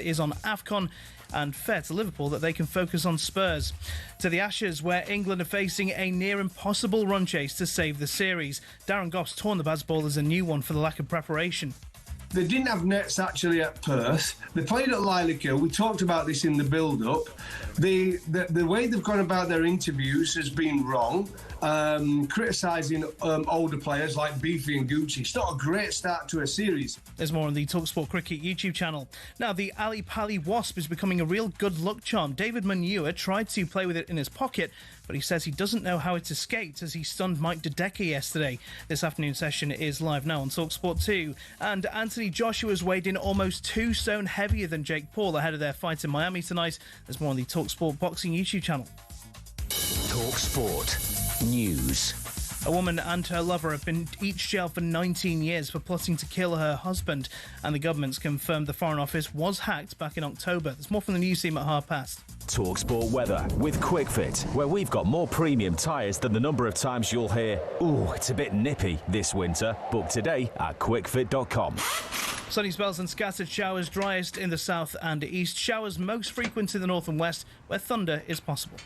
is on AFCON, and fair to Liverpool that they can focus on Spurs. To the Ashes, where England are facing a near impossible run chase to save the series. Darren Goff's torn the Bazball as a new one for the lack of preparation. They didn't have nets actually at Perth. They played at Lilac-Hill. We talked about this in the build-up. The way they've gone about their interviews has been wrong. Criticising older players like Beefy and Gucci. It's not a great start to a series. There's more on the talkSPORT Cricket YouTube channel. Now, the Ali Pali Wasp is becoming a real good luck charm. David Manure tried to play with it in his pocket, but he says he doesn't know how it escaped as he stunned Mike Dedeker yesterday. This afternoon session is live now on talkSPORT 2. And Anthony Joshua's weighed in almost 2 stone heavier than Jake Paul ahead of their fight in Miami tonight. There's more on the talkSPORT Boxing YouTube channel. talkSPORT News. A woman and her lover have been each jailed for 19 years for plotting to kill her husband, and the government's confirmed the Foreign Office was hacked back in October. There's more from the news team at past. talkSPORT weather with QuickFit, where we've got more premium tyres than the number of times you'll hear, "Ooh, it's a bit nippy this winter." Book today at quickfit.com. Sunny spells and scattered showers, driest in the south and east. Showers most frequent in the north and west, where thunder is possible.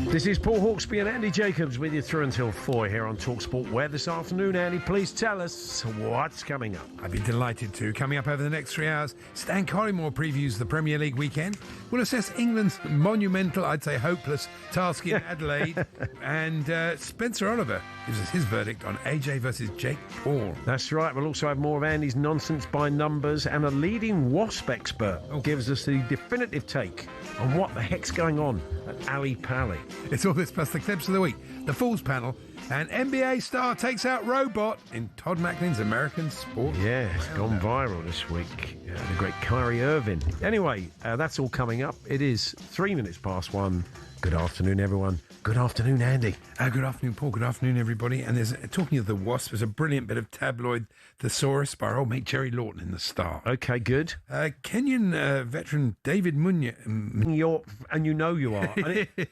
This is Paul Hawksbee and Andy Jacobs with you through until 4 here on talkSPORT. Where this afternoon, Andy, please tell us what's coming up. I'd be delighted to. Coming up over the next 3 hours, Stan Collymore previews the Premier League weekend. We'll assess England's monumental, I'd say hopeless, task in Adelaide. And Spencer Oliver gives us his verdict on AJ versus Jake Paul. That's right. We'll also have more of Andy's nonsense by numbers, and a leading Wasp expert gives us the definitive take on what the heck's going on at Ali Pali. It's all this plus the clips of the week, the Fools panel, and NBA star takes out robot in Todd Macklin's American Sports. Yeah, it's gone viral this week. The great Kyrie Irving. Anyway, that's all coming up. It is 3 minutes past 1. Good afternoon, everyone. Good afternoon, Andy. Good afternoon, Paul. Good afternoon, everybody. And there's talking of the Wasp, there's a brilliant bit of tabloid thesaurus by our old mate Jerry Lawton in the Star. Okay, good. Kenyan veteran David Munya. And you know you are.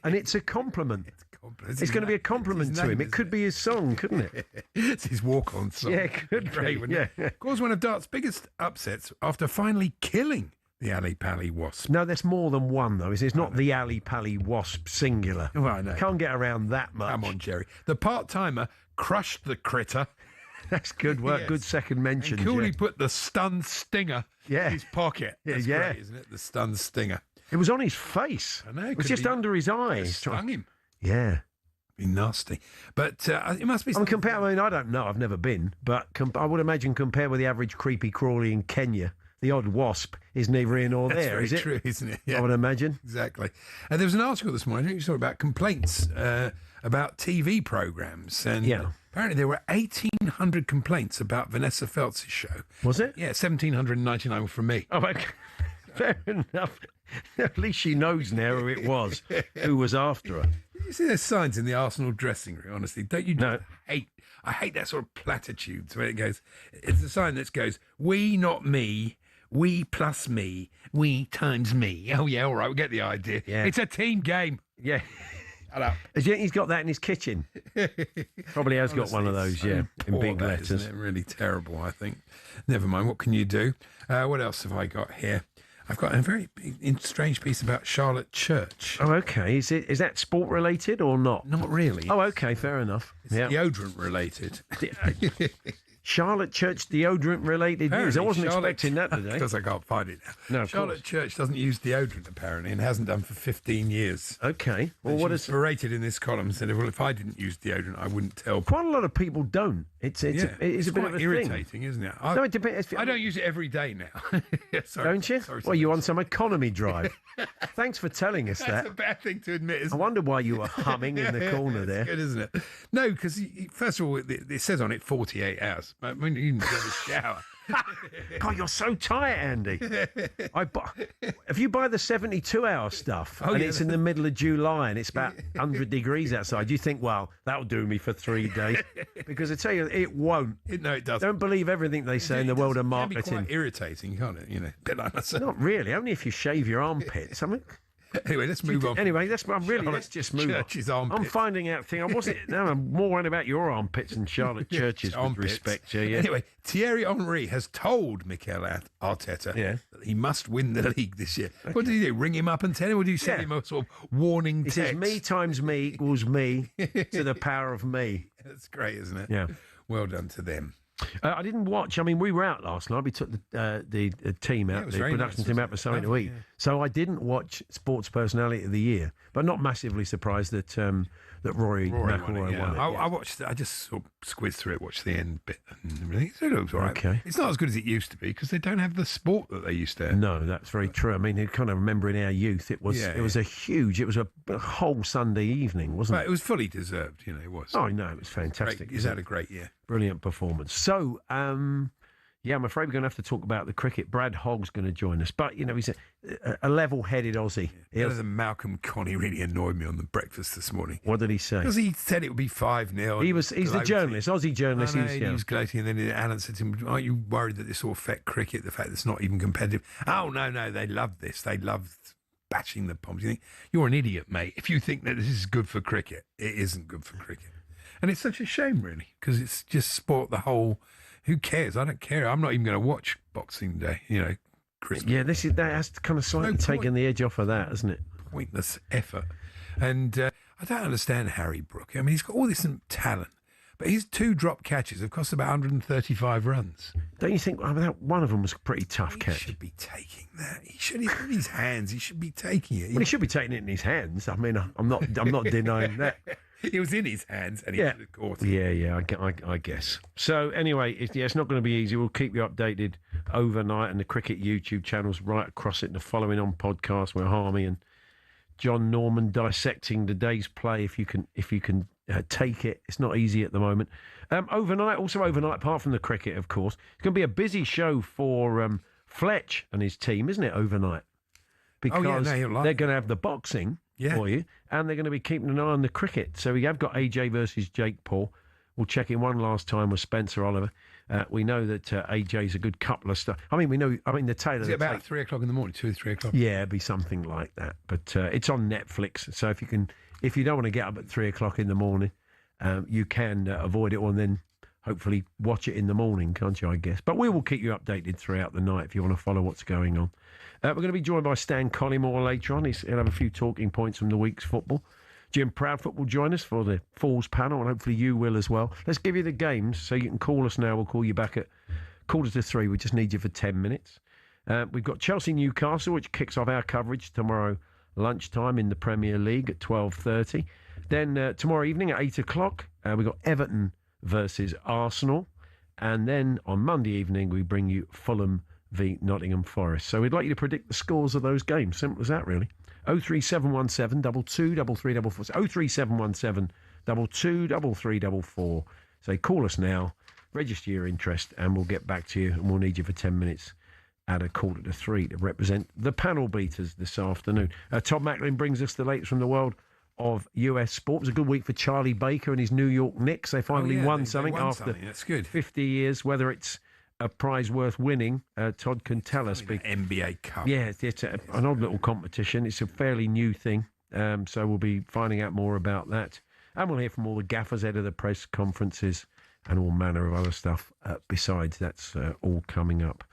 And it's a compliment. It's going to be a compliment to him. It could be his song, couldn't it? It's his walk-on song. Yeah, it could be. Yeah. Caused one of Dart's biggest upsets after finally killing the Ali Pali Wasp. No, there's more than one, though. It's not the Ali Pali Wasp singular. Well, no. Can't get around that much. Come on, Jerry. The part-timer crushed the critter. That's good work. Yes. Good second mention. And coolly put the stunned stinger in his pocket. That's yeah. Great, isn't it? The stunned stinger. It was on his face. I know. It was just under his eye. It stung him. Yeah. Be nasty. But it must be... I don't know. I've never been. But I would imagine compared with the average creepy crawly in Kenya, the odd wasp is neither here nor there, is it? That's very true, isn't it? Yeah. I would imagine. Exactly. There was an article this morning, I think you saw, about complaints about TV programmes. And apparently there were 1,800 complaints about Vanessa Feltz's show. Was it? Yeah, 1,799 from me. Oh, okay. Fair enough. At least she knows now who it was, who was after her. You see there's signs in the Arsenal dressing room, honestly. Don't you No. I hate that sort of platitudes where it goes, it's a sign that goes, we, not me, we plus me, we times me. Oh, yeah, all right, we get the idea. Yeah. It's a team game. Yeah. Shut up. He's got that in his kitchen. Probably has got one of those, in big that, letters. Isn't it? Really terrible, I think. Never mind, what can you do? What else have I got here? I've got a very strange piece about Charlotte Church. Oh, okay. Is that sport related or not? Not really. Oh, okay. Fair enough. It's deodorant related. Charlotte Church deodorant related news. I wasn't expecting that today. Because I can't find it now. No, Charlotte Church doesn't use deodorant apparently and hasn't done for 15 years. Okay. Well, what is berated in this column? Said, well, if I didn't use deodorant, I wouldn't tell. Quite a lot of people don't. It's a bit of a irritating, thing. isn't it? No, it depends. I don't use it every day now. Sorry, don't you? Sorry, well, you're on some economy drive. Thanks for telling us That's a bad thing to admit, isn't I wonder why you were humming in the corner there. Good, isn't it? No, because first of all, it says on it 48 hours. I mean, you can get a shower. God, you're so tight, Andy. If you buy the 72-hour stuff it's in the middle of July and it's about 100 degrees outside, you think, well, that'll do me for 3 days. Because I tell you, it won't. No, it doesn't. Don't believe everything they say in the world of marketing. It can be quite irritating, can't it? A bit like myself. Not really. Only if you shave your armpits. Anyway, let's move on. Anyway, let's just move on. I'm finding out I'm more worried about your armpits and Charlotte Church's with respect to you. Anyway, Thierry Henry has told Mikel Arteta that he must win the league this year. Okay. What did he do? Ring him up and tell him, or did you send him a sort of warning text? He says, me times me equals me to the power of me. That's great, isn't it? Yeah. Well done to them. I didn't watch. I mean, we were out last night. We took the team out, the production team out for something to eat. Yeah. So I didn't watch Sports Personality of the Year, but not massively surprised that Rory McIlroy won it. I watched. I just sort of squizzed through it, watched the end bit, and everything. So it looks all right. Okay. It's not as good as it used to be because they don't have the sport that they used to have. No, that's very true. I mean, you kind of remember in our youth, it was a whole Sunday evening, wasn't it? It was fully deserved. It was. Oh no, it was fantastic. He's had a great year. Brilliant performance. So, I'm afraid we're going to have to talk about the cricket. Brad Hogg's going to join us, but he's a level-headed Aussie. Better than Malcolm Connie really annoyed me on the breakfast this morning. What did he say? Because he said it would be 5-0. He's the journalist, Aussie journalist. He was gloating, and then Alan said to him, "Aren't you worried that this will affect cricket? The fact that it's not even competitive?" Oh no, they love this. They love bashing the bombs. You think you're an idiot, mate, if you think that this is good for cricket. It isn't good for cricket. And it's such a shame, really, because it's just spoilt the whole. Who cares? I don't care. I'm not even going to watch Boxing Day. Christmas. Yeah, that has kind of slightly taken the edge off of that, hasn't it? Pointless effort. And I don't understand Harry Brook. I mean, he's got all this talent, but his 2 drop catches have cost about 135 runs. Don't you think one of them was a pretty tough catch? He should be taking that. He's in his hands. He should be taking it. Well, he should be taking it in his hands. I mean, I'm not denying that. It was in his hands and he should have caught it. Yeah, I guess. So anyway, it's not going to be easy. We'll keep you updated overnight and the cricket YouTube channels right across it and the following on podcast where Harmy and John Norman dissecting the day's play if you can take it. It's not easy at the moment. Overnight, apart from the cricket, of course, it's going to be a busy show for Fletch and his team, isn't it, overnight? Because they're going to have the boxing for you, and they're going to be keeping an eye on the cricket. So we have got AJ versus Jake Paul. We'll check in one last time with Spencer Oliver. We know that AJ's a good couple of stuff. I mean, the tail of the about 3 o'clock in the morning, 2 or 3 o'clock? Yeah, it'd be something like that. But it's on Netflix. So if you don't want to get up at 3 o'clock in the morning, you can avoid it and then hopefully watch it in the morning, can't you, I guess? But we will keep you updated throughout the night if you want to follow what's going on. We're going to be joined by Stan Collymore later on. He'll have a few talking points from the week's football. Jim Proudfoot will join us for the Falls panel, and hopefully you will as well. Let's give you the games, so you can call us now. We'll call you back at 2:45. We just need you for 10 minutes. We've got Chelsea-Newcastle, which kicks off our coverage tomorrow lunchtime in the Premier League at 12:30. Then tomorrow evening at 8 o'clock, we've got Everton versus Arsenal. And then on Monday evening, we bring you Fulham v Nottingham Forest. So we'd like you to predict the scores of those games. Simple as that, really. 03717 223344. 03717 223344. So call us now, register your interest, and we'll get back to you. And we'll need you for 10 minutes at 2:45 to represent the panel beaters this afternoon. Tom Macklin brings us the latest from the world of US sport. It was a good week for Charlie Baker and his New York Knicks. They finally won something after That's good. 50 years. Whether it's a prize worth winning, Todd can tell us. NBA Cup. Yeah, it's an odd little competition. It's a fairly new thing. So we'll be finding out more about that. And we'll hear from all the gaffers ahead of the press conferences and all manner of other stuff besides. That's all coming up.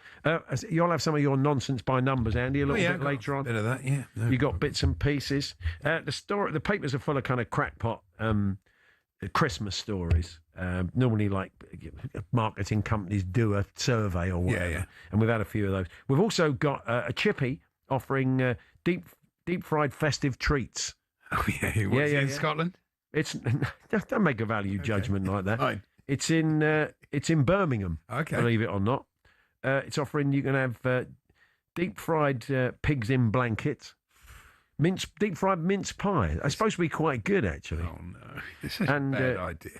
You'll have some of your nonsense by numbers, Andy, a little bit later on. A bit of that, yeah. No you got bits and pieces. The papers are full of kind of crackpot Christmas stories. Normally, like marketing companies do a survey or whatever, and we've had a few of those. We've also got a chippy offering deep fried festive treats. Oh yeah, what's in Scotland? It's don't make a value judgment like that. Fine. It's in Birmingham. Okay, believe it or not. It's offering you can have deep fried pigs in blankets, deep fried mince pie. It's supposed to be quite good actually. Oh no, it's such a bad idea.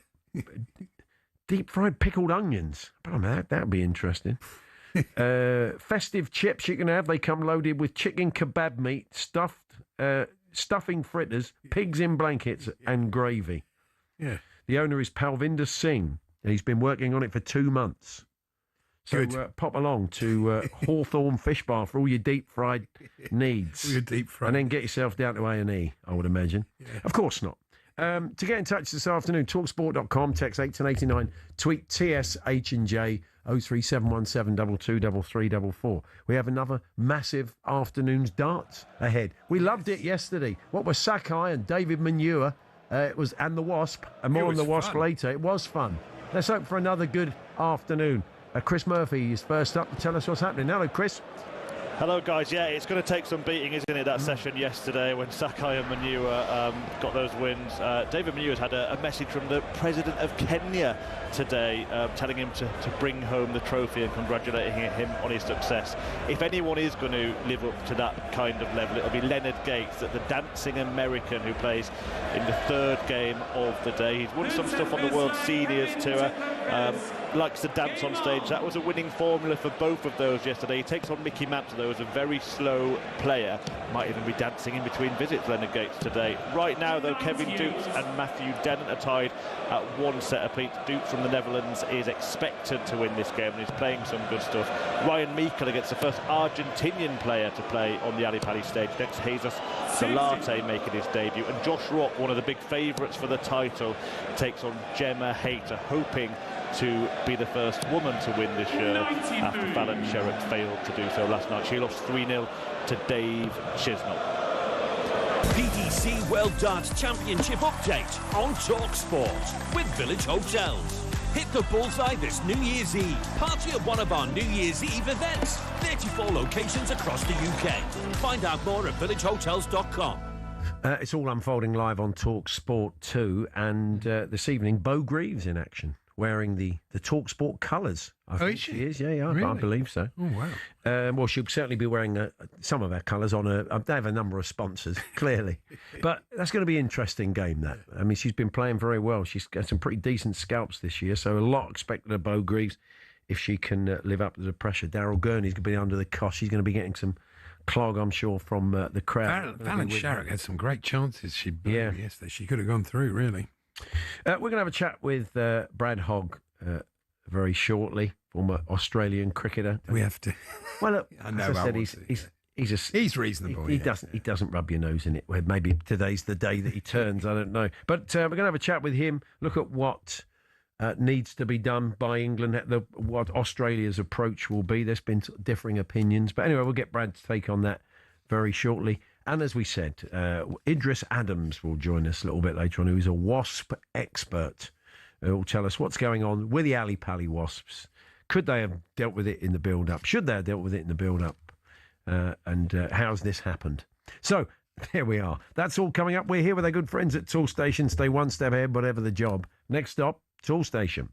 Deep fried pickled onions. That'd be interesting. Festive chips you can have. They come loaded with chicken kebab meat, stuffing fritters, pigs in blankets, and gravy. Yeah. The owner is Palvinder Singh, and he's been working on it for 2 months. So pop along to Hawthorne Fish Bar for all your deep fried needs. All your deep fried, and then get yourself down to A&E. I would imagine. Yeah. Of course not. To get in touch this afternoon, talksport.com, text 81089, tweet TSH&J 03717223344. We have another massive afternoon's darts ahead. We loved it yesterday. What was Sakai and David Manure and the Wasp, and more on the Wasp later. It was fun. Let's hope for another good afternoon. Chris Murphy is first up to tell us what's happening. Hello, Chris. Hello, guys. Yeah, it's going to take some beating, isn't it, that session yesterday when Sakai and Manure got those wins. David Manure's had a message from the president of Kenya today telling him to bring home the trophy and congratulating him on his success. If anyone is going to live up to that kind of level, it'll be Leonard Gates, the dancing American who plays in the third game of the day. He's won some stuff on the World Seniors Tour. Likes to dance on stage. That was a winning formula for both of those yesterday. He takes on Mickey Mantle, though, as a very slow player. Might even be dancing in between visits, Leonard Gates, today. Right now, though, Kevin Dukes and Matthew Dennett are tied at 1 set apiece. Dukes from the Netherlands is expected to win this game and is playing some good stuff. Ryan Meikle against the first Argentinian player to play on the Ali Pali stage. Next, Jesus Salate making his debut. And Josh Rock, one of the big favourites for the title, takes on Gemma Hayter, hoping to be the first woman to win this year after Fallon Sherritt failed to do so last night. She lost 3-0 to Dave Chisnell. PDC World Darts Championship update on talkSPORT with Village Hotels. Hit the bullseye this New Year's Eve. Party at one of our New Year's Eve events. 34 locations across the UK. Find out more at villagehotels.com. It's all unfolding live on talkSPORT 2, and this evening, Bo Greaves in action, wearing the talkSPORT colours. I think she is, really? I believe so. Oh, wow. Well, she'll certainly be wearing some of our colours on her. They have a number of sponsors, clearly. But that's going to be an interesting game, that. I mean, she's been playing very well. She's got some pretty decent scalps this year, so a lot expected of Bo Greaves if she can live up to the pressure. Daryl Gurney's going to be under the cosh. She's going to be getting some clog, I'm sure, from the crowd. Fallon Sherritt had some great chances. She blew yesterday. She could have gone through, really. We're going to have a chat with Brad Hogg very shortly, former Australian cricketer. We have to. Well, look, I know. as I said, he's reasonable. He doesn't rub your nose in it. Well, maybe today's the day that he turns. I don't know. But we're going to have a chat with him. Look at what needs to be done by England. What Australia's approach will be. There's been differing opinions, but anyway, we'll get Brad's take on that very shortly. And as we said, Idris Adams will join us a little bit later on, who is a Wasp expert, who will tell us what's going on with the Ali Pali Wasps. Could they have dealt with it in the build-up? Should they have dealt with it in the build-up? And how's this happened? So, there we are. That's all coming up. We're here with our good friends at Tool Station. Stay one step ahead, whatever the job. Next stop, Tool Station.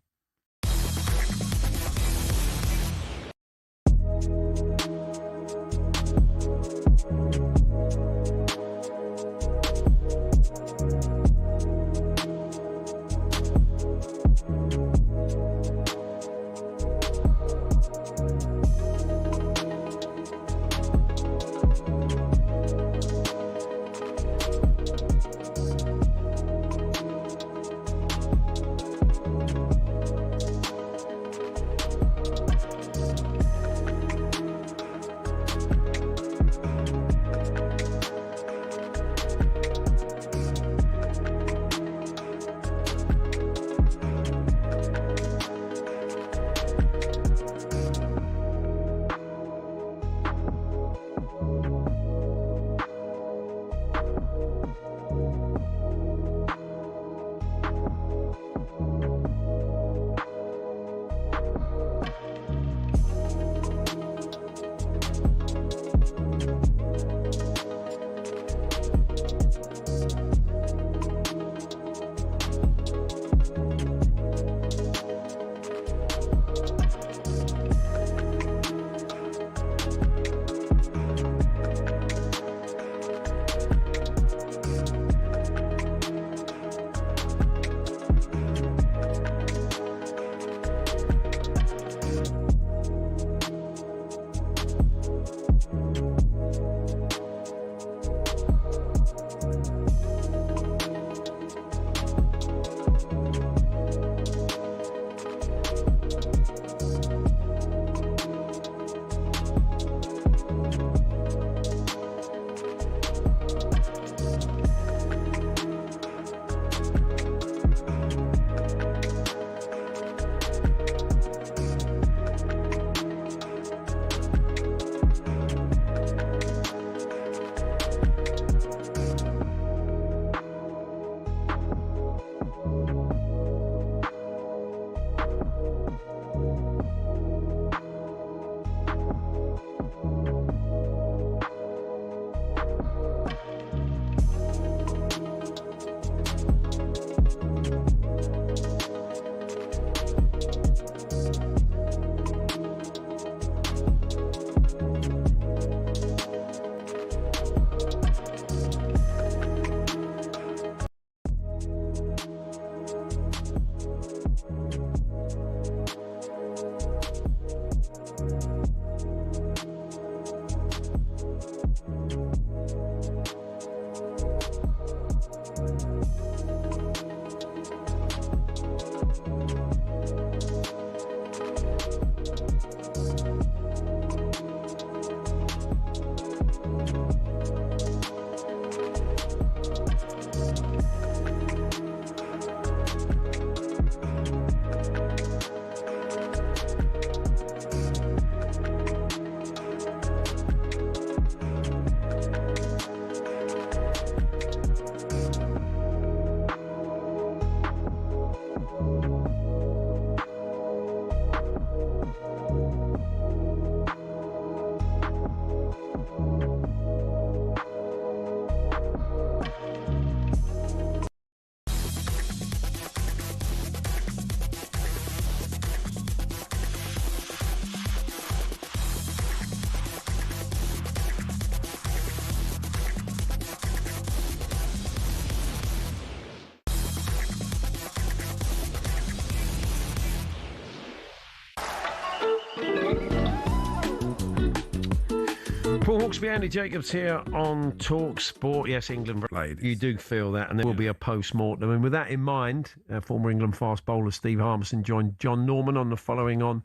Paul Hawksbee, Andy Jacobs here on talkSPORT. Yes, England played. You do feel that, and there will be a post-mortem. And with that in mind, former England fast bowler Steve Harmison joined John Norman on the following on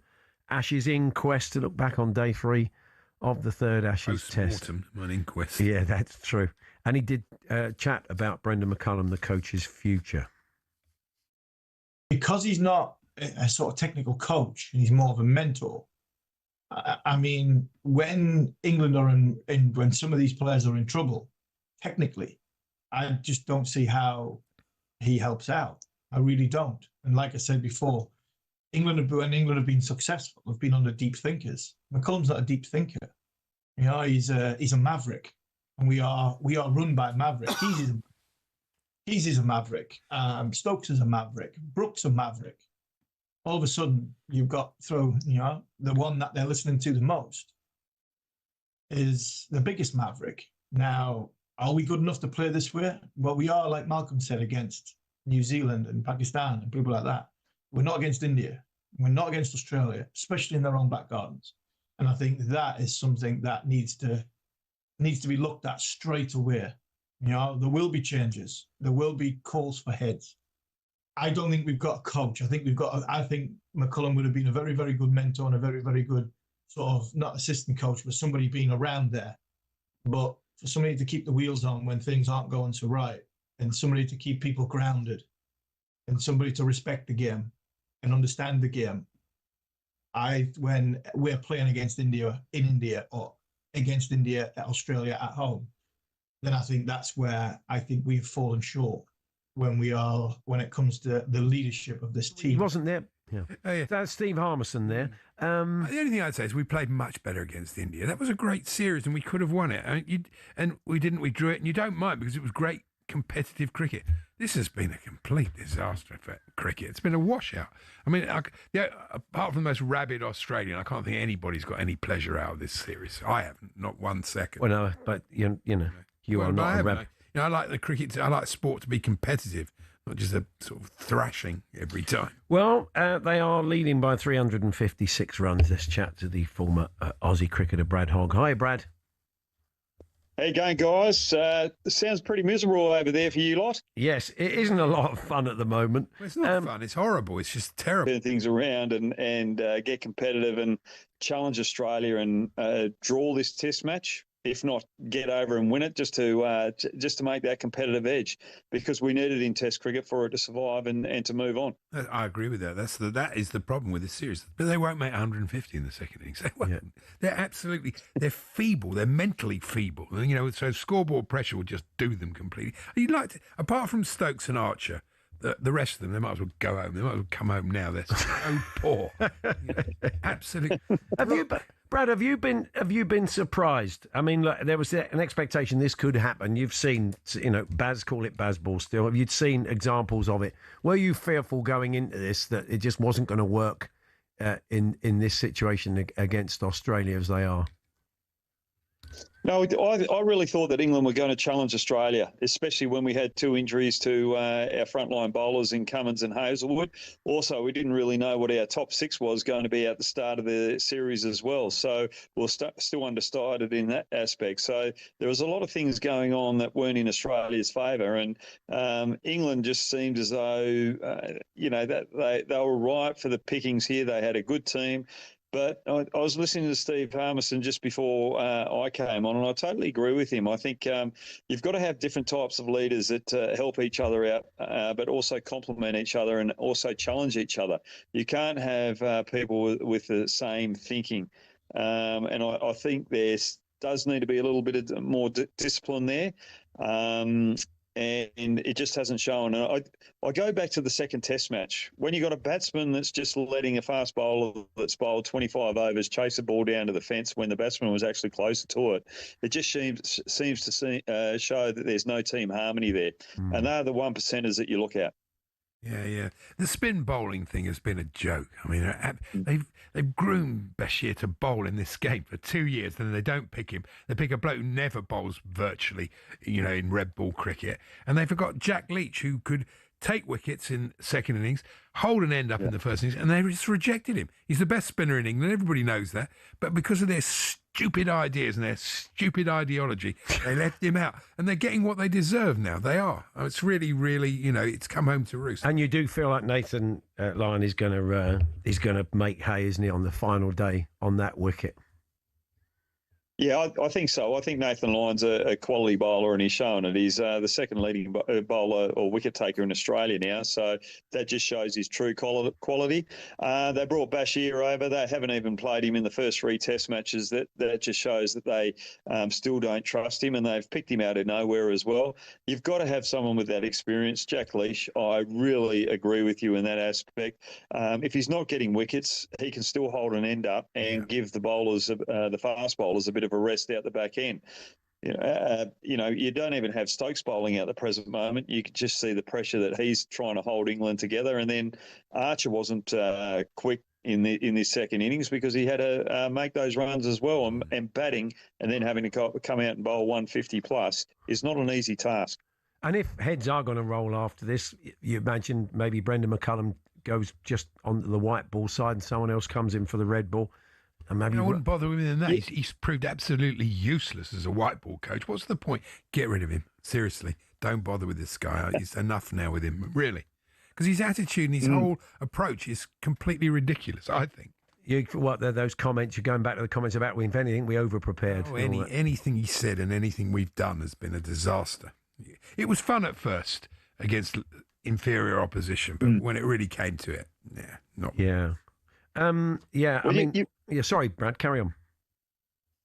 Ashes Inquest to look back on day 3 of the third Ashes test. Post-Mortem, an inquest. Yeah, that's true. And he did chat about Brendan McCullum, the coach's future. Because he's not a sort of technical coach, he's more of a mentor. I mean, when England are when some of these players are in trouble, technically, I just don't see how he helps out. I really don't. And like I said before, when England have been successful, have been under deep thinkers. McCullum's not a deep thinker. You know, he's a maverick, and we are run by Maverick. He's a maverick. Stokes is a maverick. Brooks a maverick. All of a sudden, you've got the one that they're listening to the most is the biggest maverick. Now, are we good enough to play this way? Well, we are, like Malcolm said, against New Zealand and Pakistan and people like that. We're not against India. We're not against Australia, especially in their own back gardens. And I think that is something that needs to be looked at straight away. You know, there will be changes. There will be calls for heads. I don't think we've got a coach. I think McCullum would have been a very, very good mentor and a very, very good sort of, not assistant coach, but somebody being around there. But for somebody to keep the wheels on when things aren't going so right, and somebody to keep people grounded, and somebody to respect the game and understand the game. When we're playing against India in India or against India at Australia at home, then I think that's where I think we've fallen short when it comes to the leadership of this team. He wasn't there. Yeah. Oh, yeah. That's Steve Harmison there. The only thing I'd say is we played much better against India. That was a great series, and we could have won it. And we didn't. We drew it, and you don't mind because it was great competitive cricket. This has been a complete disaster for cricket. It's been a washout. I mean, apart from the most rabid Australian, I can't think anybody's got any pleasure out of this series. I haven't, not 1 second. Well, no, but you know, you are not a rabid. I like the cricket. I like sport to be competitive, not just a sort of thrashing every time. Well, they are leading by 356 runs. Let's chat to the former Aussie cricketer, Brad Hogg. Hi, Brad. How you going, guys? It sounds pretty miserable over there for you lot. Yes, it isn't a lot of fun at the moment. Well, it's not fun. It's horrible. It's just terrible. Turn things around and get competitive and challenge Australia and draw this test match. If not, get over and win it just to make that competitive edge, because we need it in Test cricket for it to survive and to move on. I agree with that. That is the problem with this series. But they won't make 150 in the second innings. They won't. Yeah. They're feeble. They're mentally feeble. You know, so scoreboard pressure will just do them completely. Apart from Stokes and Archer, the rest of them, they might as well go home. They might as well come home now. They're so poor. Absolutely. Brad, have you been surprised? I mean, look, there was an expectation this could happen. You've seen, Baz call it Bazball still. Have you seen examples of it? Were you fearful going into this that it just wasn't going to work in this situation against Australia as they are? No, I really thought that England were going to challenge Australia, especially when we had 2 injuries to our frontline bowlers in Cummins and Hazlewood. Also, we didn't really know what our top 6 was going to be at the start of the series as well. So we're still undecided in that aspect. So there was a lot of things going on that weren't in Australia's favour. And England just seemed as though, that they were ripe for the pickings here. They had a good team. But I was listening to Steve Harmison just before I came on, and I totally agree with him. I think you've got to have different types of leaders that help each other out, but also complement each other and also challenge each other. You can't have people with the same thinking. And I think there does need to be a little bit of more discipline there. And it just hasn't shown. And I go back to the second test match. When you got a batsman that's just letting a fast bowler that's bowled 25 overs chase the ball down to the fence when the batsman was actually closer to it, it just seems to show that there's no team harmony there. And they're the 1%ers that you look at. Yeah. The spin bowling thing has been a joke. I mean, they've groomed Bashir to bowl in this game for 2 years, and then they don't pick him. They pick a bloke who never bowls virtually, in red ball cricket. And they've got Jack Leach, who could take wickets in second innings, hold an end up in the first innings, and they just rejected him. He's the best spinner in England. Everybody knows that. But because of their stupid ideas and their stupid ideology, they left him out. And they're getting what they deserve now. They are. It's really, really, it's come home to roost. And you do feel like Nathan Lyon is going to make hay, isn't he, on the final day on that wicket? Yeah, I think so. I think Nathan Lyon's a quality bowler, and he's shown it. He's the second leading bowler or wicket taker in Australia now, so that just shows his true quality. They brought Bashir over. They haven't even played him in the first 3 Test matches. That just shows that they still don't trust him, and they've picked him out of nowhere as well. You've got to have someone with that experience. Jack Leach, I really agree with you in that aspect. If he's not getting wickets, he can still hold an end up and give the bowlers, the fast bowlers, a bit of a rest out the back end. You don't even have Stokes bowling at the present moment. You can just see the pressure that he's trying to hold England together. And then Archer wasn't quick in this second innings because he had to make those runs as well. And batting and then having to come out and bowl 150 plus is not an easy task. And if heads are going to roll after this, you imagine maybe Brendan McCullum goes just on the white ball side and someone else comes in for the red ball. And maybe I wouldn't bother with him in that. He's proved absolutely useless as a white ball coach. What's the point? Get rid of him. Seriously. Don't bother with this guy. It's enough now with him. Really. Because his attitude and his whole approach is completely ridiculous, I think. Those comments, you're going back to the comments about, if anything, we over-prepared. Anything he said and anything we've done has been a disaster. It was fun at first against inferior opposition, but when it really came to it, not. Yeah. Sorry, Brad, carry on.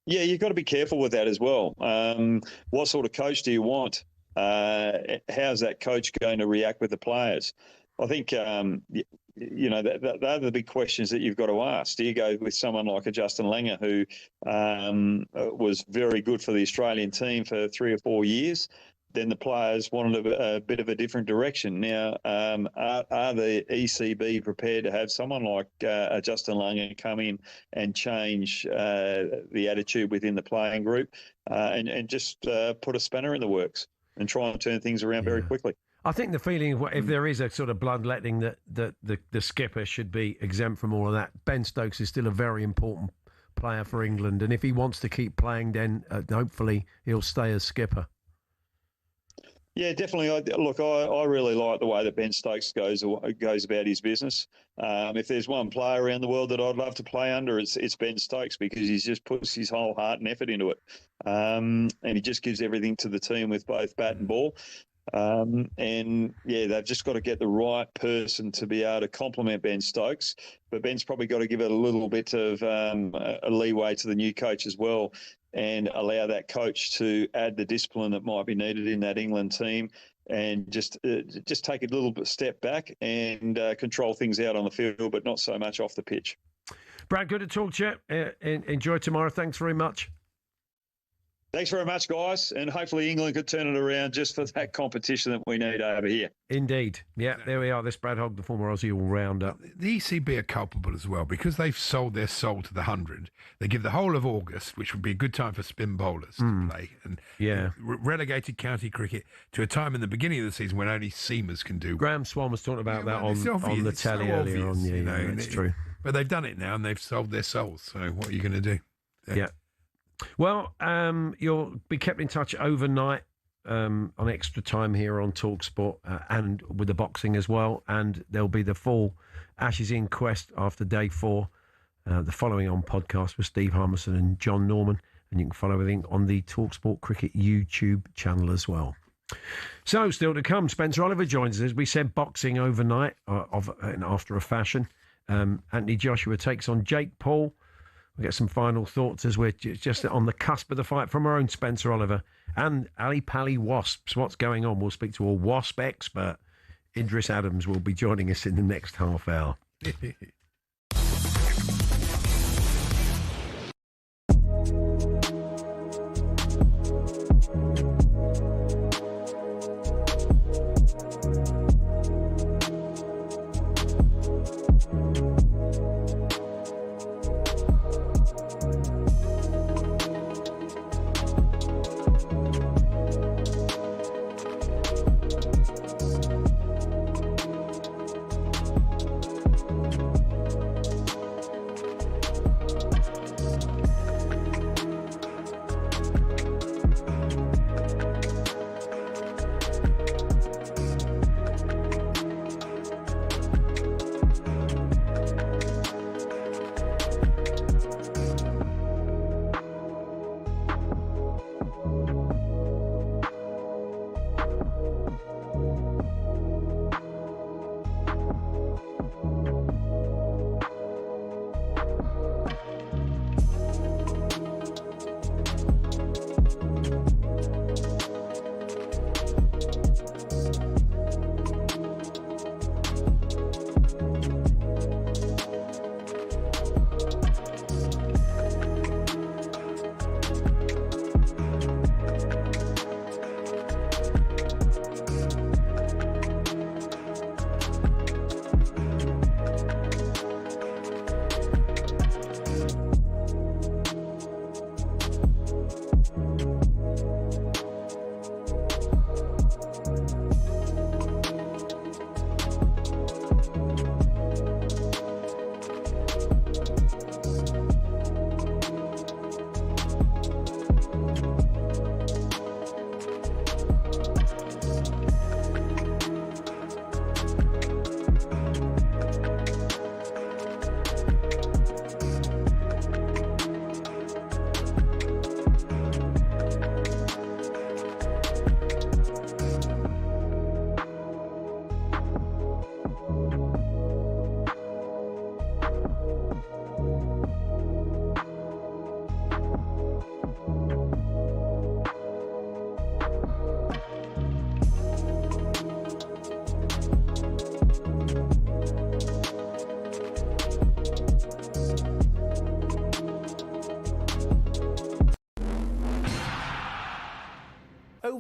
Yeah, you've got to be careful with that as well. What sort of coach do you want? How's that coach going to react with the players? I think, they're the big questions that you've got to ask. Do you go with someone like a Justin Langer, who was very good for the Australian team for 3 or 4 years? Then the players wanted a bit of a different direction. Now, are the ECB prepared to have someone like Justin Langer come in and change the attitude within the playing group and just put a spanner in the works and try and turn things around very quickly? I think the feeling of if there is a sort of bloodletting that the skipper should be exempt from all of that. Ben Stokes is still a very important player for England, and if he wants to keep playing, then hopefully he'll stay as skipper. Yeah, definitely. I really like the way that Ben Stokes goes about his business. If there's one player around the world that I'd love to play under, it's Ben Stokes, because he just puts his whole heart and effort into it. And he just gives everything to the team with both bat and ball. They've just got to get the right person to be able to complement Ben Stokes. But Ben's probably got to give it a little bit of a leeway to the new coach as well, and allow that coach to add the discipline that might be needed in that England team, and just take a little bit step back and control things out on the field, but not so much off the pitch. Brad, good to talk to you. Enjoy tomorrow. Thanks very much. Thanks very much, guys, and hopefully England could turn it around just for that competition that we need over here. Indeed. Yeah, there we are. This Brad Hogg, the former Aussie all-rounder. The ECB are culpable as well, because they've sold their soul to the 100. They give the whole of August, which would be a good time for spin bowlers to play, and relegated county cricket to a time in the beginning of the season when only seamers can do. Graham Swan was talking about that on the telly earlier on. Yeah, it's true. But they've done it now, and they've sold their souls. So what are you going to do? Yeah. Well, you'll be kept in touch overnight on Extra Time here on talkSPORT and with the boxing as well. And there'll be the full Ashes Inquest after day 4, the following on podcast with Steve Harmison and John Norman. And you can follow everything on the talkSPORT Cricket YouTube channel as well. So, still to come, Spencer Oliver joins us. As we said, boxing overnight after a fashion. Anthony Joshua takes on Jake Paul. We'll get some final thoughts as we're just on the cusp of the fight from our own Spencer Oliver and Ali Pali Wasps. What's going on? We'll speak to a Wasp expert. Idris Adams will be joining us in the next half hour.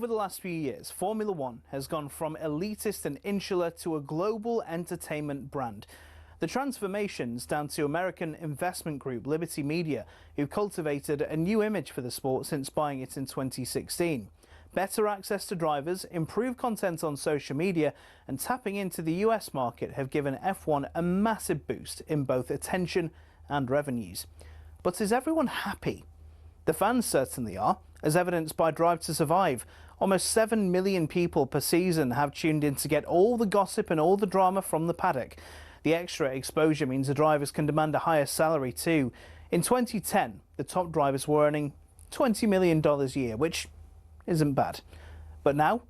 Over the last few years, Formula One has gone from elitist and insular to a global entertainment brand. The transformation's down to American investment group Liberty Media, who cultivated a new image for the sport since buying it in 2016. Better access to drivers, improved content on social media, and tapping into the US market have given F1 a massive boost in both attention and revenues. But is everyone happy? The fans certainly are, as evidenced by Drive to Survive. Almost 7 million people per season have tuned in to get all the gossip and all the drama from the paddock. The extra exposure means the drivers can demand a higher salary too. In 2010, the top drivers were earning $20 million a year, which isn't bad. But now,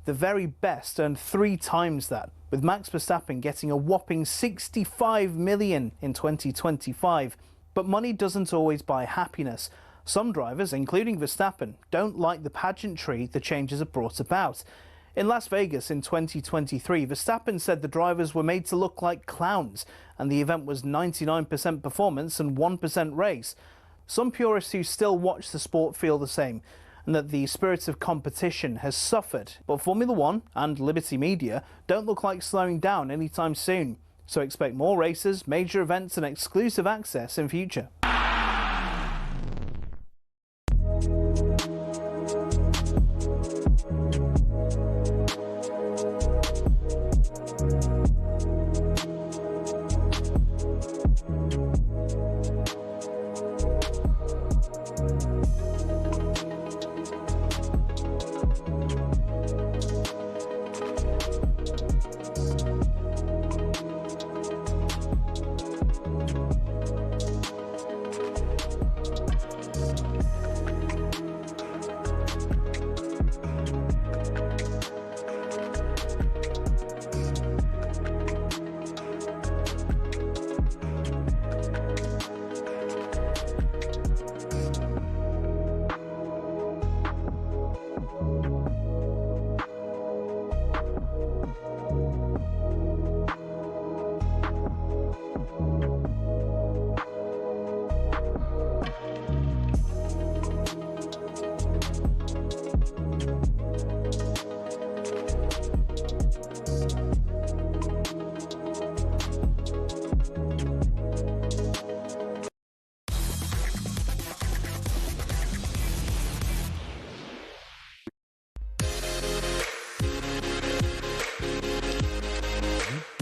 the very best earn 3 times that, with Max Verstappen getting a whopping $65 million in 2025. But money doesn't always buy happiness. Some drivers, including Verstappen, don't like the pageantry the changes have brought about. In Las Vegas in 2023, Verstappen said the drivers were made to look like clowns, and the event was 99% performance and 1% race. Some purists who still watch the sport feel the same, and that the spirit of competition has suffered. But Formula One and Liberty Media don't look like slowing down anytime soon. So expect more races, major events and exclusive access in future.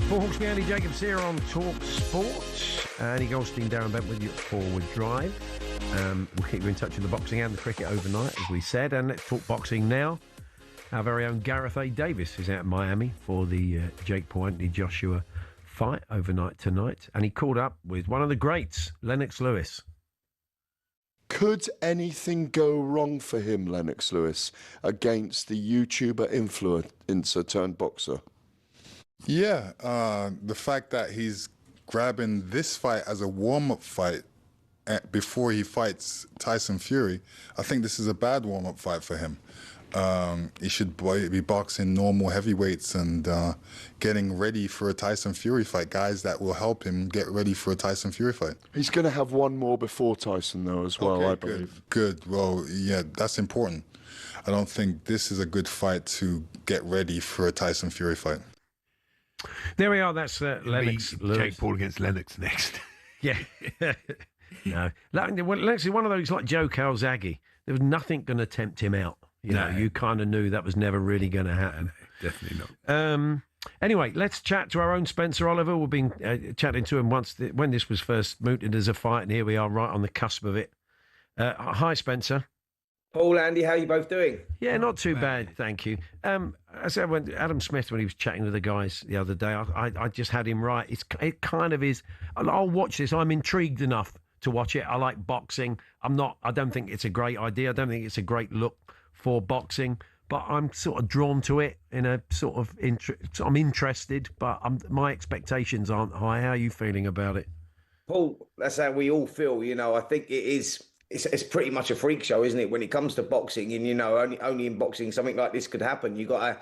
Hawksbee Jacobs here on talkSPORT. Andy Goldstein, Darren Bent with you at Forward Drive. We'll keep you in touch with the boxing and the cricket overnight, as we said. And let's talk boxing now. Our very own Gareth A. Davis is out in Miami for the Jake Paul Anthony Joshua fight overnight tonight. And he caught up with one of the greats, Lennox Lewis. Could anything go wrong for him, Lennox Lewis, against the YouTuber influencer turned boxer? Yeah, the fact that he's grabbing this fight as a warm-up fight before he fights Tyson Fury, I think this is a bad warm-up fight for him. He should be boxing normal heavyweights and getting ready for a Tyson Fury fight, guys that will help him get ready for a Tyson Fury fight. He's going to have one more before Tyson, though, as well, okay, I believe. Good. Well, yeah, that's important. I don't think this is a good fight to get ready for a Tyson Fury fight. There we are. That's Lennox Lewis. Jake Paul against Lennox next. Yeah. No. Lennox is one of those like Joe Calzaghe. There was nothing going to tempt him out. You know, you kind of knew that was never really going to happen. No, definitely not. Anyway, let's chat to our own Spencer Oliver. We've been chatting to him when this was first mooted as a fight, and here we are right on the cusp of it. Hi, Spencer. Paul, Andy, how are you both doing? Yeah, not too bad, thank you. I said when Adam Smith, when he was chatting with the guys the other day, I just had him right. It kind of is. I'll watch this. I'm intrigued enough to watch it. I like boxing. I don't think it's a great idea. I don't think it's a great look for boxing, but I'm sort of drawn to it in a sort of I'm interested, but my expectations aren't high. How are you feeling about it? Paul, that's how we all feel. You know, I think it is. It's pretty much a freak show, isn't it? When it comes to boxing, and you know, only in boxing something like this could happen. You got a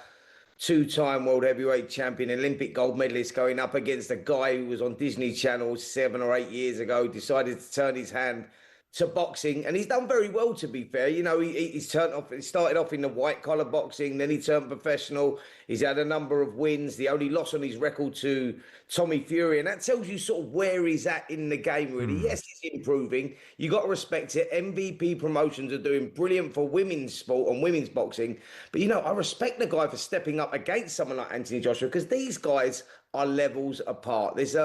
2-time world heavyweight champion, Olympic gold medalist going up against a guy who was on Disney Channel 7 or 8 years ago, decided to turn his hand to boxing, and he's done very well, to be fair. You know, he's he started off in the white collar boxing, then he turned professional. He's had a number of wins. The only loss on his record to Tommy Fury, and that tells you sort of where he's at in the game, really. Yes, he's improving. You got to respect it. MVP promotions are doing brilliant for women's sport and women's boxing, but you know, I respect the guy for stepping up against someone like Anthony Joshua, because these guys are levels apart. There's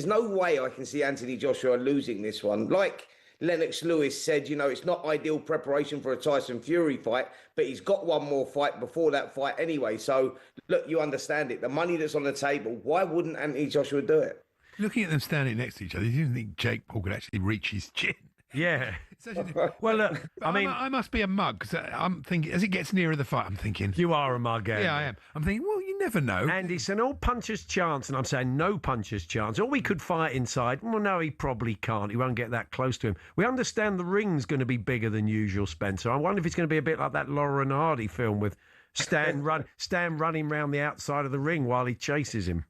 no way I can see Anthony Joshua losing this one. Like Lennox Lewis said, you know, it's not ideal preparation for a Tyson Fury fight, but he's got one more fight before that fight anyway. So, look, you understand it. The money that's on the table, why wouldn't Anthony Joshua do it? Looking at them standing next to each other, you didn't think Jake Paul could actually reach his chin. Yeah. Well, look, I mean, I must be a mug, because I'm thinking, as it gets nearer the fight, I'm thinking... You are a mug, Andy. Yeah, I am. I'm thinking, well, you never know. And it's an all puncher's chance, and I'm saying no puncher's chance. Or we could fight inside. Well, no, he probably can't. He won't get that close to him. We understand the ring's going to be bigger than usual, Spencer. I wonder if it's going to be a bit like that Laura and Hardy film with Stan running round the outside of the ring while he chases him.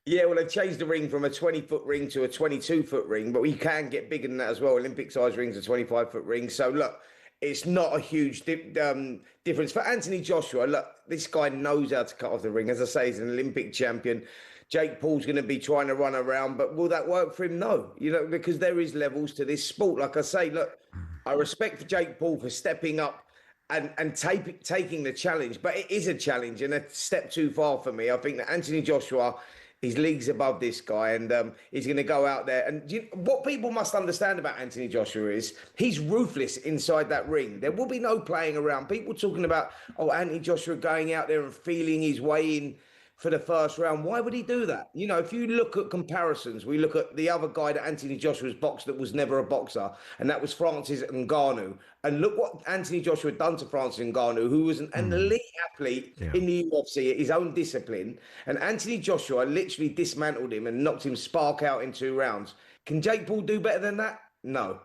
Yeah, well, they've changed the ring from a 20-foot ring to a 22-foot ring, but we can get bigger than that as well. Olympic-sized rings are 25-foot rings. So, look, it's not a huge difference. For Anthony Joshua, look, this guy knows how to cut off the ring. As I say, he's an Olympic champion. Jake Paul's going to be trying to run around, but will that work for him? No, you know, because there is levels to this sport. Like I say, look, I respect Jake Paul for stepping up and taking the challenge, but it is a challenge and a step too far for me. I think that Anthony Joshua... He's leagues above this guy, and he's going to go out there. And what people must understand about Anthony Joshua is he's ruthless inside that ring. There will be no playing around. People talking about, oh, Anthony Joshua going out there and feeling his way in for the first round. Why would he do that? You know, if you look at comparisons, we look at the other guy that Anthony Joshua's boxed that was never a boxer, and that was Francis Ngannou. And look what Anthony Joshua had done to Francis Ngannou, who was an elite athlete in the UFC, his own discipline. And Anthony Joshua literally dismantled him and knocked him spark out in 2 rounds. Can Jake Paul do better than that? No.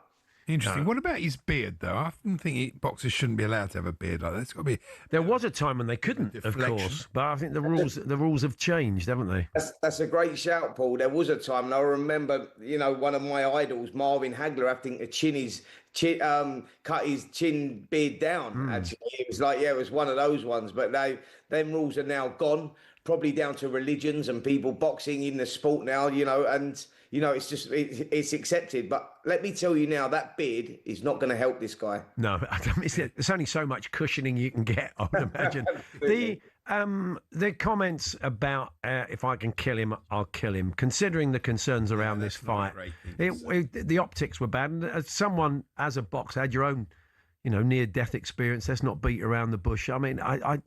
Interesting. No. What about his beard, though? I often think boxers shouldn't be allowed to have a beard like that. It's got to be. There was a time when they couldn't, of course, but I think the rules have changed, haven't they? That's a great shout, Paul. There was a time, and I remember, you know, one of my idols, Marvin Hagler, having to cut his chin beard down. Actually, it was like, it was one of those ones. But them rules are now gone, probably down to religions and people boxing in the sport now, you know, and. You know, it's accepted. But let me tell you now, that beard is not going to help this guy. No, there's only so much cushioning you can get, I would imagine. The comments about if I can kill him, I'll kill him, considering the concerns around this fight, the optics were bad. And as someone, as a boxer, had your own, you know, near-death experience. Let's not beat around the bush. I mean,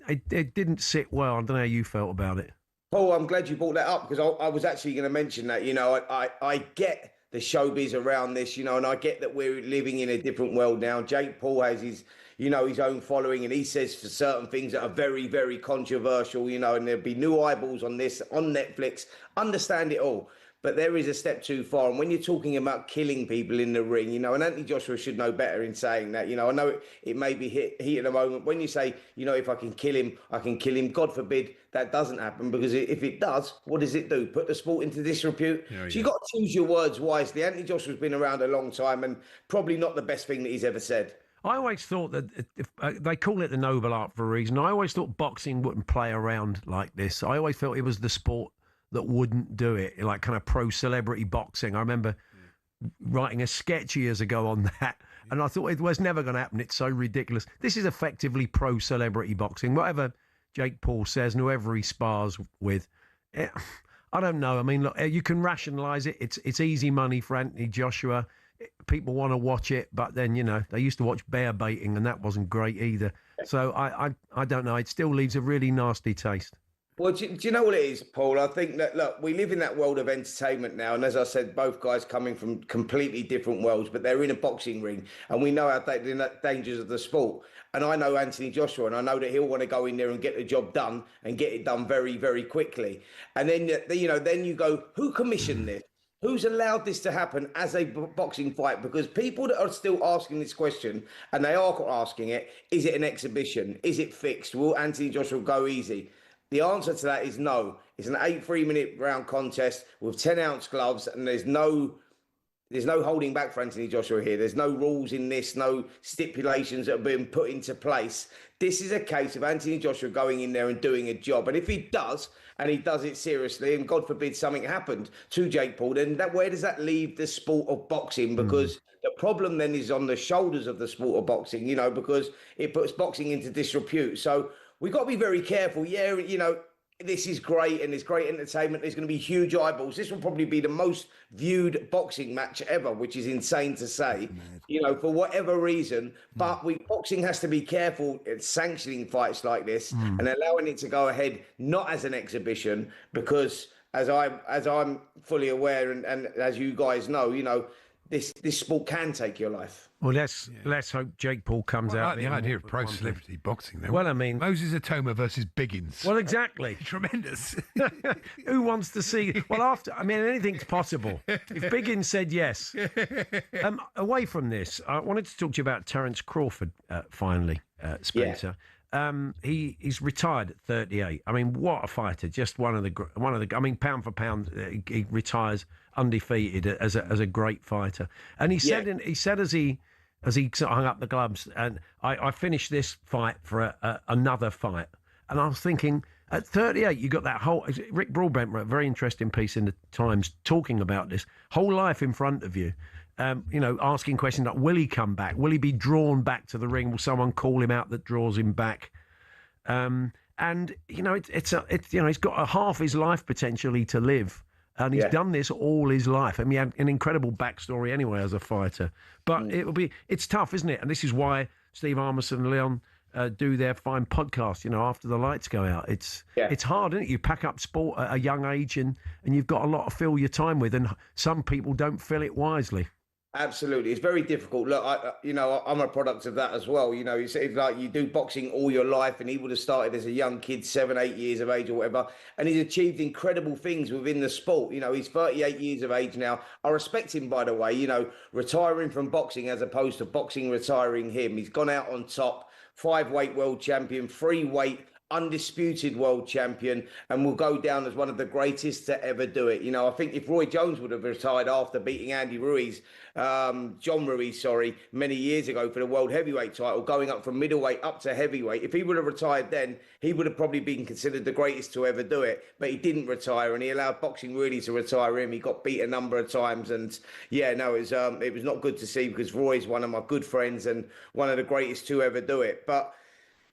it didn't sit well. I don't know how you felt about it. Paul, I'm glad you brought that up, because I was actually going to mention that. You know, I get the showbiz around this, you know, and I get that we're living in a different world now. Jake Paul has his own following, and he says for certain things that are very, very controversial, you know, and there'll be new eyeballs on this, on Netflix. Understand it all. But there is a step too far. And when you're talking about killing people in the ring, you know, and Anthony Joshua should know better in saying that. You know, I know it may be heat at the moment. When you say, you know, if I can kill him, I can kill him. God forbid that doesn't happen, because if it does, what does it do? Put the sport into disrepute? So you've got to choose your words wisely. Anthony Joshua's been around a long time, and probably not the best thing that he's ever said. I always thought that if they call it the noble art for a reason. I always thought boxing wouldn't play around like this. I always felt it was the sport that wouldn't do it, like kind of pro-celebrity boxing. I remember writing a sketch years ago on that, and I thought it was never going to happen. It's so ridiculous. This is effectively pro-celebrity boxing. Whatever Jake Paul says, and whoever he spars with, I don't know. I mean, look, you can rationalise it. It's easy money for Anthony Joshua. People want to watch it, but then, you know, they used to watch bear baiting, and that wasn't great either. So I don't know. It still leaves a really nasty taste. Well, do you know what it is, Paul? I think that, look, we live in that world of entertainment now. And as I said, both guys coming from completely different worlds, but they're in a boxing ring. And we know how the dangers of the sport. And I know Anthony Joshua, and I know that he'll want to go in there and get the job done and get it done very, very quickly. And then, you know, then you go, who commissioned this? Who's allowed this to happen as a boxing fight? Because people that are still asking this question, and they are asking it, is it an exhibition? Is it fixed? Will Anthony Joshua go easy? The answer to that is no. It's an 8 3-minute round contest with 10-ounce gloves, and there's no There's no holding back for Anthony Joshua here. There's no rules in this, no stipulations that have been put into place. This is a case of Anthony Joshua going in there and doing a job. And if he does, and he does it seriously, and God forbid something happened to Jake Paul, then where does that leave the sport of boxing? Because the problem then is on the shoulders of the sport of boxing, because it puts boxing into disrepute. So we've got to be very careful. Yeah, this is great and it's great entertainment. There's going to be huge eyeballs. This will probably be the most viewed boxing match ever, which is insane to say, for whatever reason. But boxing has to be careful at sanctioning fights like this and allowing it to go ahead, not as an exhibition, because as I'm fully aware and as you guys know, this sport can take your life. Well, let's hope Jake Paul comes out. I like the idea of pro celebrity boxing, though. Well, I mean, Moses Atoma versus Biggins. Well, exactly. Tremendous. Who wants to see? Well, anything's possible. If Biggins said yes. Away from this, I wanted to talk to you about Terence Crawford. Finally, Spencer. Yeah. He's retired at 38. I mean, what a fighter! Just one of the. I mean, pound for pound, he retires undefeated as a great fighter. And he said as he sort of hung up the gloves, and I finished this fight for another fight. And I was thinking, at 38, you got that whole. Rick Broadbent wrote a very interesting piece in the Times talking about this whole life in front of you. Asking questions like, will he come back? Will he be drawn back to the ring? Will someone call him out that draws him back? And he's got a half his life potentially to live, and he's done this all his life. I mean, he had an incredible backstory anyway as a fighter. But it's tough, isn't it? And this is why Steve Armisen and Leon do their fine podcast. After the lights go out, it's hard, isn't it? You pack up sport at a young age, and you've got a lot to fill your time with, and some people don't fill it wisely. Absolutely. It's very difficult. Look, I'm a product of that as well. It's like you do boxing all your life, and he would have started as a young kid, 7, 8 years of age or whatever, and he's achieved incredible things within the sport. He's 38 years of age now. I respect him, by the way, retiring from boxing as opposed to boxing retiring him. He's gone out on top, 5-weight world champion, 3-weight undisputed world champion, and will go down as one of the greatest to ever do it. I think if Roy Jones would have retired after beating John Ruiz, many years ago for the world heavyweight title, going up from middleweight up to heavyweight, if he would have retired then, he would have probably been considered the greatest to ever do it. But he didn't retire, and he allowed boxing really to retire him. He got beat a number of times, and it was not good to see, because Roy's one of my good friends and one of the greatest to ever do it. But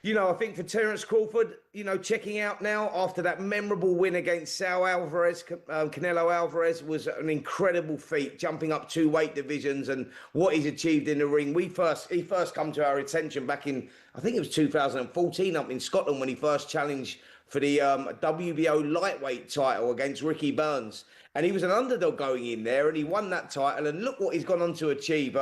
I think for Terence Crawford, checking out now after that memorable win against Canelo Alvarez was an incredible feat, jumping up 2 weight divisions, and what he's achieved in the ring. He first come to our attention back in, I think it was 2014 up in Scotland, when he first challenged for the WBO lightweight title against Ricky Burns. And he was an underdog going in there, and he won that title, and look what he's gone on to achieve.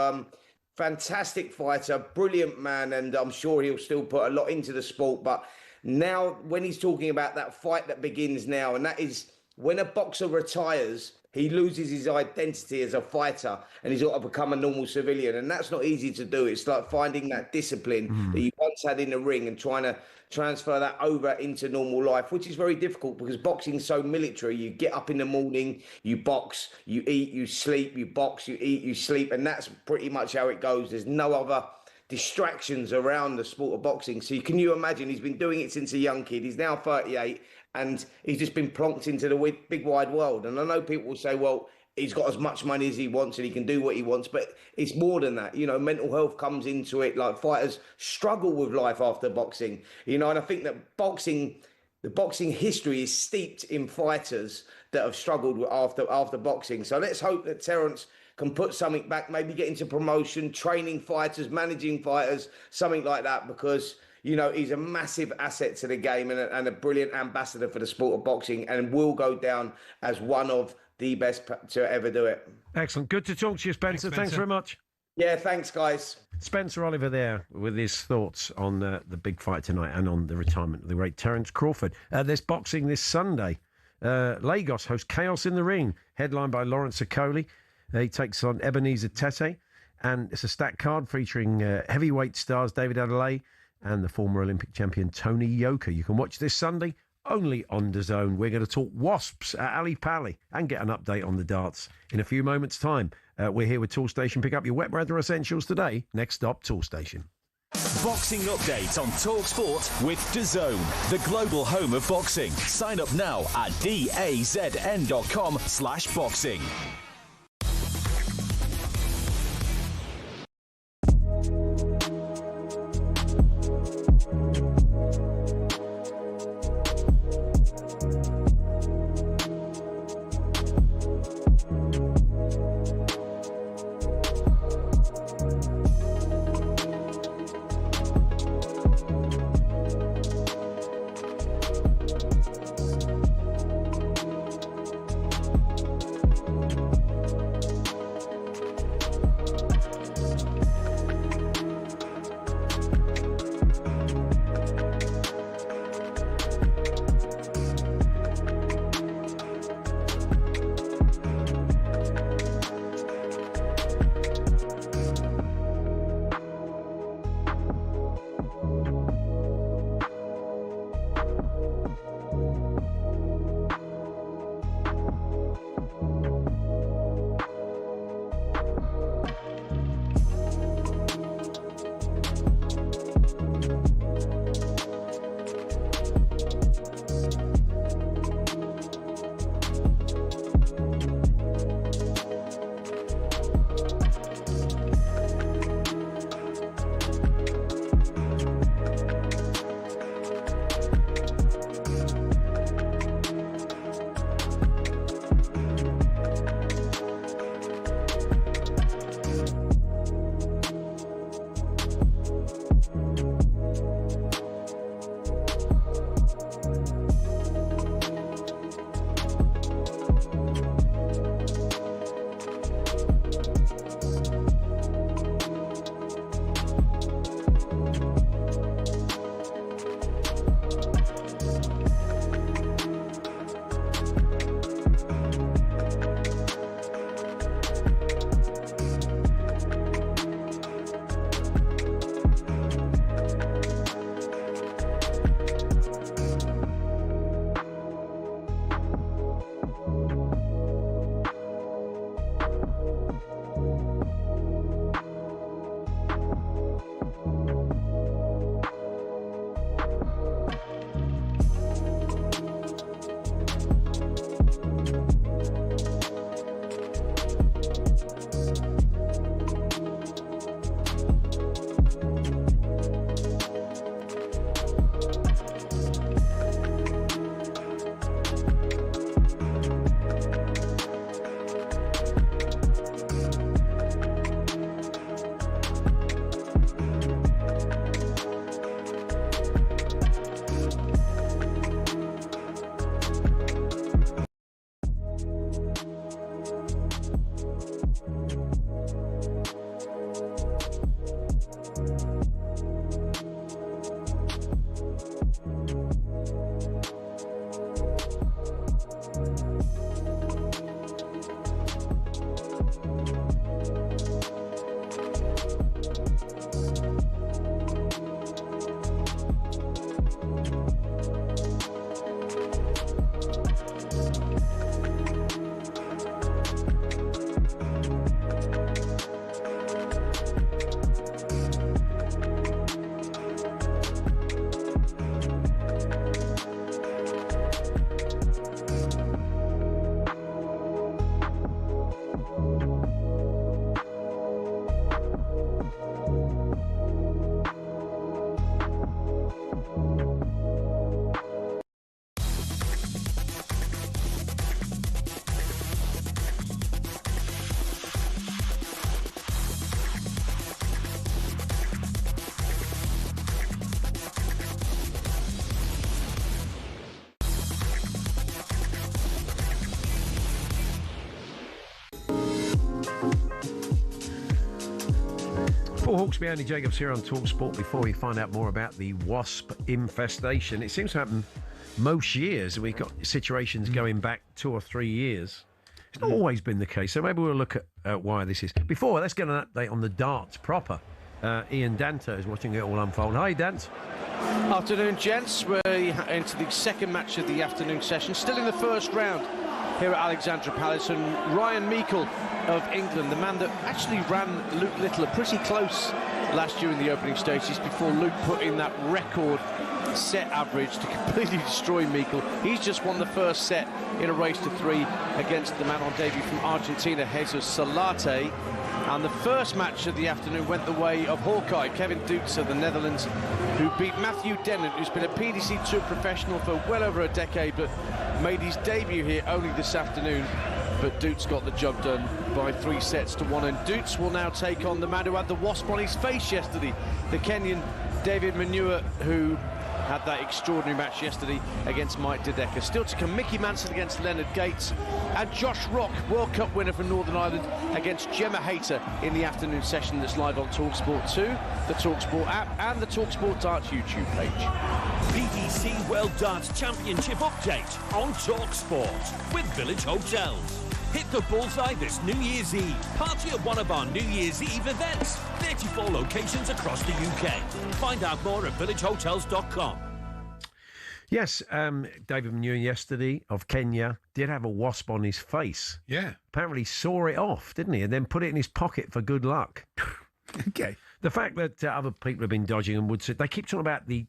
Fantastic fighter, brilliant man, and I'm sure he'll still put a lot into the sport. But now, when he's talking about that fight that begins now, and that is when a boxer retires, he loses his identity as a fighter, and he's got to become a normal civilian. And that's not easy to do. It's like finding that discipline that you once had in the ring and trying to transfer that over into normal life, which is very difficult because boxing's so military. You get up in the morning, you box, you eat, you sleep, you box, you eat, you sleep, and that's pretty much how it goes. There's no other distractions around the sport of boxing. So can you imagine, he's been doing it since a young kid. He's now 38, and he's just been plonked into the big wide world. And I know people will say, well, he's got as much money as he wants and he can do what he wants, but it's more than that. Mental health comes into it. Like, fighters struggle with life after boxing, and I think that the boxing history is steeped in fighters that have struggled after boxing. So let's hope that Terence can put something back, maybe get into promotion, training fighters, managing fighters, something like that, because he's a massive asset to the game and a brilliant ambassador for the sport of boxing, and will go down as one of the best to ever do it. Excellent. Good to talk to you, Spencer. Thanks very much. Yeah, thanks, guys. Spencer Oliver there with his thoughts on the big fight tonight and on the retirement of the great Terence Crawford. There's boxing this Sunday. Lagos hosts Chaos in the Ring, headlined by Lawrence Okoli. He takes on Ebenezer Tete, and it's a stacked card featuring heavyweight stars David Adelaide and the former Olympic champion Tony Yoka. You can watch this Sunday only on DAZN. We're going to talk Wasps at Ali Pali and get an update on the darts in a few moments' time. We're here with Toolstation. Pick up your wet weather essentials today. Next stop, Toolstation. Boxing updates on talkSPORT with DAZN, the global home of boxing. Sign up now at dazn.com/boxing. Paul Hawksbee, Andy Jacobs here on talkSPORT. Before we find out more about the Wasp infestation, it seems to happen most years. We've got situations going back 2 or 3 years. It's not always been the case, so maybe we'll look at why this is. Before, let's get an update on the darts proper. Ian Danto is watching it all unfold. Hi, Dant. Afternoon, gents. We're into the second match of the afternoon session. Still in the first round here at Alexandra Palace, and Ryan Meikle of England, the man that actually ran Luke Littler pretty close last year in the opening stages before Luke put in that record set average to completely destroy Meikle. He's just won the first set in a race to 3 against the man on debut from Argentina, Jesus Salate. And the first match of the afternoon went the way of Hawkeye, Kevin Dutz of the Netherlands, who beat Matthew Dennett, who's been a PDC Tour professional for well over a decade, but made his debut here only this afternoon. But Dutz got the job done by 3 sets to 1, and Dutz will now take on the man who had the wasp on his face yesterday, the Kenyan David Manure, who had that extraordinary match yesterday against Mike De Decker. Still to come, Mickey Manson against Leonard Gates, and Josh Rock, World Cup winner from Northern Ireland, against Gemma Hayter in the afternoon session that's live on talkSPORT 2, the talkSPORT app, and the talkSPORT Darts YouTube page. PDC World Darts Championship update on talkSPORT with Village Hotels. Hit the bullseye this New Year's Eve. Party at one of our New Year's Eve events. 34 locations across the UK. Find out more at villagehotels.com. Yes, David Manure yesterday of Kenya did have a wasp on his face. Yeah. Apparently saw it off, didn't he? And then put it in his pocket for good luck. Okay. The fact that other people have been dodging and would say, they keep talking about the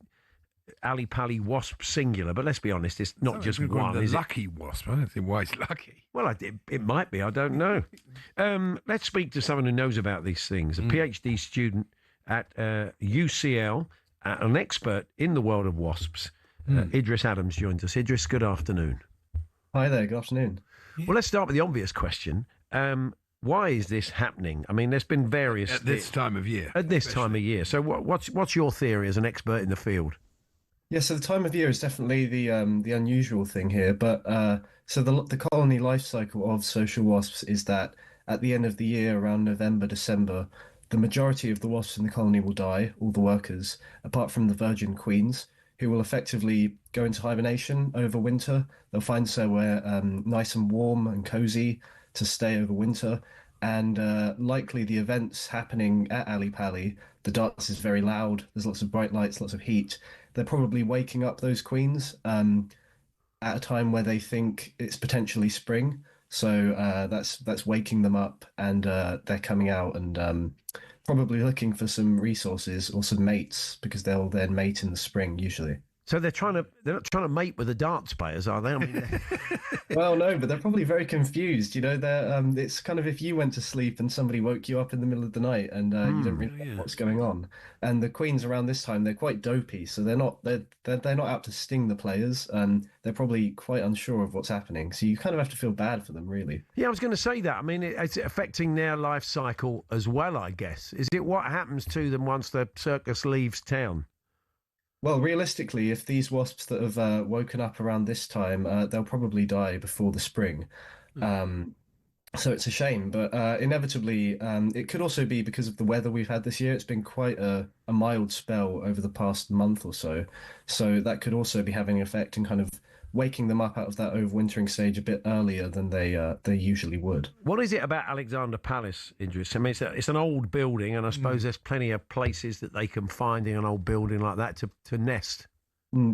Ali Pali wasp singular, but let's be honest, it's not just one, is it? Lucky wasp. I don't think why it's lucky. Well, it might be. I don't know. Let's speak to someone who knows about these things. A PhD student at UCL, an expert in the world of wasps. Idris Adams joins us. Idris, good afternoon. Hi there. Good afternoon. Well, let's start with the obvious question. Why is this happening? I mean, there's been various... At this time of year. At this time of year. So what's your theory as an expert in the field? Yeah, so the time of year is definitely the unusual thing here. But so the colony life cycle of social wasps is that at the end of the year, around November, December, the majority of the wasps in the colony will die, all the workers, apart from the virgin queens, who will effectively go into hibernation over winter. They'll find somewhere nice and warm and cozy to stay over winter. And likely the events happening at Ali Pali, the darts is very loud, there's lots of bright lights, lots of heat. They're probably waking up those queens at a time where they think it's potentially spring. So that's waking them up, and they're coming out and probably looking for some resources or some mates, because they'll then mate in the spring usually. So they're not trying to mate with the darts players, are they? I mean, well, no, but they're probably very confused. You know, they're it's kind of if you went to sleep and somebody woke you up in the middle of the night and you don't really know what's going on. And the queens around this time, they're quite dopey, so they're not out to sting the players. They're probably quite unsure of what's happening. So you kind of have to feel bad for them, really. Yeah, I was going to say that. I mean, it's affecting their life cycle as well, I guess. Is it what happens to them once the circus leaves town? Well, realistically, if these wasps that have woken up around this time, they'll probably die before the spring. So it's a shame, but inevitably, it could also be because of the weather we've had this year. It's been quite a mild spell over the past month or so. So that could also be having an effect in kind of waking them up out of that overwintering stage a bit earlier than they usually would. What is it about Alexandra Palace, Idris? I mean, it's an old building, and I suppose there's plenty of places that they can find in an old building like that to nest.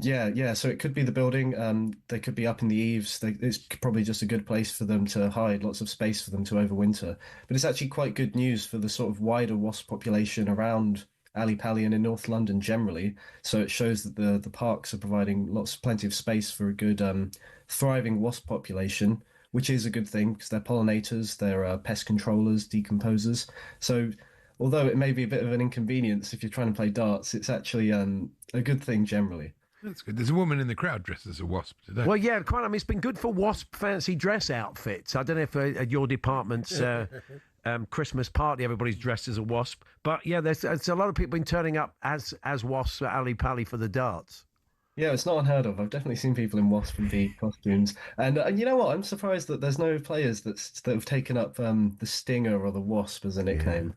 Yeah. So it could be the building. They could be up in the eaves. It's probably just a good place for them to hide, lots of space for them to overwinter. But it's actually quite good news for the sort of wider wasp population around Ali Pali and in North London generally. So it shows that the parks are providing plenty of space for a good thriving wasp population, which is a good thing because they're pollinators, they're pest controllers, decomposers. So although it may be a bit of an inconvenience if you're trying to play darts, it's actually a good thing generally. That's good. There's a woman in the crowd dressed as a wasp today. Well, yeah, quite. I mean, it's been good for wasp fancy dress outfits. I don't know if at your department's Christmas party everybody's dressed as a wasp, but yeah, there's a lot of people been turning up as wasps at Ali Pali for the darts. Yeah, it's not unheard of. I've definitely seen people in wasp and bee costumes, and you know what? I'm surprised that there's no players that have taken up the stinger or the wasp as a nickname.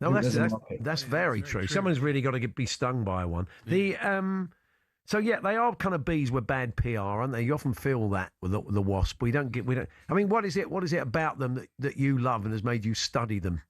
No, that's very true. Someone's really got to be stung by one. So yeah, they are kind of bees with bad PR, aren't they? You often feel that with the wasp. We don't. I mean, what is it? What is it about them that you love and has made you study them?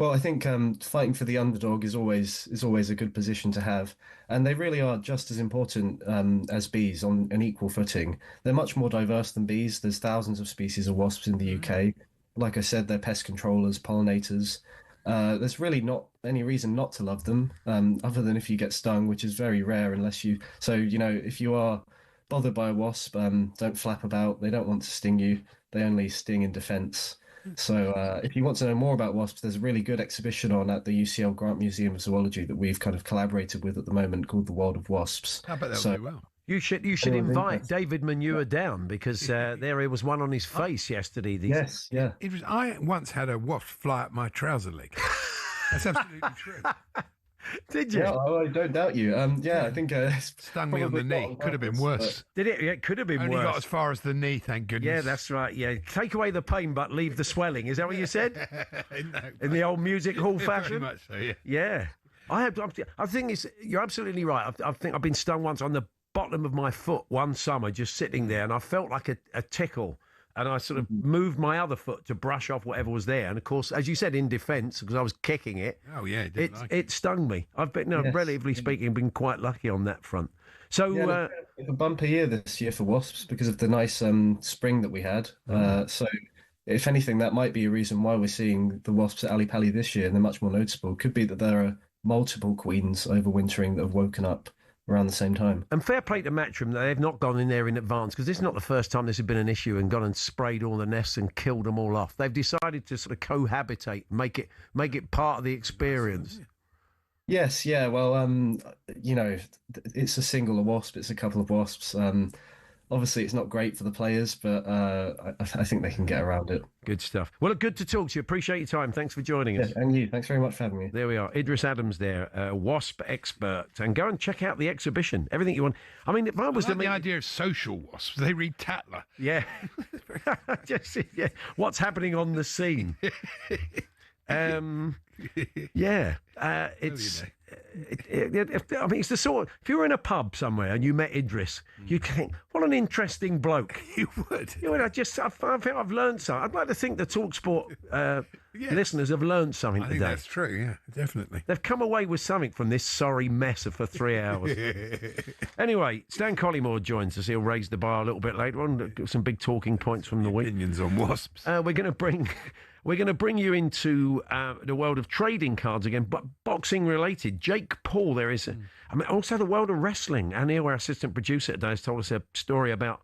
Well, I think fighting for the underdog is always a good position to have, and they really are just as important as bees on an equal footing. They're much more diverse than bees. There's thousands of species of wasps in the UK. Like I said, they're pest controllers, pollinators. There's really not any reason not to love them, other than if you get stung, which is very rare unless you. So, if you are bothered by a wasp, don't flap about. They don't want to sting you. They only sting in defense. So if you want to know more about wasps, there's a really good exhibition on at the UCL Grant Museum of Zoology that we've kind of collaborated with at the moment called The World of Wasps. I bet that'll do well. You should invite David Manure down because there was one on his face yesterday. Yes, yeah. I once had a wasp fly up my trouser leg. That's absolutely true. Did you? Yeah, I don't doubt you. I think stung me on the knee. Could have been worse. Did it? Yeah, it could have been Only worse. got as far as the knee, thank goodness. Yeah, that's right. Yeah, take away the pain but leave the swelling. Is that what you said? In the old music hall fashion. Very much so. Yeah. Yeah. I think you're absolutely right. I think I've been stung once on the bottom of my foot one summer, just sitting there, and I felt like a tickle. And I sort of moved my other foot to brush off whatever was there. And of course, as you said, in defence, because I was kicking it. Oh yeah, it stung me. I've been, relatively speaking, been quite lucky on that front. So a bumper year this year for wasps because of the nice spring that we had. So if anything, that might be a reason why we're seeing the wasps at Ali Pali this year, and they're much more noticeable. Could be that there are multiple queens overwintering that have woken up around the same time. And fair play to Matchroom, they've not gone in there in advance, because this is not the first time this has been an issue and gone and sprayed all the nests and killed them all off. They've decided to sort of cohabitate, make it part of the experience. Yes, yeah. Well, it's a single wasp. It's a couple of wasps. Obviously, it's not great for the players, but I think they can get around it. Good stuff. Well, good to talk to you. Appreciate your time. Thanks for joining us. Yeah, and you. Thanks very much for having me. There we are. Idris Adams there, wasp expert. And go and check out the exhibition. Everything you want. I mean, if I was the idea of social wasps, they read Tatler. Yeah. Yeah. What's happening on the scene? Yeah. It's... I mean, it's the sort of, if you were in a pub somewhere and you met Idris, you'd think, what an interesting bloke. You would. I think I've learned something. I'd like to think the talkSPORT listeners have learned something today. That's true, yeah, definitely. They've come away with something from this sorry mess for 3 hours. Anyway, Stan Collymore joins us. He'll raise the bar a little bit later on. Got some big talking points from the week. Opinions on wasps. We're going to bring you into the world of trading cards again, but boxing related. Jake Paul, there is, also the world of wrestling. And here, our assistant producer today has told us a story about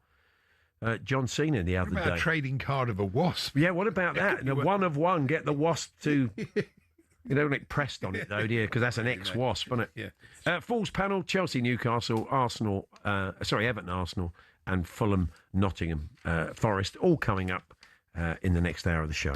John Cena the other day. A trading card of a wasp. Yeah, what about that? The one of one, get the wasp to. You don't get pressed on it though, do you? Because that's an ex-wasp, isn't it? Yeah. Falls panel: Chelsea, Newcastle, Everton, Arsenal, and Fulham, Nottingham, Forest, all coming up in the next hour of the show.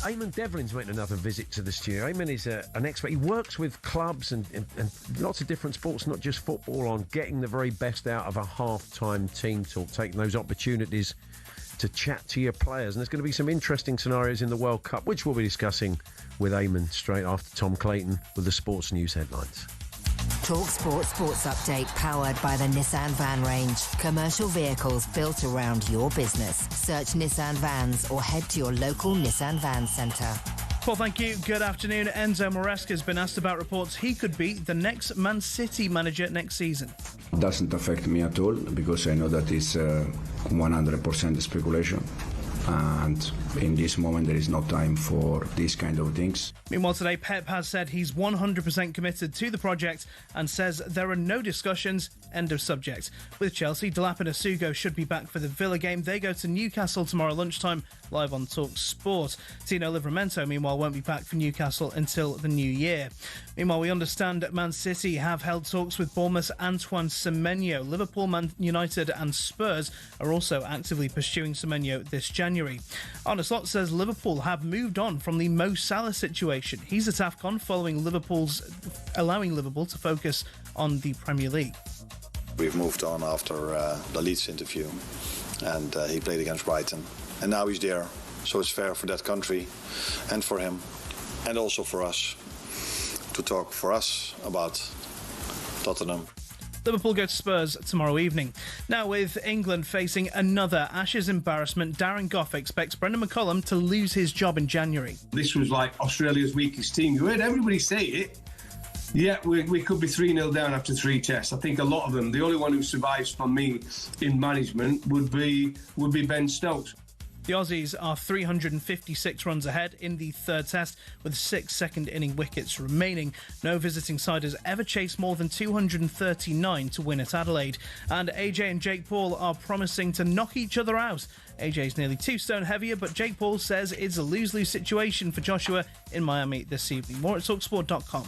Eamon Devlin's making another visit to the studio. Eamon is an expert. He works with clubs and lots of different sports, not just football, on getting the very best out of a half-time team talk, taking those opportunities to chat to your players. And there's going to be some interesting scenarios in the World Cup, which we'll be discussing with Eamon straight after Tom Clayton with the sports news headlines. talkSPORT Sports Update, powered by the Nissan Van range. Commercial vehicles built around your business. Search Nissan Vans or head to your local Nissan Van centre. Well, thank you. Good afternoon. Enzo Maresca has been asked about reports he could be the next Man City manager next season. It doesn't affect me at all because I know that it's 100% speculation. And in this moment, there is no time for these kind of things. Meanwhile, today, Pep has said he's 100% committed to the project and says there are no discussions, end of subject. With Chelsea, Delap and Asugo should be back for the Villa game. They go to Newcastle tomorrow lunchtime, live on talkSPORT. Tino Livramento, meanwhile, won't be back for Newcastle until the new year. Meanwhile, we understand Man City have held talks with Bournemouth's Antoine Semenyo. Liverpool, Man United and Spurs are also actively pursuing Semenyo this January. Arne Slot says Liverpool have moved on from the Mo Salah situation. He's at AFCON following allowing Liverpool to focus on the Premier League. We've moved on after the Leeds interview, and he played against Brighton. And now he's there, so it's fair for that country and for him, and also for us, to talk for us about Tottenham. Liverpool go to Spurs tomorrow evening. Now, with England facing another Ashes embarrassment, Darren Gough expects Brendan McCullum to lose his job in January. This was like Australia's weakest team. You heard everybody say it. Yeah, we could be 3-0 down after 3 tests. I think a lot of them, the only one who survives from me in management would be Ben Stokes. The Aussies are 356 runs ahead in the third test with 6 second-inning wickets remaining. No visiting side has ever chased more than 239 to win at Adelaide. And AJ and Jake Paul are promising to knock each other out. AJ's nearly 2 stone heavier, but Jake Paul says it's a lose-lose situation for Joshua in Miami this evening. More at talksport.com.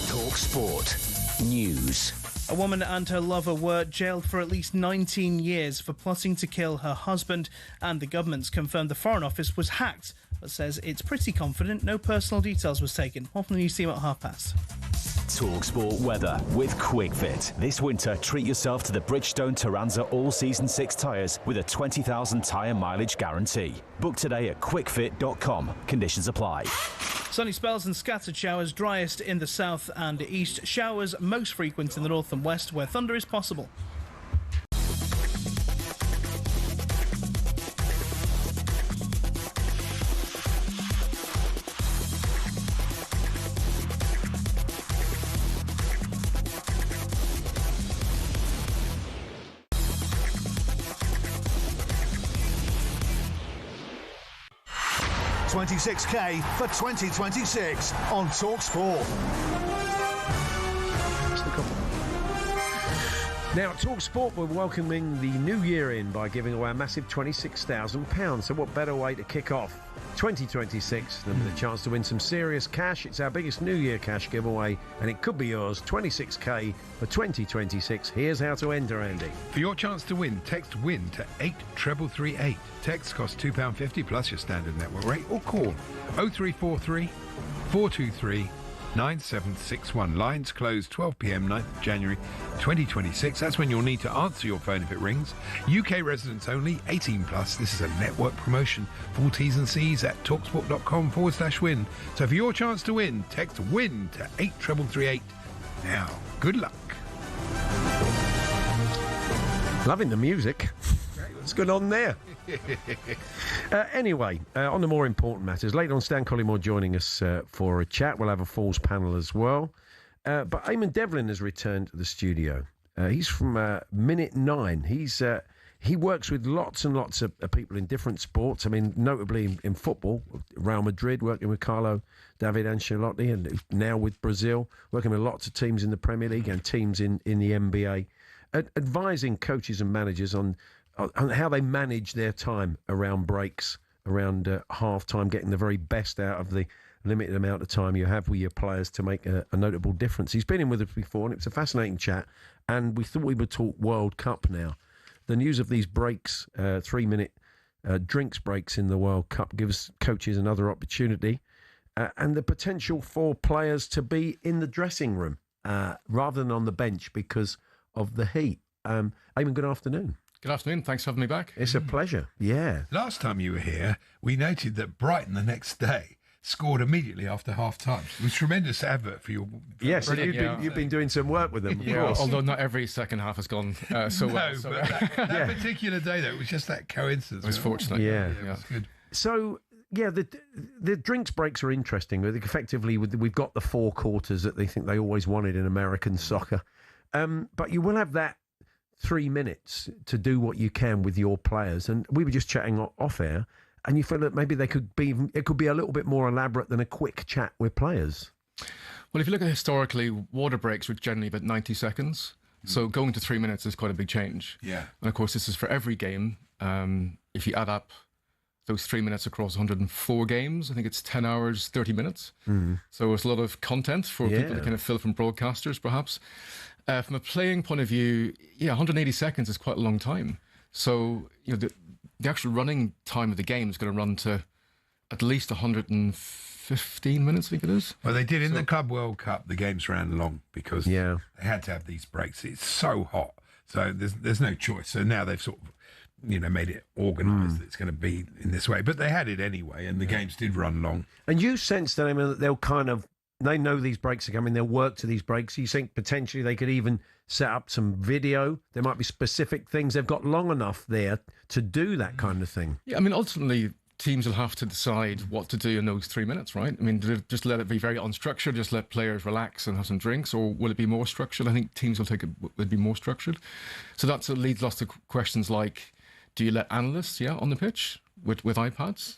talkSPORT News. A woman and her lover were jailed for at least 19 years for plotting to kill her husband, and the government's confirmed the Foreign Office was hacked, but says it's pretty confident no personal details was taken. More from the news team at past. talkSPORT weather with QuickFit. This winter, treat yourself to the Bridgestone Turanza All-Season 6 tyres with a 20,000 tyre mileage guarantee. Book today at quickfit.com. Conditions apply. Sunny spells and scattered showers, driest in the south and east. Showers most frequent in the north and west, where thunder is possible. $26K for 2026 on talkSPORT. Now, at talkSPORT, we're welcoming the new year in by giving away a massive £26,000. So what better way to kick off 2026 than with a chance to win some serious cash? It's our biggest New Year cash giveaway, and it could be yours. 26K for 2026. Here's how to enter, Andy. For your chance to win, text WIN to 83338. Text costs £2.50 plus your standard network rate, or call 0343 423 9761. Lines closed 12 p.m. 9th January 2026. That's when you'll need to answer your phone if it rings. UK residents only, 18 plus. This is a network promotion. Full T's and C's at talksport.com/win. So for your chance to win, text WIN to 83338. Now, good luck. Loving the music. What's going on there? Anyway, on the more important matters, later on, Stan Collymore joining us for a chat. We'll have a Falls panel as well. But Eamon Devlin has returned to the studio. He's from Minute 9. He works with lots and lots of people in different sports. I mean, notably in football, Real Madrid, working with Carlo David Ancelotti, and now with Brazil, working with lots of teams in the Premier League and teams in the NBA, advising coaches and managers on how they manage their time around breaks, around half-time, getting the very best out of the limited amount of time you have with your players to make a notable difference. He's been in with us before, and it was a fascinating chat, and we thought we would talk World Cup now. The news of these breaks, 3-minute drinks breaks in the World Cup gives coaches another opportunity and the potential for players to be in the dressing room rather than on the bench because of the heat. Eamon, good afternoon. Good afternoon. Thanks for having me back. It's a pleasure. Yeah. Last time you were here, we noted that Brighton the next day scored immediately after half-time. It was a tremendous advert for your... Yes, you've been doing some work with them, of course. Although not every second half has gone so well. No, but that particular day, though, it was just that coincidence. It was fortunate. Yeah. It was good. So, yeah, the drinks breaks are interesting. Effectively, we've got the 4 quarters that they think they always wanted in American soccer. But you will have that 3 minutes to do what you can with your players. And we were just chatting off air, and you feel that maybe it could be a little bit more elaborate than a quick chat with players. Well, if you look at historically, water breaks were generally about 90 seconds. So going to 3 minutes is quite a big change. Yeah. And of course, this is for every game. If you add up those 3 minutes across 104 games, I think it's 10 hours, 30 minutes. So it's a lot of content for people to kind of fill from broadcasters, perhaps. From a playing point of view, 180 seconds is quite a long time. So, the actual running time of the game is going to run to at least 115 minutes, I think it is. Well, they did in the Club World Cup. The games ran long because they had to have these breaks. It's so hot, so there's no choice. So now they've sort of, made it organised that it's going to be in this way. But they had it anyway, and the games did run long. And you sense that they'll kind of... They know these breaks are coming. They'll work to these breaks. You think potentially they could even set up some video? There might be specific things. They've got long enough there to do that kind of thing. Yeah, I mean, ultimately, teams will have to decide what to do in those 3 minutes, right? I mean, just let it be very unstructured, just let players relax and have some drinks, or will it be more structured? I think teams will be more structured. So that leads lots of questions like, do you let analysts, on the pitch with iPads?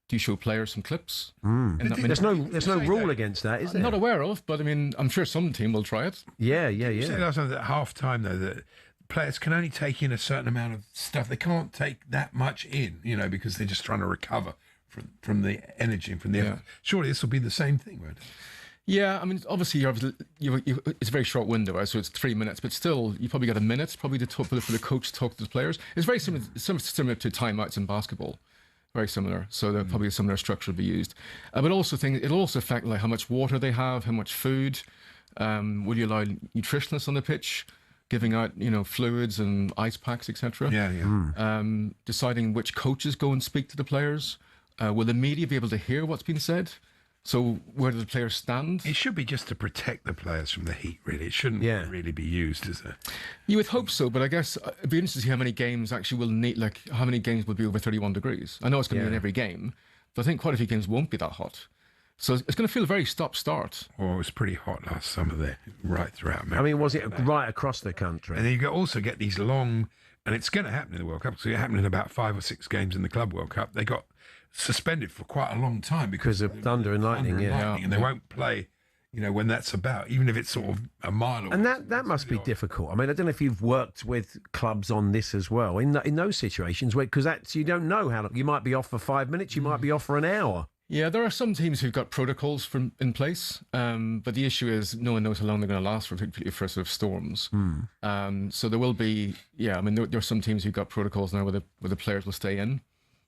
Do you show players some clips? There's no rule against that, is there? I'm not aware of, but I mean, I'm sure some team will try it. Yeah. You said last time that at half-time, though, that players can only take in a certain amount of stuff. They can't take that much in, because they're just trying to recover from the energy and from the effort. Surely this will be the same thing, won't it? Yeah, I mean, obviously, it's a very short window, right? So it's 3 minutes, but still, you probably got a minute probably to talk for the coach to talk to the players. It's very similar to timeouts in basketball. Very similar, so there probably a similar structure will be used. But also, it'll also affect like how much water they have, how much food. Will you allow nutritionists on the pitch, giving out fluids and ice packs, etc. Deciding which coaches go and speak to the players. Will the media be able to hear what's been said? So where do the players stand? It should be just to protect the players from the heat, really. It shouldn't really be used, is it? You would hope so, but I guess it'd be interesting to see how many games actually will need, how many games will be over 31 degrees. I know it's going to be in every game, but I think quite a few games won't be that hot. So it's going to feel very stop-start. Oh, it was pretty hot last summer there, right throughout America. I mean, was it right across the country? And then you also get these long, and it's going to happen in the World Cup, so it happened in about 5 or 6 games in the Club World Cup. They got suspended for quite a long time because of thunder and lightning, and they won't play, when that's about, even if it's sort of a mile away. And that must be difficult. I mean, I don't know if you've worked with clubs on this as well in those situations because you don't know how long. You might be off for 5 minutes, you might be off for an hour. Yeah, there are some teams who've got protocols in place, but the issue is no one knows how long they're going to last, particularly for sort of storms. So there will be, I mean, there are some teams who've got protocols now where the players will stay in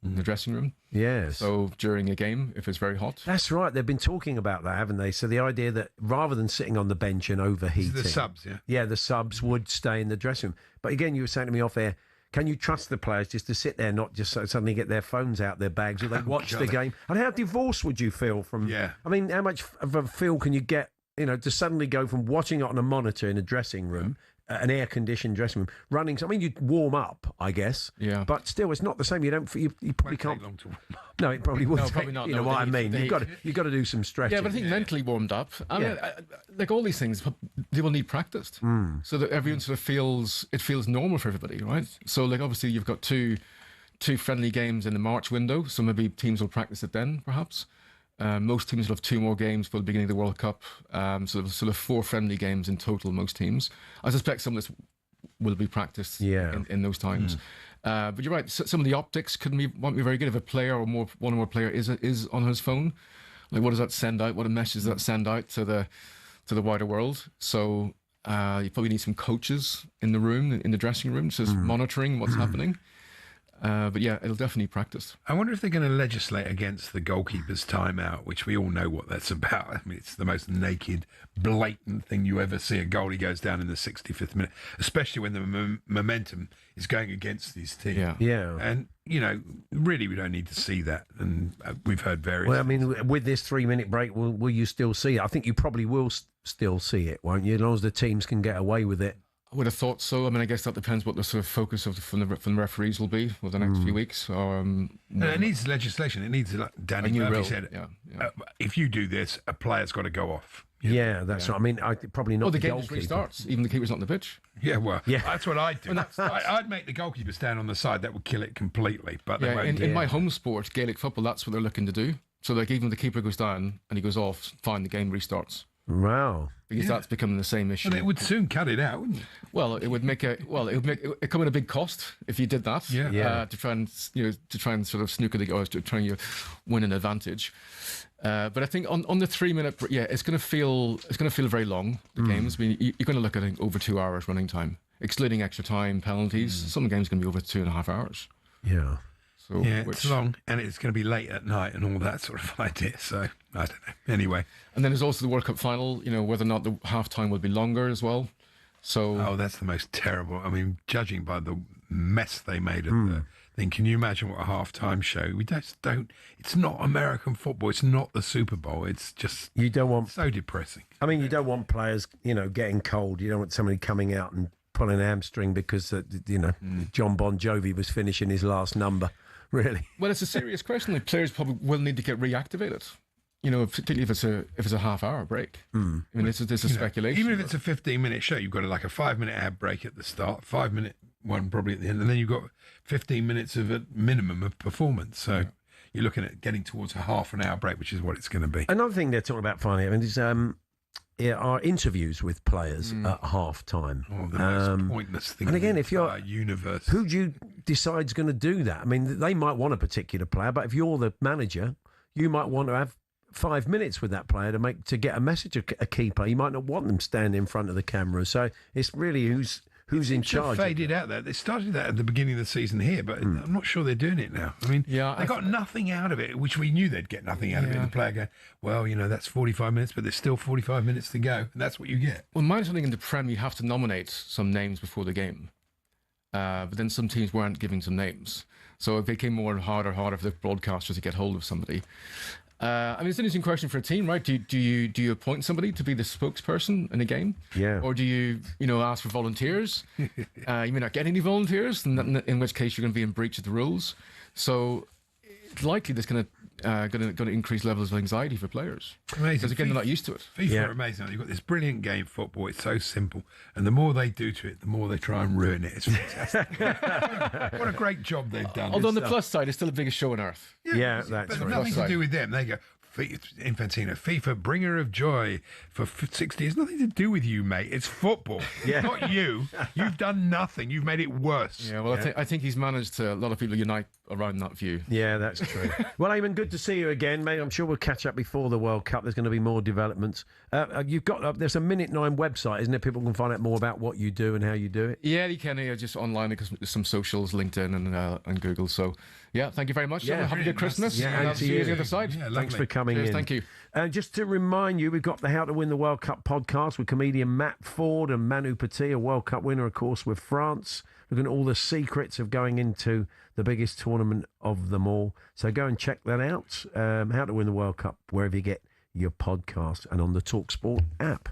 the dressing room. Yes. So during a game, if it's very hot. That's right. They've been talking about that, haven't they? So the idea that rather than sitting on the bench and overheating... The subs, Yeah, the subs would stay in the dressing room. But again, you were saying to me off air, can you trust the players just to sit there, not just suddenly get their phones out their bags or they watch the game? And how divorced would you feel from... Yeah. I mean, how much of a feel can you get, to suddenly go from watching it on a monitor in a dressing room, an air-conditioned dressing room, running... I mean, you'd warm up, I guess. Yeah. But still, it's not the same. You probably can't... Take long to warm up. No, it probably wouldn't. No, probably not. You know what I mean? You've got to do some stretching. Yeah, but I think mentally warmed up. I mean, like all these things, they will need practiced, so that everyone sort of feels normal for everybody, right? So, like obviously, you've got two friendly games in the March window, so maybe teams will practice it then, perhaps. Most teams will have 2 more games for the beginning of the World Cup, so sort of 4 friendly games in total. Most teams, I suspect, some of this will be practiced in those times. But you're right. Some of the optics won't be very good if a player or one or more player is on his phone. Like, what does that send out? What message does that send out to the wider world? So you probably need some coaches in the room, in the dressing room, just monitoring what's happening. But yeah, it'll definitely practice. I wonder if they're going to legislate against the goalkeeper's timeout, which we all know what that's about. I mean, it's the most naked, blatant thing you ever see. A goalie goes down in the 65th minute, especially when the momentum is going against his team. Yeah. And, you know, really we don't need to see that. And we've heard various... Well, I mean, with this 3-minute break, will you still see it? I think you probably will still see it, won't you? As long as the teams can get away with it. I would have thought so. I mean, I guess that depends what the sort of focus from the referees will be for the next few weeks. It needs legislation. It needs, like Danny Murphy said, if you do this, a player's got to go off. Yeah, that's right. I mean, probably not the game goalkeeper. just restarts. Even the keeper's not on the pitch. Yeah, well, that's what I'd do. I'd make the goalkeeper stand on the side. That would kill it completely. But they won't in my home sport, Gaelic football, that's what they're looking to do. So, like, even if the keeper goes down and he goes off, fine, the game restarts. Wow. Because that's becoming the same issue. Well, it would soon cut it out, wouldn't it? Well, it would it come at a big cost if you did that. To try and sort of snooker the or to try and win an advantage. But I think on the 3-minute, it's going to feel very long. The games. I mean, you're going to look at over 2 hours running time, excluding extra time, penalties. Some games going to be over 2.5 hours. Yeah. So, it's long, and it's going to be late at night and all that sort of idea. So I don't know. Anyway, and then there's also the World Cup final. You know, whether or not the half time will be longer as well. So that's the most terrible. I mean, judging by the mess they made of the thing, can you imagine what a half-time show? We just don't. It's not American football. It's not the Super Bowl. It's just you don't want so depressing. I mean, you don't want players, getting cold. You don't want somebody coming out and pulling a hamstring because John Bon Jovi was finishing his last number. Really? Well, it's a serious question. The players probably will need to get reactivated. Particularly if it's a half-hour break. I mean, this is speculation. Even if it's a 15-minute show, you've got like a 5-minute ad break at the start, 5-minute one probably at the end, and then you've got 15 minutes of a minimum of performance. So you're looking at getting towards a half an hour break, which is what it's going to be. Another thing they're talking about finally, I mean, is are interviews with players at half time. The most pointless thing. And again, if you're universe, who do you decide's going to do that? I mean, they might want a particular player, but if you're the manager, you might want to have 5 minutes with that player to get a message of a key player. You might not want them standing in front of the camera. So it's really who's in charge. Faded out there. They started that at the beginning of the season here, but I'm not sure they're doing it now. I mean, they got nothing out of it, which we knew they'd get nothing out of it. The player going, well, that's 45 minutes, but there's still 45 minutes to go, and that's what you get. Well, my understanding in the Prem, you have to nominate some names before the game, but then some teams weren't giving some names, so it became harder for the broadcasters to get hold of somebody. I mean, it's an interesting question for a team, right? Do you appoint somebody to be the spokesperson in a game? Yeah. Or do you ask for volunteers? You may not get any volunteers, in which case you're going to be in breach of the rules. So it's likely that's going to increase levels of anxiety for players. Amazing. Because again, they're not used to it. FIFA are amazing. You've got this brilliant game, football. It's so simple. And the more they do to it, the more they try and ruin it. It's fantastic. What a great job they've done. Although on the plus side, it's still the biggest show on earth. Yeah, that's but right. Nothing to do with them. They go, Infantino, FIFA, bringer of joy for 60 years. Nothing to do with you, mate. It's football. Not you. You've done nothing. You've made it worse. Yeah, well, I think he's managed to, a lot of people unite around that view. Yeah, that's true. Well, Eamon, good to see you again, mate. I'm sure we'll catch up before the World Cup. There's going to be more developments. You've got there's a Minute 9 website, isn't it? People can find out more about what you do and how you do it. Yeah, you can just online because there's some socials, LinkedIn and Google. So, yeah, thank you very much. Yeah, have a good Christmas. Yeah, and I'll see you on the other side. Yeah, thanks for coming in. Thank you. Just to remind you, we've got the How to Win the World Cup podcast with comedian Matt Ford and Manu Petit, a World Cup winner, of course, with France. Looking at all the secrets of going into the biggest tournament of them all. So go and check that out. How to Win the World Cup, wherever you get your podcast and on the talkSPORT app.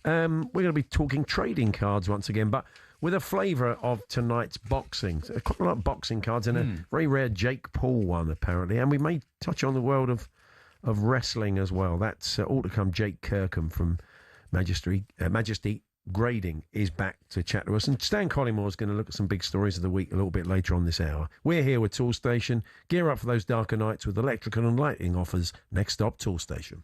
We're going to be talking trading cards once again, but with a flavour of tonight's boxing. So quite a lot of boxing cards and a very rare Jake Paul one, apparently. And we may touch on the world of wrestling as well. That's all to come. Jake Kirkham from Majesty Grading is back to chat to us. And Stan Collymore is going to look at some big stories of the week a little bit later on this hour. We're here with Toolstation. Gear up for those darker nights with electrical and lighting offers. Next stop, Toolstation.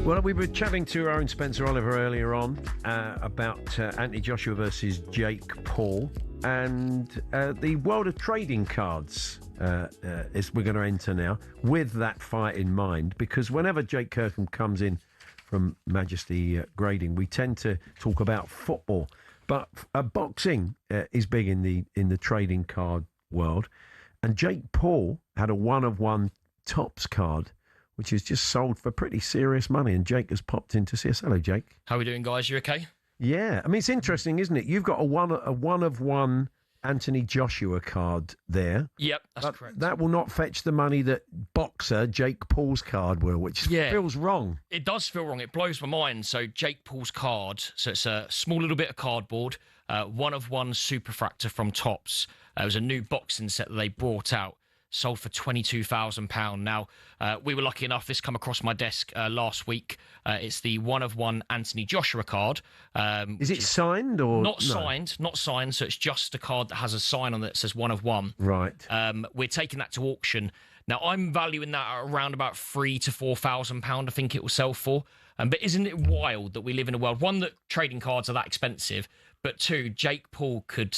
Well, we were chatting to our own Spencer Oliver earlier on about Anthony Joshua versus Jake Paul, and the world of trading cards is we're going to enter now with that fight in mind, because whenever Jake Kirkham comes in from Majesty Grading, we tend to talk about football, but boxing is big in the trading card world, and Jake Paul had a one-of-one Topps card, which is just sold for pretty serious money, and Jake has popped in to see us. Hello, Jake. How are we doing, guys? You okay? Yeah, I mean, it's interesting, isn't it? You've got a one-of-one Anthony Joshua card there. Yep, that's correct. That will not fetch the money that boxer Jake Paul's card will, which feels wrong. It does feel wrong. It blows my mind. So Jake Paul's card, so it's a small little bit of cardboard, one-of-one Superfractor from Topps. It was a new boxing set that they brought out. Sold for £22,000. Now, we were lucky enough, this come across my desk last week. It's the one-of-one Anthony Joshua card. Is it signed or not signed? Not signed. So it's just a card that has a sign on it that says one-of-one. Right. We're taking that to auction. Now, I'm valuing that at around about £3,000 to £4,000. I think it will sell for. But isn't it wild that we live in a world, one, that trading cards are that expensive, but two, Jake Paul could,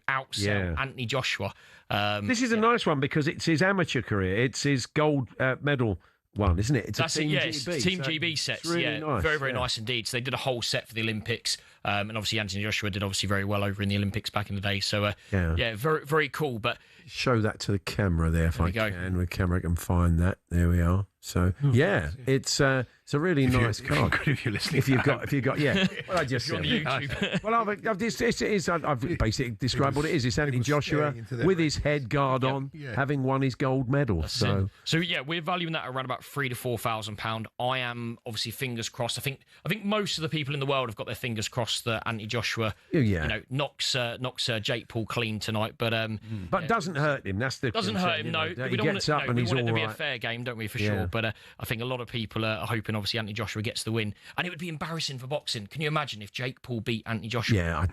outsell Anthony Joshua. This is a nice one because it's his amateur career. It's his gold medal one, isn't it? It's a Team GB. It's Team GB sets. It's really nice. Very, very nice indeed. So they did a whole set for the Olympics. And obviously Anthony Joshua did obviously very well over in the Olympics back in the day. So, very, very cool. But show that to the camera there if I can. The camera can find that. There we are. So, it's a really nice card. If you're listening, if you've got, Well, I just said. On YouTube. Well, I've basically described what it is. It's Anthony Joshua with his head guard on, having won his gold medal. So we're valuing that around about £3,000 to £4,000. I am obviously fingers crossed. I think most of the people in the world have got their fingers crossed that Anthony Joshua, knocks Jake Paul clean tonight. But doesn't hurt him. That's the doesn't hurt him. No, he gets up and he's all right. We want it to be a fair game, don't we? For sure. But I think a lot of people are hoping, obviously, Anthony Joshua gets the win. And it would be embarrassing for boxing. Can you imagine if Jake Paul beat Anthony Joshua? Yeah, I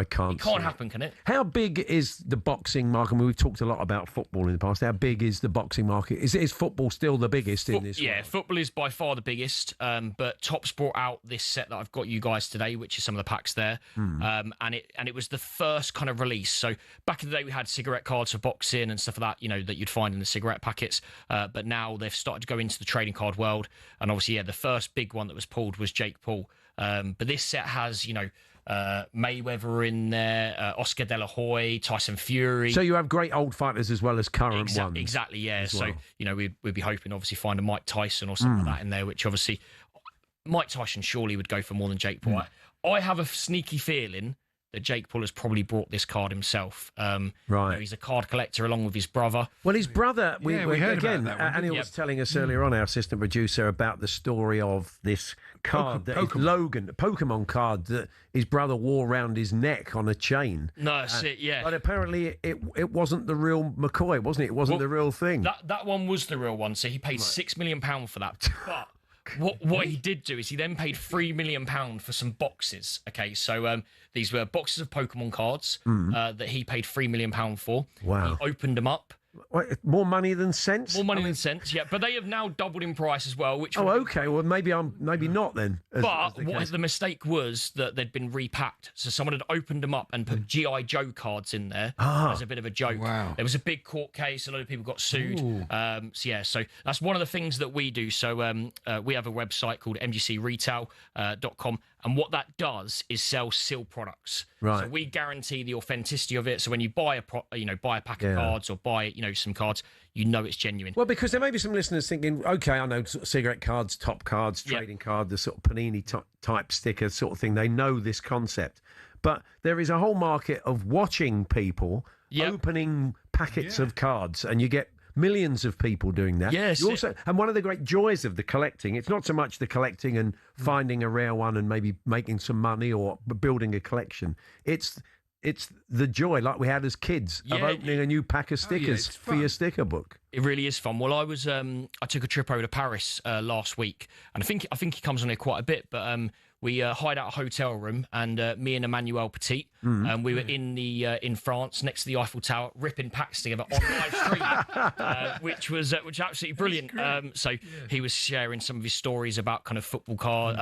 can't. It can't happen, can it? How big is the boxing market? I mean, we've talked a lot about football in the past. How big is the boxing market? Is football still the biggest in this world? Football is by far the biggest. But Topps brought out this set that I've got you guys today, which is some of the packs there. And it was the first kind of release. So back in the day, we had cigarette cards for boxing and stuff like that, that you'd find in the cigarette packets. But now they've started to go into the trading card world. And obviously, the first big one that was pulled was Jake Paul. But this set has, Mayweather in there, Oscar De La Hoya, Tyson Fury. So you have great old fighters as well as current ones. Exactly, yeah. So, well. we'd be hoping, obviously, find a Mike Tyson or something like that in there, which obviously Mike Tyson surely would go for more than Jake Paul. I have a sneaky feeling that Jake Paul has probably brought this card himself. Right. He's a card collector along with his brother. Well, his brother, we heard again, about that one, Annie was telling us earlier on, our assistant producer, about the story of this card, Pokemon card that his brother wore around his neck on a chain. No, that's it, yeah. But apparently it wasn't the real McCoy, wasn't it? It wasn't the real thing. That one was the real one, so he paid £6 million for that. But what he did do is he then paid £3 million for some boxes. Okay, so these were boxes of Pokemon cards that he paid £3 million for. Wow. He opened them up. More money than sense? More money than sense, yeah. But they have now doubled in price as well. Which okay. Well, maybe not then. The mistake was that they'd been repacked. So someone had opened them up and put G.I. Joe cards in there as a bit of a joke. Wow. There was a big court case. A lot of people got sued. So that's one of the things that we do. So we have a website called mgcretail.com. And what that does is sell sealed products. Right. So we guarantee the authenticity of it. So when you buy a pack of cards or buy some cards, it's genuine. Well, because there may be some listeners thinking, okay, I know sort of cigarette cards, top cards, trading card, the sort of Panini type sticker sort of thing. They know this concept, but there is a whole market of watching people opening packets of cards, and you get millions of people doing that. Yes. And one of the great joys of the collecting, it's not so much the collecting and finding a rare one and maybe making some money or building a collection. It's the joy, like we had as kids, of opening a new pack of stickers for your sticker book. It really is fun. Well, I took a trip over to Paris last week, and I think he comes on here quite a bit. But we hired out a hotel room, and me and Emmanuel Petit, we were in France next to the Eiffel Tower, ripping packs together on live stream, which was absolutely brilliant. So he was sharing some of his stories about kind of football kind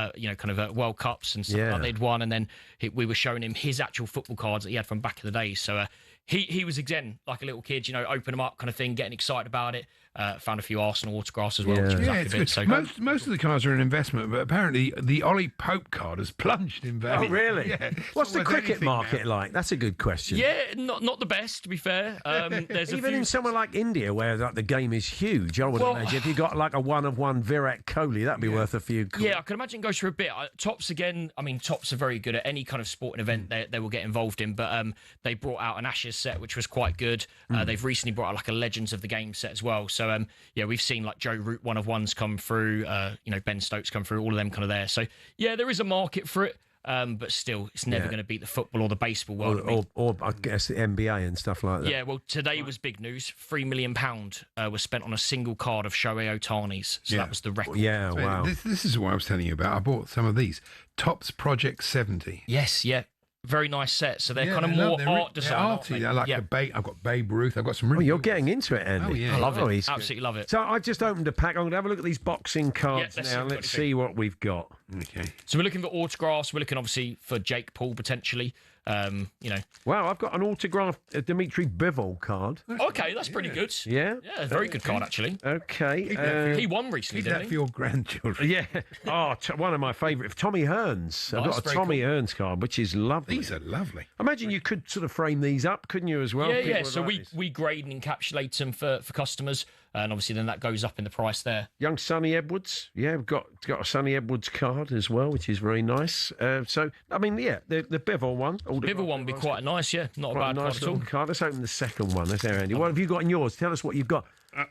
of World Cups and stuff like they'd won, and then we were showing him his actual football cards that he had from back in the day. So he was again like a little kid, open them up kind of thing, getting excited about it. Found a few Arsenal autographs as well, which was it's good. So most of the cards are an investment, but apparently the Ollie Pope card has plunged in value. Oh, really? Yeah. What's the cricket market like? That's a good question. Yeah, not the best, to be fair. There's Even in somewhere like India, where like the game is huge, I would imagine if you got like a 1-of-1 Virat Kohli, that'd be worth a few. Yeah, I can imagine it goes for a bit. Tops again. I mean, Tops are very good at any kind of sporting event they will get involved in. But they brought out an Ashes set, which was quite good. They've recently brought out like a Legends of the Game set as well. So we've seen like Joe Root 1-of-1s come through. Ben Stokes come through. All of them kind of there. So yeah, there is a market for it. But still, it's never going to beat the football or the baseball world. Or I guess the NBA and stuff like that. Yeah, well, today was big news. £3 million was spent on a single card of Shohei Ohtani's. So that was the record. Yeah, wow. This is what I was telling you about. I bought some of these. Topps Project 70. Yes, yeah. Very nice set. So they're kind of more art design. They're arty. I like I've got Babe Ruth. I've got some really you're getting into it, Andy. Oh, yeah. I love it. Absolutely love it. So I just opened a pack. I'm going to have a look at these boxing cards now. Let's see what we've got. Okay. So we're looking for autographs. We're looking, obviously, for Jake Paul, potentially. Wow, I've got an autographed Dimitri Bivol card. Okay, that's pretty good. Yeah? Yeah, very good card, actually. Okay. He won recently, Keep didn't that he? for your grandchildren. Yeah. Oh, one of my favourite. Tommy Hearns. I've got a Tommy Hearns card, which is lovely. These are lovely. Imagine you could sort of frame these up, couldn't you, as well? Yeah. So we grade and encapsulate them for customers, and obviously then that goes up in the price there. Young Sonny Edwards. Yeah, we've got a Sonny Edwards card as well, which is very nice. So, I mean, yeah, the Bivol one. The Bivol one would be quite nice, yeah. Not a bad nice card at all. Card. Let's open the second one. That's there, Andy. What have you got in yours? Tell us what you've got.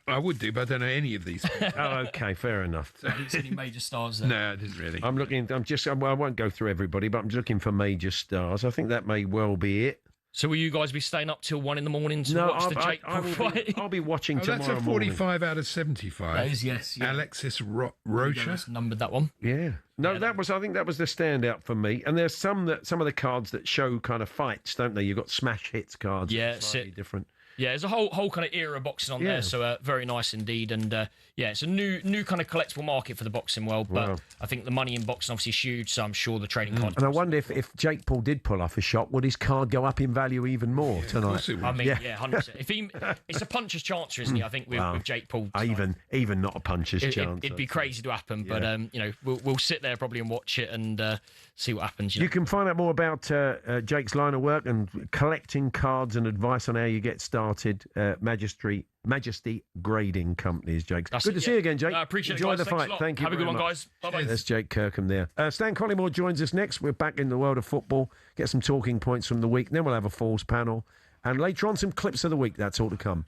I would do, but I don't know any of these. Oh, okay, fair enough. So I didn't see any major stars there. No, I didn't really. I won't go through everybody, but I'm just looking for major stars. I think that may well be it. So will you guys be staying up till 1 in the morning to watch the Jake Paul fight? I'll be watching tomorrow morning. That's a 45 out of 75. That is, yes. Yeah. Alexis Rocha. Numbered that one. Yeah. No, I think that was the standout for me. And there's some of the cards that show kind of fights, don't they? You've got smash hits cards. Yeah, slightly different. Yeah, there's a whole kind of era of boxing on there, so very nice indeed. And it's a new kind of collectible market for the boxing world. But I think the money in boxing obviously is huge, so I'm sure the trading cards. And I wonder if Jake Paul did pull off a shot, would his card go up in value even more tonight? I mean, 100%. It's a puncher's chance, isn't he? I think with Jake Paul. Even not a puncher's chance. It'd be crazy to happen, but we'll sit there probably and watch it and see what happens. You can find out more about Jake's line of work and collecting cards and advice on how you get started. Majesty Grading Companies, Jake. Good to see you again, Jake. I appreciate Enjoy it, guys. the fight. Thank you. Have a good one, guys. Bye-bye. That's Jake Kirkham there. Stan Collymore joins us next. We're back in the world of football. Get some talking points from the week. Then we'll have a Falls panel. And later on, some clips of the week. That's all to come.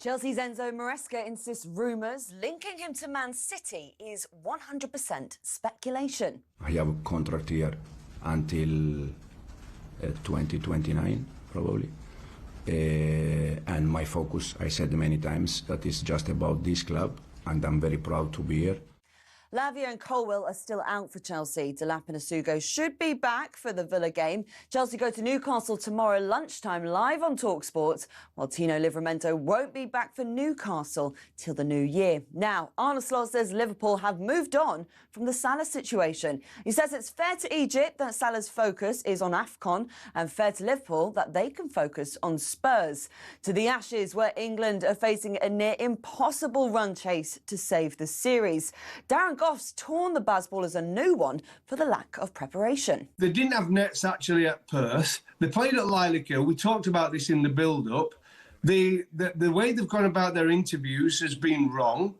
Chelsea's Enzo Maresca insists rumours linking him to Man City is 100% speculation. I have a contract here until 2029, probably. And my focus, I said many times, that is just about this club, and I'm very proud to be here. Lavia and Colwill are still out for Chelsea. Delap and Asugo should be back for the Villa game. Chelsea go to Newcastle tomorrow lunchtime live on talkSPORT, while Tino Livramento won't be back for Newcastle till the new year. Now, Arne Slot says Liverpool have moved on from the Salah situation. He says it's fair to Egypt that Salah's focus is on AFCON and fair to Liverpool that they can focus on Spurs. To the Ashes, where England are facing a near impossible run chase to save the series. Darren Goff's torn the Bazballers a new one for the lack of preparation. They didn't have nets actually at Perth. They played at Lilac-Hill. We talked about this in the build-up. The way they've gone about their interviews has been wrong.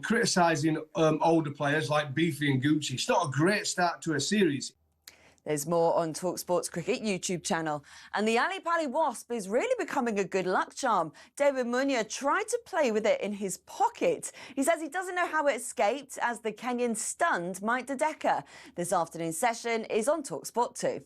Criticising older players like Beefy and Gucci. It's not a great start to a series. There's more on talkSPORT's cricket YouTube channel. And the Ali Pali Wasp is really becoming a good luck charm. David Munya tried to play with it in his pocket. He says he doesn't know how it escaped as the Kenyan stunned Mike Dedeker. This afternoon's session is on talkSPORT 2.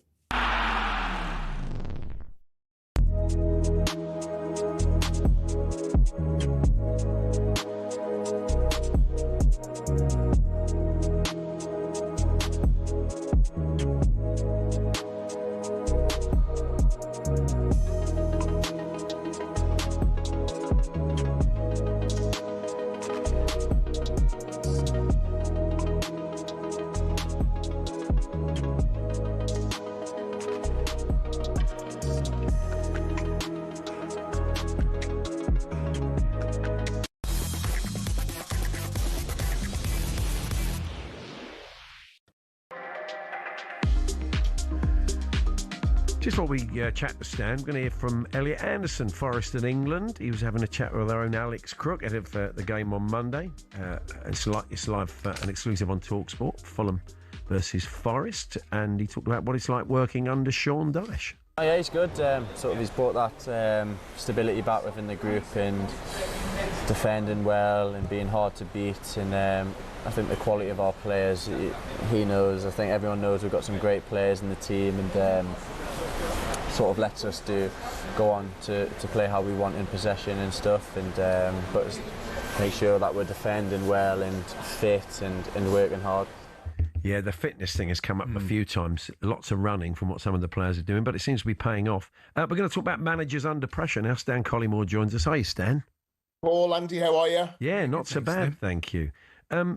Just while we chat to Stan, we're going to hear from Elliot Anderson, Forest in England. He was having a chat with our own Alex Crook ahead of the game on Monday. It's live and exclusive on talkSPORT, Fulham versus Forest. And he talked about what it's like working under Sean Dyche. Oh, yeah, he's good. He's brought that stability back within the group and defending well and being hard to beat. And I think the quality of our players, he knows. I think everyone knows we've got some great players in the team, and sort of lets us go on to play how we want in possession and stuff, and but make sure that we're defending well and fit and working hard. Yeah, the fitness thing has come up a few times. Lots of running from what some of the players are doing, but it seems to be paying off. We're going to talk about managers under pressure now. Stan Collymore joins us. Hi, Stan. Paul, Andy, how are you? Yeah, not so bad, thank you.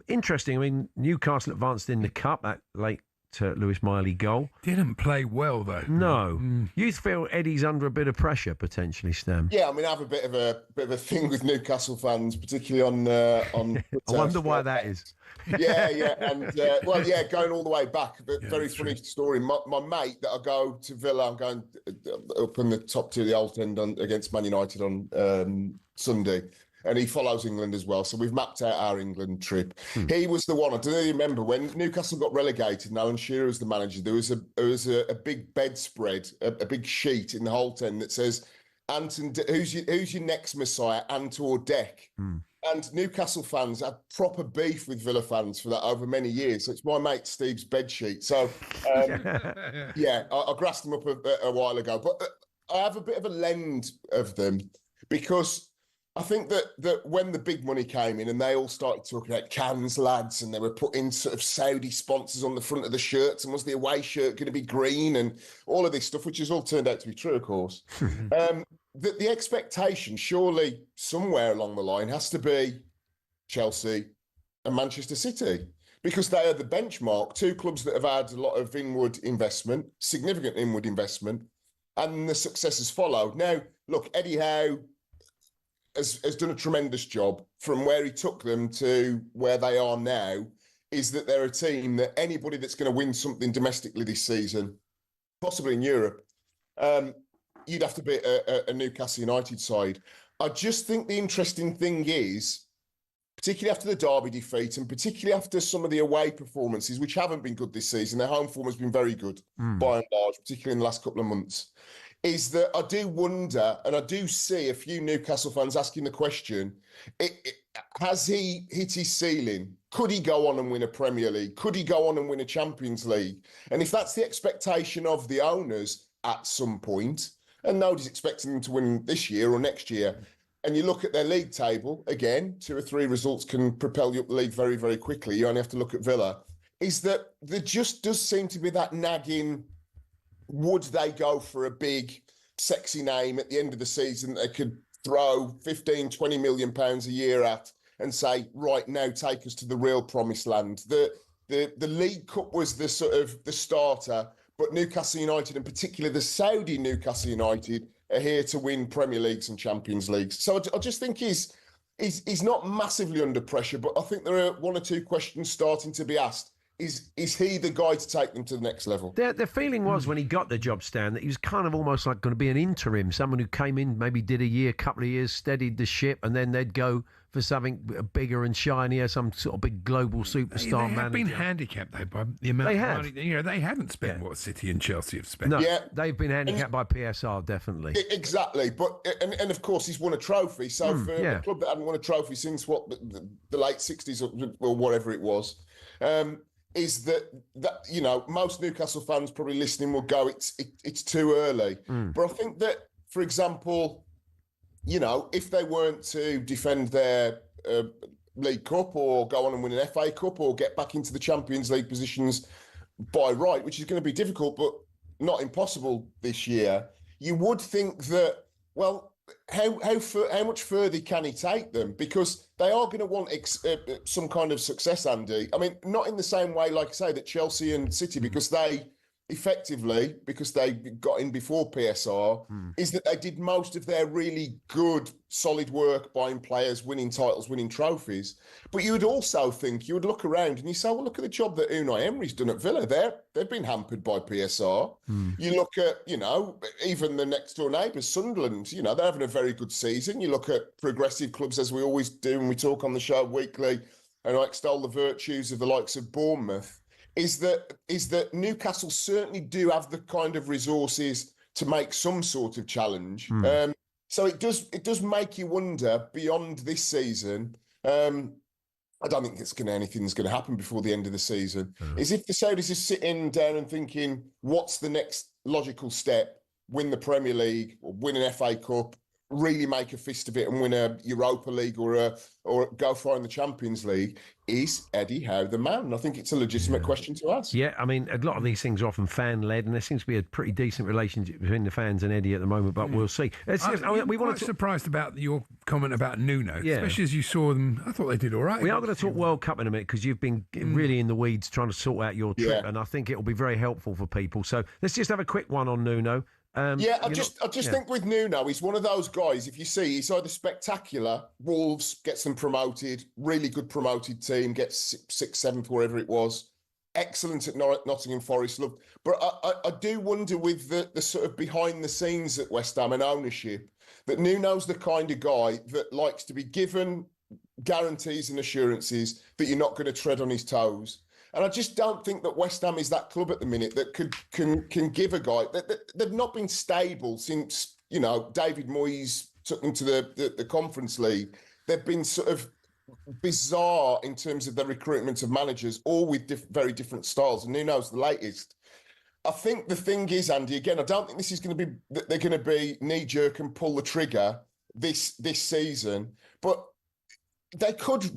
Interesting. I mean, Newcastle advanced in the cup, that late Lewis Miley goal. Didn't play well, though. No. You feel Eddie's under a bit of pressure, potentially, Stan? Yeah, I mean, I have a bit of a thing with Newcastle fans, particularly on. I wonder why that is. Yeah, and going all the way back. Very funny story. My mate that I go to Villa, I'm going up in the top tier of the Old End against Man United on Sunday. And he follows England as well. So we've mapped out our England trip. He was the one, I don't know if you remember, when Newcastle got relegated and Alan Shearer was the manager, there was a big bedspread, a big sheet in the Holt End that says, Anton, who's your next Messiah, Ant or Deck? And Newcastle fans had proper beef with Villa fans for that over many years. So it's my mate Steve's bedsheet. So, I grassed them up a while ago. But I have a bit of a lens of them because I think that when the big money came in and they all started talking about cans, lads, and they were putting sort of Saudi sponsors on the front of the shirts, and was the away shirt going to be green and all of this stuff, which has all turned out to be true, of course. The expectation, surely somewhere along the line, has to be Chelsea and Manchester City, because they are the benchmark, two clubs that have had a lot of inward investment, significant inward investment, and the success has followed. Now, look, Eddie Howe has done a tremendous job from where he took them to where they are now, is that they're a team that anybody that's going to win something domestically this season, possibly in Europe, you'd have to be a Newcastle United side. I just think the interesting thing is, particularly after the Derby defeat and particularly after some of the away performances, which haven't been good this season, their home form has been very good by and large, particularly in the last couple of months, is that I do wonder, and I do see a few Newcastle fans asking the question, has he hit his ceiling? Could he go on and win a Premier League? Could he go on and win a Champions League? And if that's the expectation of the owners at some point, and nobody's expecting them to win this year or next year, and you look at their league table, again, 2 or 3 results can propel you up the league very, very quickly. You only have to look at Villa. Is that there just does seem to be that nagging, would they go for a big, sexy name at the end of the season that they could throw 15, 20 million pounds a year at and say, right, now take us to the real promised land? The League Cup was the sort of the starter, but Newcastle United, and particularly the Saudi Newcastle United, are here to win Premier Leagues and Champions Leagues. So I just think he's not massively under pressure, but I think there are 1 or 2 questions starting to be asked. Is he the guy to take them to the next level? The feeling was when he got the job, Stan, that he was kind of almost like going to be an interim, someone who came in, maybe did a year, couple of years, steadied the ship, and then they'd go for something bigger and shinier, some sort of big global superstar manager. They have been handicamed, though, by the amount of money. They haven't spent what City and Chelsea have spent. No, they've been handicapped by PSR, definitely. Exactly. But and of course, he's won a trophy. So for a club that hadn't won a trophy since, the late 60s or whatever it was, is that most Newcastle fans probably listening will go, it's too early. But I think that, for example, if they weren't to defend their League Cup or go on and win an FA Cup or get back into the Champions League positions by right, which is going to be difficult but not impossible this year, you would think that, well, how much further can he take them? Because they are going to want some kind of success, Andy. I mean, not in the same way, like I say, that Chelsea and City, because they effectively, because they got in before PSR, is that they did most of their really good, solid work buying players, winning titles, winning trophies. But you would also think, you would look around and you say, well, look at the job that Unai Emery's done at Villa. They've been hampered by PSR. You look at, even the next door neighbours, Sunderland, they're having a very good season. You look at progressive clubs, as we always do when we talk on the show weekly, and I extol the virtues of the likes of Bournemouth. Is that Newcastle certainly do have the kind of resources to make some sort of challenge. So it does make you wonder beyond this season. I don't think anything's going to happen before the end of the season. Is if the Saudis are sitting down and thinking, what's the next logical step? Win the Premier League or win an FA Cup, really make a fist of it and win a Europa League or go far in the Champions League. Is Eddie Howe the man? I think it's a legitimate question to ask. Yeah, I mean, a lot of these things are often fan-led, and there seems to be a pretty decent relationship between the fans and Eddie at the moment, but we'll see. We want to surprised about your comment about Nuno, especially as you saw them. I thought they did all right. We are going to talk World Cup in a minute because you've been really in the weeds trying to sort out your trip, and I think it will be very helpful for people. So let's just have a quick one on Nuno. I just think with Nuno, he's one of those guys, if you see, he's either spectacular, Wolves gets them promoted, really good promoted team, gets 6th, 7th, wherever it was, excellent at Nottingham Forest. But I do wonder with the sort of behind the scenes at West Ham and ownership, that Nuno's the kind of guy that likes to be given guarantees and assurances that you're not going to tread on his toes. And I just don't think that West Ham is that club at the minute that can give a guy. They've not been stable since, David Moyes took them to the Conference League. They've been sort of bizarre in terms of their recruitment of managers, all with very different styles. And Nuno's the latest. I think the thing is, Andy, again, I don't think this is going to be, they're going to be knee-jerk and pull the trigger this season. But they could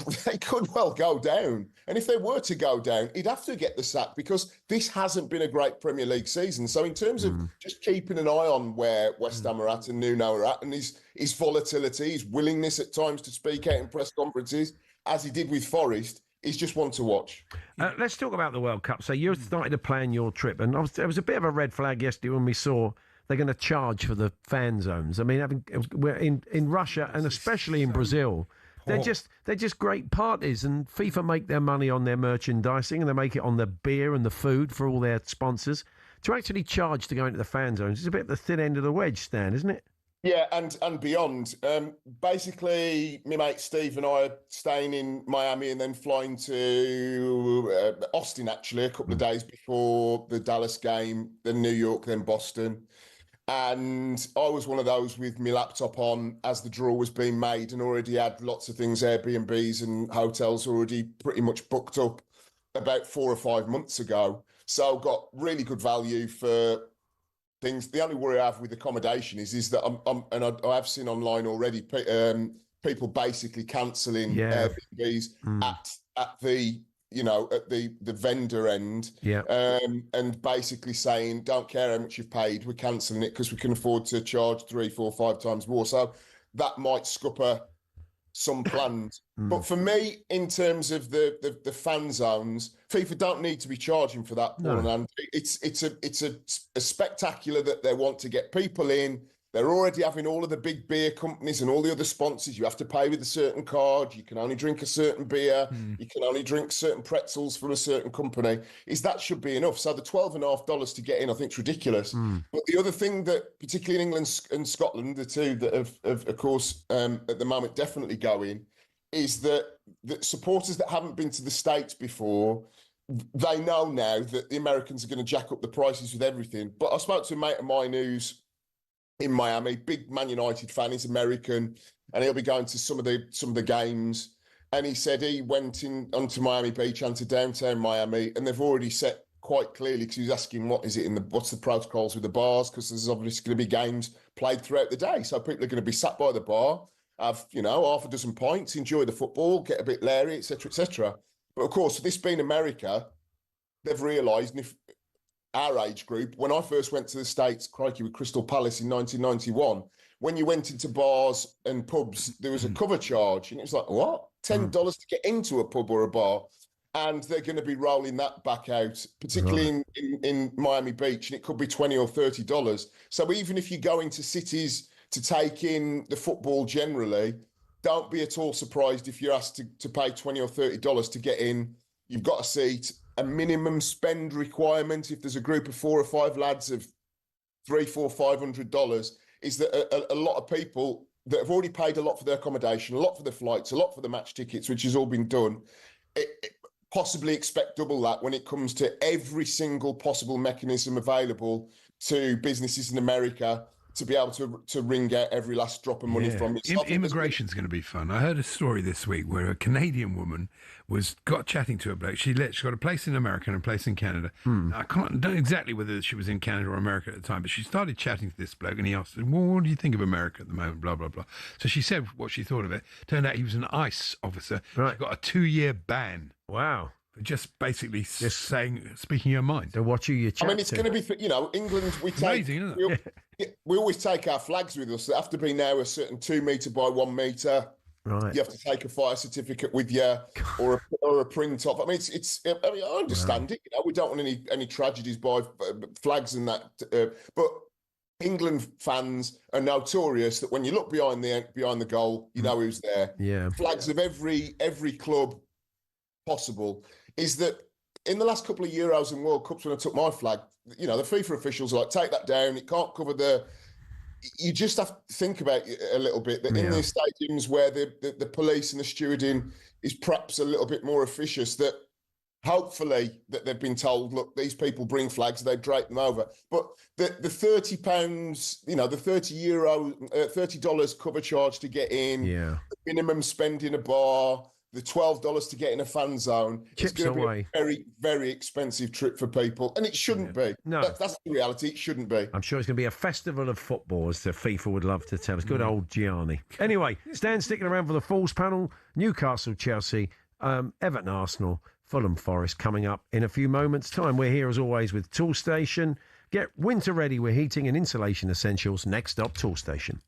well go down. And if they were to go down, he'd have to get the sack because this hasn't been a great Premier League season. So in terms of just keeping an eye on where West Ham are at and Nuno are at and his volatility, his willingness at times to speak out in press conferences, as he did with Forest, is just one to watch. Let's talk about the World Cup. So you started to plan your trip, and there was a bit of a red flag yesterday when we saw they're going to charge for the fan zones. I mean, we're in Russia and especially in Brazil. They're just great parties, and FIFA make their money on their merchandising, and they make it on the beer and the food for all their sponsors. To actually charge to go into the fan zones is a bit at the thin end of the wedge, Stan, isn't it? Yeah, and beyond. Basically, my mate Steve and I are staying in Miami and then flying to Austin, actually, a couple of days before the Dallas game, then New York, then Boston. And I was one of those with my laptop on as the draw was being made and already had lots of things, Airbnbs and hotels already pretty much booked up about 4 or 5 months ago. So got really good value for things. The only worry I have with accommodation is that I have seen online already people basically cancelling Airbnbs at the the vendor end, and basically saying, don't care how much you've paid, we're cancelling it because we can afford to charge 3, 4, 5 times more. So that might scupper some plans. But for me, in terms of the fan zones, FIFA don't need to be charging for that, Paul and Andy. It's a spectacular that they want to get people in. They're already having all of the big beer companies and all the other sponsors. You have to pay with a certain card. You can only drink a certain beer. You can only drink certain pretzels from a certain company. That should be enough. So the $12.50 to get in, I think, is ridiculous. But the other thing that, particularly in England and Scotland, the two that have of course, at the moment definitely going, is that supporters that haven't been to the States before, they know now that the Americans are going to jack up the prices with everything. But I spoke to a mate of mine who's in Miami, big Man United fan, he's American, and he'll be going to some of the games. And he said he went onto Miami Beach and to downtown Miami, and they've already set quite clearly, because he was asking what's the protocols with the bars, because there's obviously going to be games played throughout the day. So people are going to be sat by the bar, have half a dozen pints, enjoy the football, get a bit leery, etc., etc. But of course, this being America, they've realised, and if our age group, when I first went to the States, crikey, with Crystal Palace in 1991, when you went into bars and pubs, there was a cover charge. And it was like, what? $10 to get into a pub or a bar. And they're going to be rolling that back out, particularly in Miami Beach, and it could be $20 or $30. So even if you go into cities to take in the football generally, don't be at all surprised if you're asked to pay $20 or $30 to get in. You've got a seat. A minimum spend requirement, if there's a group of 4 or 5 lads, of $300, $400, $500, is that a lot of people that have already paid a lot for their accommodation, a lot for the flights, a lot for the match tickets, which has all been done, possibly expect double that when it comes to every single possible mechanism available to businesses in America to be able to wring out every last drop of money from it. Immigration's going to be fun. I heard a story this week where a Canadian woman got chatting to a bloke. She got a place in America and a place in Canada. I don't know exactly whether she was in Canada or America at the time, but she started chatting to this bloke, and he asked her, well, what do you think of America at the moment, blah, blah, blah. So she said what she thought of it. Turned out he was an ICE officer. Right. She got a 2-year ban. Wow. Just basically speaking your mind. So what you chat I mean, it's going to be, England, amazing, isn't it? we always take our flags with us. They have to be now a certain 2 metre by 1 metre. Right. You have to take a fire certificate with you or a print off. I mean, I understand it. We don't want any tragedies by flags and that. But England fans are notorious that when you look behind the goal, you know who's there. Yeah. Flags of every club possible. Is that in the last couple of Euros and World Cups when I took my flag, the FIFA officials are like, take that down, it can't cover you just have to think about it a little bit, that in these stadiums where the police and the stewarding is perhaps a little bit more officious, that hopefully that they've been told, look, these people bring flags, they drape them over. But the £30, the $30 cover charge to get in, the minimum spend in a bar, the $12 to get in a fan zone, it's going to be a very, very expensive trip for people, and it shouldn't be. No. That's the reality. It shouldn't be. I'm sure it's going to be a festival of football, as the FIFA would love to tell us. Good old Gianni. Anyway, Stan sticking around for the Falls panel. Newcastle, Chelsea, Everton, Arsenal, Fulham, Forest coming up in a few moments' time. We're here as always with Toolstation. Get winter ready with heating and insulation essentials. Next up, Toolstation.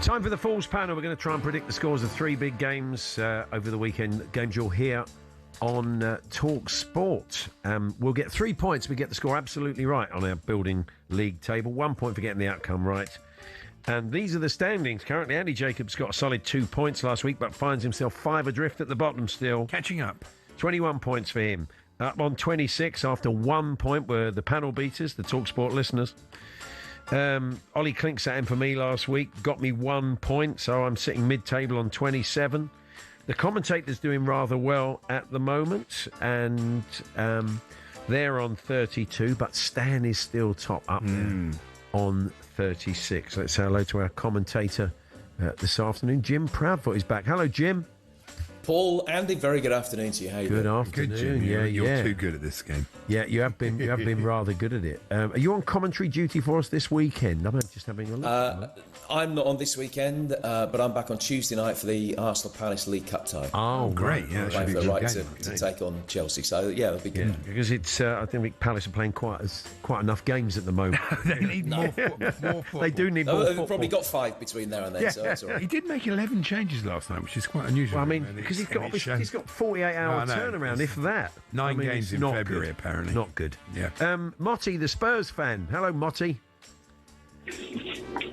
Time for the Falls Panel. We're going to try and predict the scores of 3 big games over the weekend. Games you'll hear on talkSPORT. We'll get 3 points. We get the score absolutely right on our building league table. 1 point for getting the outcome right. And these are the standings. Currently, Andy Jacobs got a solid 2 points last week, but finds himself 5 adrift at the bottom still. Catching up. 21 points for him. Up on 26 after 1 point were the panel beaters, the talkSPORT listeners. Ollie Klink sat in for me last week, got me 1 point, so I'm sitting mid-table on 27. The commentator's doing rather well at the moment, and they're on 32, but Stan is still top up there on 36. Let's say hello to our commentator this afternoon. Jim Proudfoot is back. Hello, Jim. Paul, Andy, very good afternoon to you. How you doing? Good afternoon. Good, Jim. Yeah, You're too good at this game. Yeah, you have been. You have been rather good at it. Are you on commentary duty for us this weekend? I'm just having a look. I'm not on this weekend, but I'm back on Tuesday night for the Arsenal Palace League Cup tie. Oh, great! Yeah, playing for the right to take on Chelsea. So yeah, it'll be good. Yeah, because it's. I think Palace are playing quite enough games at the moment. They need more football. They do need more. They've probably got 5 between now and then. So that's all right. He did make 11 changes last night, which is quite unusual. Well, I mean, because he's got 48-hour turnaround, if that. 9 games in February, good. apparently. Not good. Yeah. Motty, the Spurs fan. Hello, Motty.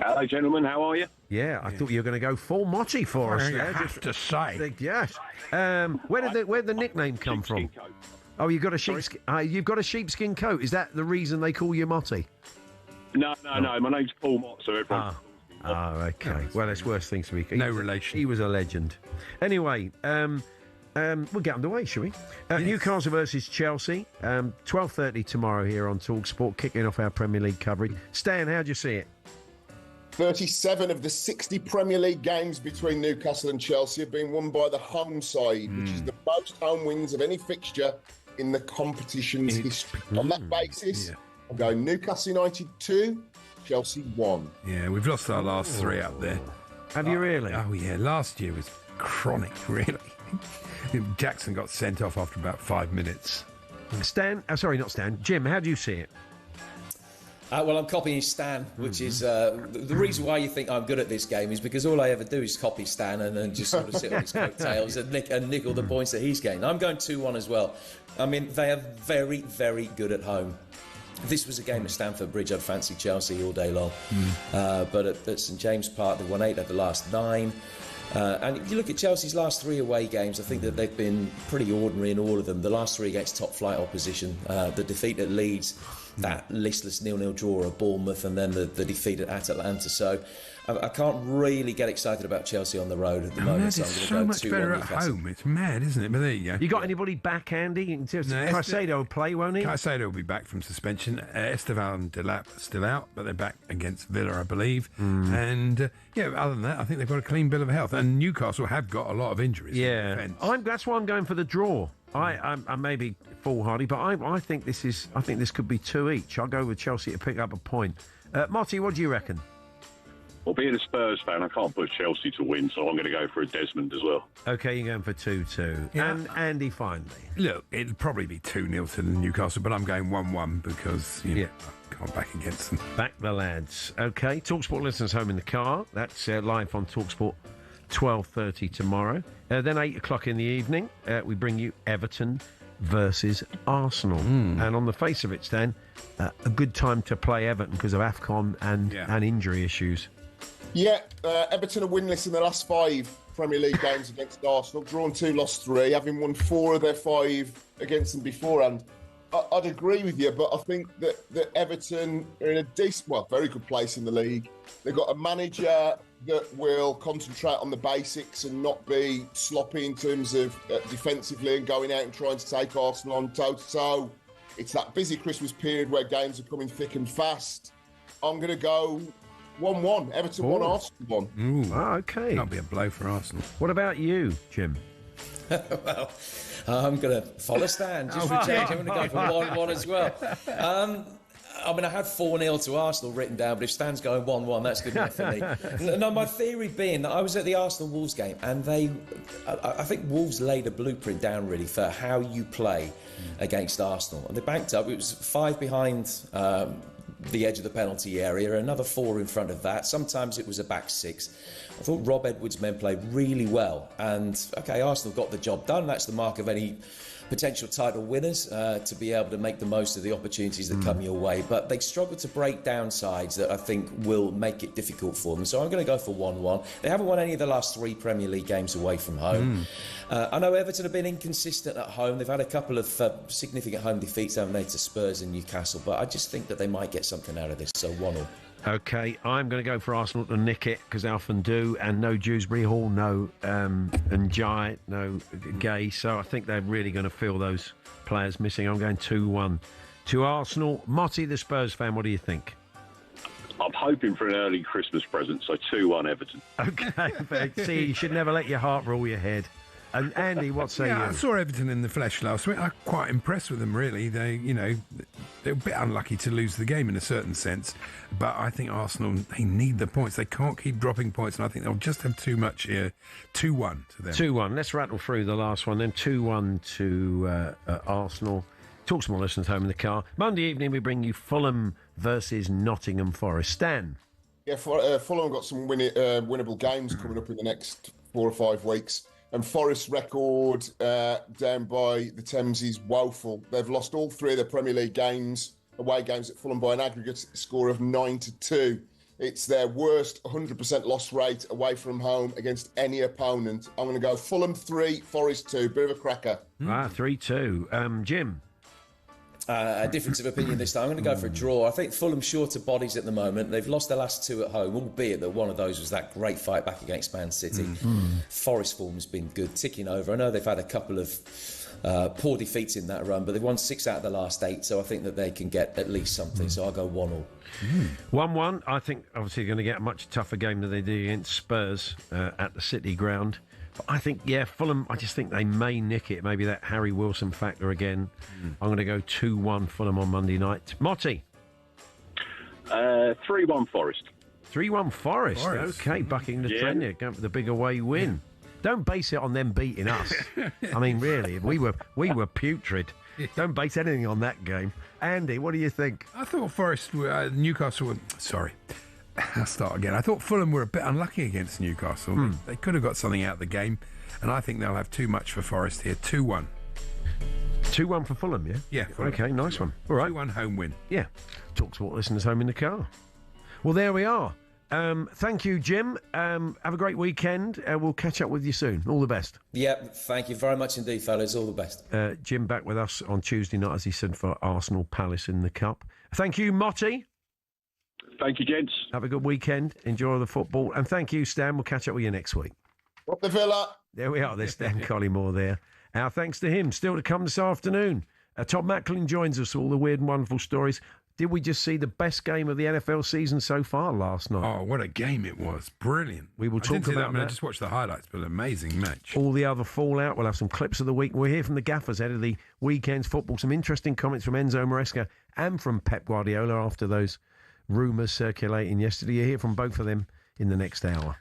Hello, gentlemen. How are you? Yeah, I thought you were going to go full Motty for us. You have to say. Yes. Where did the nickname come from? Coat. Oh, you've got a sheepskin. You've got a sheepskin coat. Is that the reason they call you Motty? No. My name's Paul Mott, so everyone. Okay. Well, there's worse things to be. No relation. He was a legend. Anyway, we'll get underway, shall we? Newcastle versus Chelsea, 12:30 tomorrow here on talkSPORT, kicking off our Premier League coverage. Stan, how do you see it? 37 of the 60 Premier League games between Newcastle and Chelsea have been won by the home side, which is the most home wins of any fixture in the competition's history. On that basis, I'm going Newcastle United 2, Chelsea 1. Yeah, we've lost our last 3 up there. Have you really? Oh, yeah. Last year was chronic, really. Jackson got sent off after about 5 minutes. Stan, sorry, not Stan. Jim, how do you see it? Well, I'm copying Stan, which is the reason why you think I'm good at this game is because all I ever do is copy Stan and just sort of sit on his coattails and nick all the points that he's gained. I'm going 2-1 as well. I mean, they are very, very good at home. If this was a game at Stamford Bridge, I'd fancy Chelsea all day long. But at St James Park, they've won 8 of the last 9. And if you look at Chelsea's last 3 away games, I think that they've been pretty ordinary in all of them. The last 3 against top-flight opposition, the defeat at Leeds, that listless 0-0 draw at Bournemouth, and then the defeat at Atalanta. So I can't really get excited about Chelsea on the road at the moment. So it's so much better at home. It's mad, isn't it? But there you go. You got anybody back, Andy? Caicedo will play, won't he? Caicedo will be back from suspension. Esteban Delap still out, but they're back against Villa, I believe. And other than that, I think they've got a clean bill of health. And Newcastle have got a lot of injuries. Yeah, that's why I'm going for the draw. I may be foolhardy, but I think this could be 2 each. I'll go with Chelsea to pick up a point. Motty, what do you reckon? Well, being a Spurs fan, I can't put Chelsea to win, so I'm going to go for a Desmond as well. Okay, you're going for 2-2. Yeah. And Andy, finally. Look, it'll probably be 2-0 to Newcastle, but I'm going 1-1 because, I can't back against them. Back the lads. Okay, talkSPORT listeners home in the car. That's live on talkSPORT, 12:30 tomorrow. Then 8 o'clock in the evening, we bring you Everton versus Arsenal. And on the face of it, Stan, a good time to play Everton because of AFCON and injury issues. Yeah, Everton are winless in the last 5 Premier League games against Arsenal. Drawn 2, lost 3, having won 4 of their 5 against them beforehand. I'd agree with you, but I think that Everton are in a very good place in the league. They've got a manager that will concentrate on the basics and not be sloppy in terms of defensively and going out and trying to take Arsenal on toe-to-toe. It's that busy Christmas period where games are coming thick and fast. I'm going to go 1-1. Everton 1, Arsenal 1. Okay. That'll be a blow for Arsenal. What about you, Jim? Well, I'm going to follow Stan. Just for change, I'm going to go for 1-1 as well. I mean, I had 4-0 to Arsenal written down, but if Stan's going 1-1, that's good enough for me. No, my theory being that I was at the Arsenal-Wolves game, and I think Wolves laid a blueprint down, really, for how you play against Arsenal. And they banked up. It was 5 behind the edge of the penalty area, another 4 in front of that. Sometimes it was a back 6. I thought Rob Edwards' men played really well. And, OK, Arsenal got the job done. That's the mark of any potential title winners, to be able to make the most of the opportunities that come your way. But they struggled to break down sides that I think will make it difficult for them. So I'm going to go for 1-1. They haven't won any of the last 3 Premier League games away from home. I know Everton have been inconsistent at home. They've had a couple of significant home defeats, haven't they, to Spurs and Newcastle. But I just think that they might get something out of this. So 1-1. OK, I'm going to go for Arsenal to nick it, because they often do, and no Dewsbury Hall, no Njai, no Gay, so I think they're really going to feel those players missing. I'm going 2-1 to Arsenal. Motti, the Spurs fan, what do you think? I'm hoping for an early Christmas present, so 2-1 Everton. OK, see, you should never let your heart rule your head. And Andy, what say you? I saw Everton in the flesh last week. I'm quite impressed with them, really. They're a bit unlucky to lose the game in a certain sense, but I think Arsenal, they need the points. They can't keep dropping points, and I think they'll just have too much here. 2-1 to them. 2-1. Let's rattle through the last one then. 2-1 to Arsenal. talkSPORT listeners home in the car. Monday evening we bring you Fulham versus Nottingham Forest. Stan? Yeah, Fulham got some winnable games coming up in the next 4 or 5 weeks. And Forest's record down by the Thames is woeful. They've lost all 3 of their Premier League games, away games at Fulham, by an aggregate score of 9-2. It's their worst 100% loss rate away from home against any opponent. I'm going to go Fulham 3, Forest 2. Bit of a cracker. 3-2. Jim? A difference of opinion this time. I'm going to go for a draw. I think Fulham short of bodies at the moment. They've lost their last 2 at home, albeit that one of those was that great fight back against Man City. Forest form's been good, ticking over. I know they've had a couple of poor defeats in that run, but they've won 6 out of the last 8, so I think that they can get at least something. So I'll go 1-1. 1-1. I think obviously they're going to get a much tougher game than they did against Spurs at the City ground. But I think, Fulham, I just think they may nick it. Maybe that Harry Wilson factor again. I'm going to go 2-1 Fulham on Monday night. Motti? 3-1 Forest. 3-1 Forest. OK, bucking the trend here. Going for the big away win. Don't base it on them beating us. I mean, really, we were putrid. Don't base anything on that game. Andy, what do you think? I thought Forest, Newcastle were... Sorry. I'll start again. I thought Fulham were a bit unlucky against Newcastle. They could have got something out of the game, and I think they'll have too much for Forest here. 2-1. 2-1 for Fulham, yeah? Yeah. Fulham. OK, nice one. All right. 2-1 home win. Yeah. talkSPORT listeners home in the car. Well, there we are. Thank you, Jim. Have a great weekend. We'll catch up with you soon. All the best. Yep, thank you very much indeed, fellas. All the best. Jim back with us on Tuesday night, as he said, for Arsenal Palace in the Cup. Thank you, Motti. Thank you, gents. Have a good weekend. Enjoy the football. And thank you, Stan. We'll catch up with you next week. Up the Villa. There we are. There's Stan Collymore there. Our thanks to him. Still to come this afternoon. Tom Macklin joins us. All the weird and wonderful stories. Did we just see the best game of the NFL season so far last night? Oh, what a game it was. Brilliant. We will talk about that. I just watched the highlights, but an amazing match. All the other fallout. We'll have some clips of the week. We'll hear from the gaffers ahead of the weekend's football. Some interesting comments from Enzo Maresca and from Pep Guardiola after those rumours circulating yesterday. You'll hear from both of them in the next hour.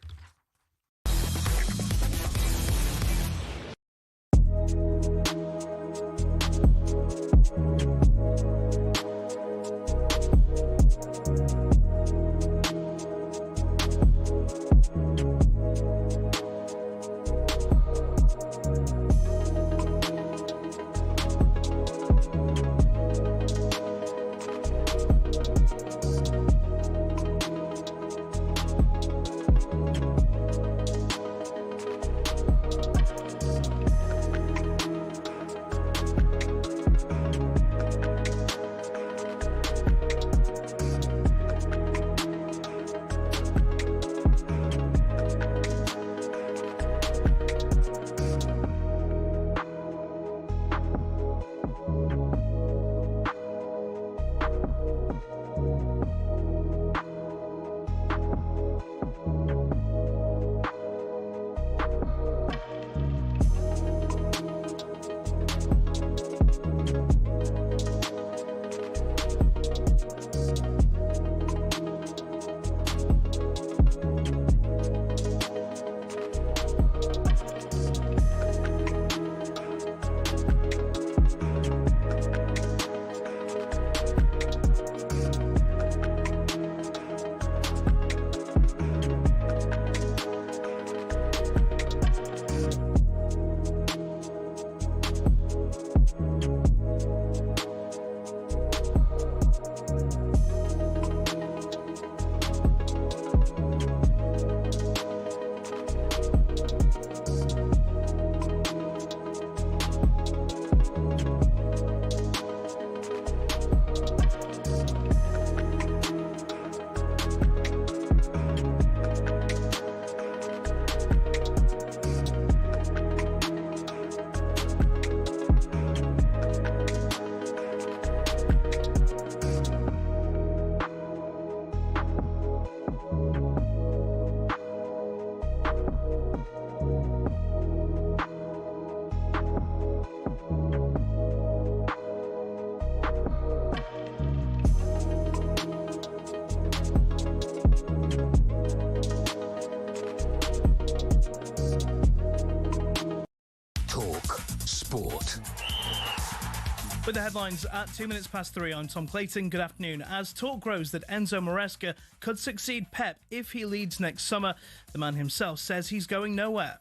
headlines at 2 minutes past 3. I'm Tom Clayton. Good afternoon. As talk grows that Enzo Maresca could succeed Pep if he leads next summer, the man himself says he's going nowhere.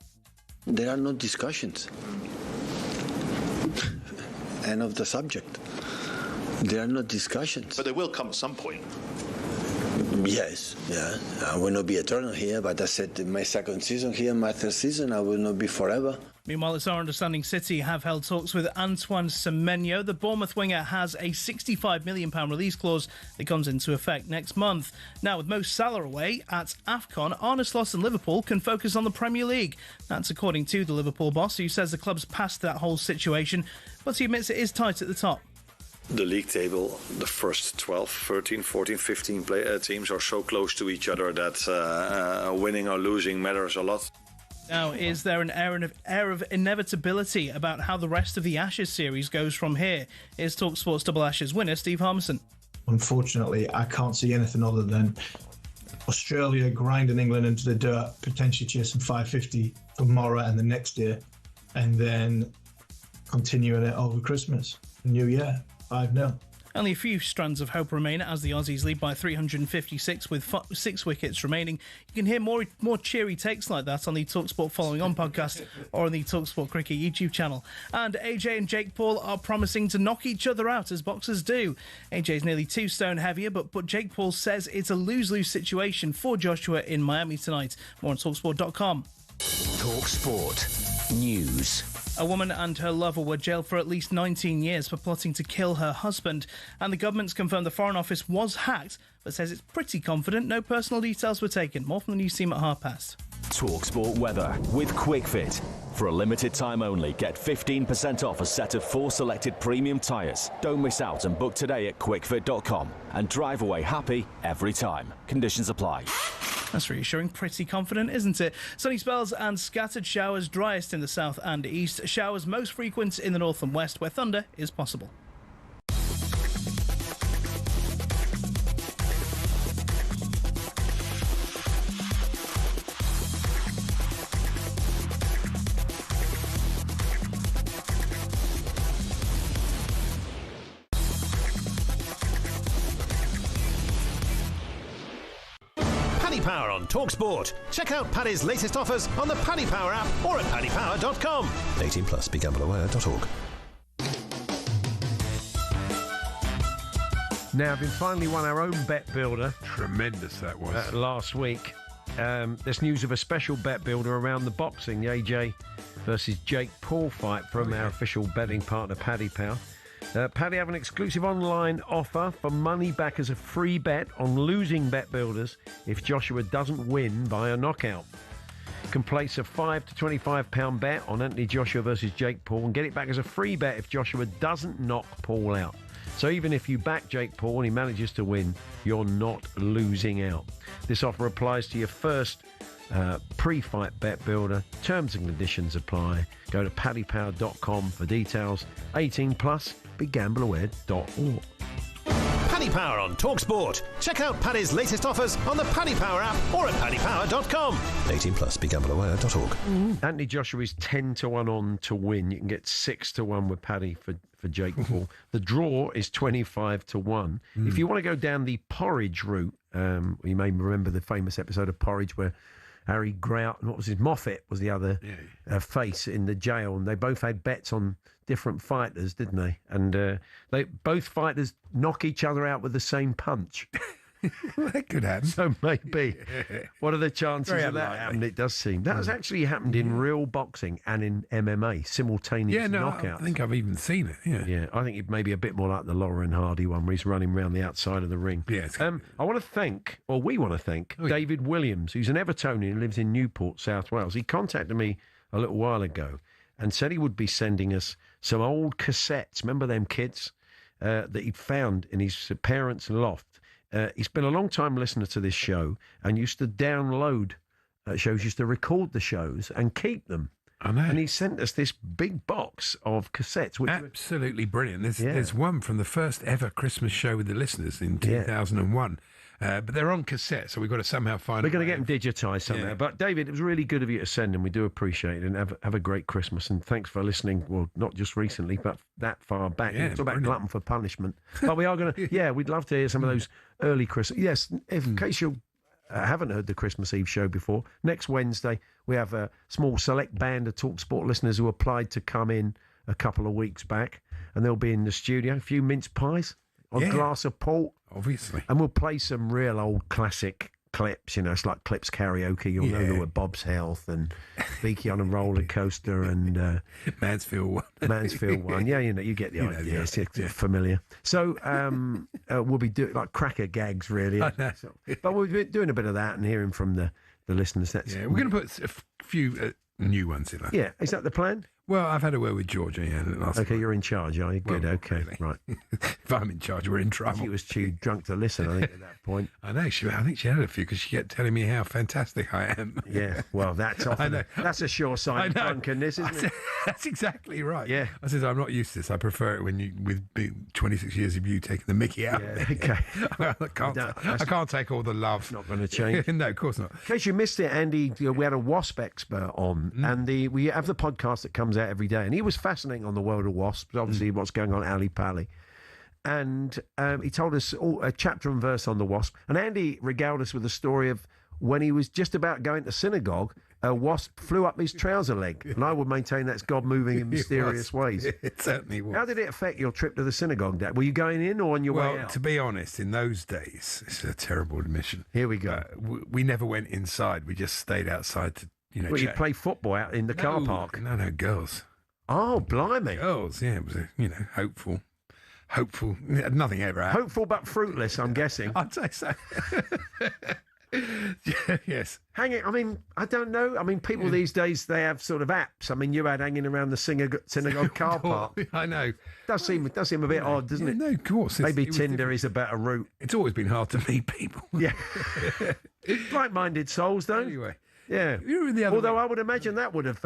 There are no discussions. End of the subject. There are no discussions. But they will come at some point. Yes, yeah. I will not be eternal here, but I said my second season here, my third season, I will not be forever. Meanwhile, it's our understanding City have held talks with Antoine Semenyo. The Bournemouth winger has a £65 million release clause that comes into effect next month. Now, with Mo Salah away at AFCON, Arne Slot and Liverpool can focus on the Premier League. That's according to the Liverpool boss, who says the club's past that whole situation, but he admits it is tight at the top. The league table, the first 12, 13, 14, 15 teams are so close to each other that winning or losing matters a lot. Now, is there an air of inevitability about how the rest of the Ashes series goes from here? Here's talkSPORT's Double Ashes winner, Steve Harmison. Unfortunately, I can't see anything other than Australia grinding England into the dirt, potentially chasing 550 tomorrow and the next year, and then continuing it over Christmas, New Year, 5-0. Only a few strands of hope remain as the Aussies lead by 356 with 6 wickets remaining. You can hear more cheery takes like that on the talkSPORT Following On podcast or on the talkSPORT Cricket YouTube channel. And AJ and Jake Paul are promising to knock each other out as boxers do. AJ's nearly 2 stone heavier, but Jake Paul says it's a lose-lose situation for Joshua in Miami tonight. More on talksport.com. talkSPORT News. A woman and her lover were jailed for at least 19 years for plotting to kill her husband, and the government's confirmed the Foreign Office was hacked, but says it's pretty confident no personal details were taken. More from the news team at 5:30. talkSPORT weather with QuickFit. For a limited time only, get 15% off a set of 4 selected premium tyres. Don't miss out and book today at quickfit.com and drive away happy every time. Conditions apply. That's reassuring. Pretty confident, isn't it? Sunny spells and scattered showers, driest in the south and east. Showers most frequent in the north and west, where thunder is possible. Power on talkSPORT. Check out Paddy's latest offers on the Paddy Power app or at paddypower.com. 18 plus. BeGambleAware.org. Now, we've finally won our own bet builder. Tremendous that was. Last week. There's news of a special bet builder around the boxing, the AJ versus Jake Paul fight from our official betting partner, Paddy Power. Paddy have an exclusive online offer for money back as a free bet on losing bet builders if Joshua doesn't win via knockout. You can place a £5 to £25 bet on Anthony Joshua versus Jake Paul and get it back as a free bet if Joshua doesn't knock Paul out. So even if you back Jake Paul and he manages to win, you're not losing out. This offer applies to your first pre-fight bet builder. Terms and conditions apply. Go to paddypower.com for details. 18 plus. BeGambleAware.org. Paddy Power on talkSPORT. Check out Paddy's latest offers on the Paddy Power app or at paddypower.com. 18 plus. BeGambleAware.org. Anthony Joshua is 10 to 1 on to win. You can get 6 to 1 with Paddy for Jake Paul. The draw is 25 to 1. If you want to go down the porridge route, you may remember the famous episode of Porridge where Harry Grout and what was his Moffat was the other face in the jail, and they both had bets on different fighters, didn't they? And both fighters knock each other out with the same punch. That could happen. So maybe. What are the chances of that happening? It does seem. That has actually happened in real boxing and in MMA, simultaneous knockouts. I think I've even seen it. Yeah, I think it may be a bit more like the Lauren Hardy one where he's running around the outside of the ring. Yeah, I want to thank, or we want to thank, David Williams, who's an Evertonian and lives in Newport, South Wales. He contacted me a little while ago and said he would be sending us some old cassettes. Remember them kids that he'd found in his parents' loft? He's been a long time listener to this show and used to download shows, used to record the shows and keep them. I know. And he sent us this big box of cassettes. Which absolutely brilliant. There's one from the first ever Christmas show with the listeners in 2001. But they're on cassette, so we've got to somehow find. We're going to get them digitised somehow. Yeah. But David, it was really good of you to send them. We do appreciate it, and have a great Christmas. And thanks for listening. Well, not just recently, but that far back. Yeah, It's about brilliant. glutton for punishment. But we are going to. Yeah, we'd love to hear some of those early Christmas. Yes, in case you haven't heard the Christmas Eve show before, next Wednesday we have a small select band of talkSPORT listeners who applied to come in a couple of weeks back, and they'll be in the studio. A few mince pies, a glass of port. Obviously. And we'll play some real old classic clips, it's like Clips Karaoke. You'll know there were Bob's Health and Beaky on a Roller Coaster and Mansfield one. Yeah, you get the idea. It's familiar. So we'll be doing like cracker gags, really. But we'll be doing a bit of that and hearing from the listeners. We're going to put a few new ones in. Yeah, is that the plan? Well, I've had a word with Georgia. Okay, you're in charge, are you? Good. Well, okay, really. Right. If I'm in charge, we're in trouble. She was too drunk to listen, I think, at that point. I know. I think she had a few because she kept telling me how fantastic I am. Yeah. Well, that's often that's a sure sign of drunkenness, isn't it? That's exactly right. Yeah. I said I'm not used to this. I prefer it when you with 26 years of you taking the mickey out. Yeah, okay. I can't take all the love. Not going to change. No, of course not. In case you missed it, Andy, we had a Wasp expert on, and we have the podcast that comes out every day, and he was fascinating on the world of wasps, obviously what's going on at Ali Pali. And he told us a chapter and verse on the wasp. And Andy regaled us with the story of when he was just about going to synagogue, a wasp flew up his trouser leg. And I would maintain that's God moving in mysterious ways. It certainly was. How did it affect your trip to the synagogue, Dad? Were you going in or on your way out? Well, to be honest, in those days, it's a terrible admission. Here we go. We never went inside. We just stayed outside to, Well, you play football out in the car park? No, girls. Oh, blimey. Girls, yeah. It was, hopeful. Nothing ever happened. Hopeful but fruitless, I'm guessing. I'd say so. Yes. Hanging, I don't know. People these days, they have sort of apps. You had hanging around the synagogue car park. I know. Does seem a bit odd, doesn't it? No, of course. Maybe Tinder is a better route. It's always been hard to meet people. Yeah. Like-minded souls, though. Anyway. Yeah. Although I would imagine that would have,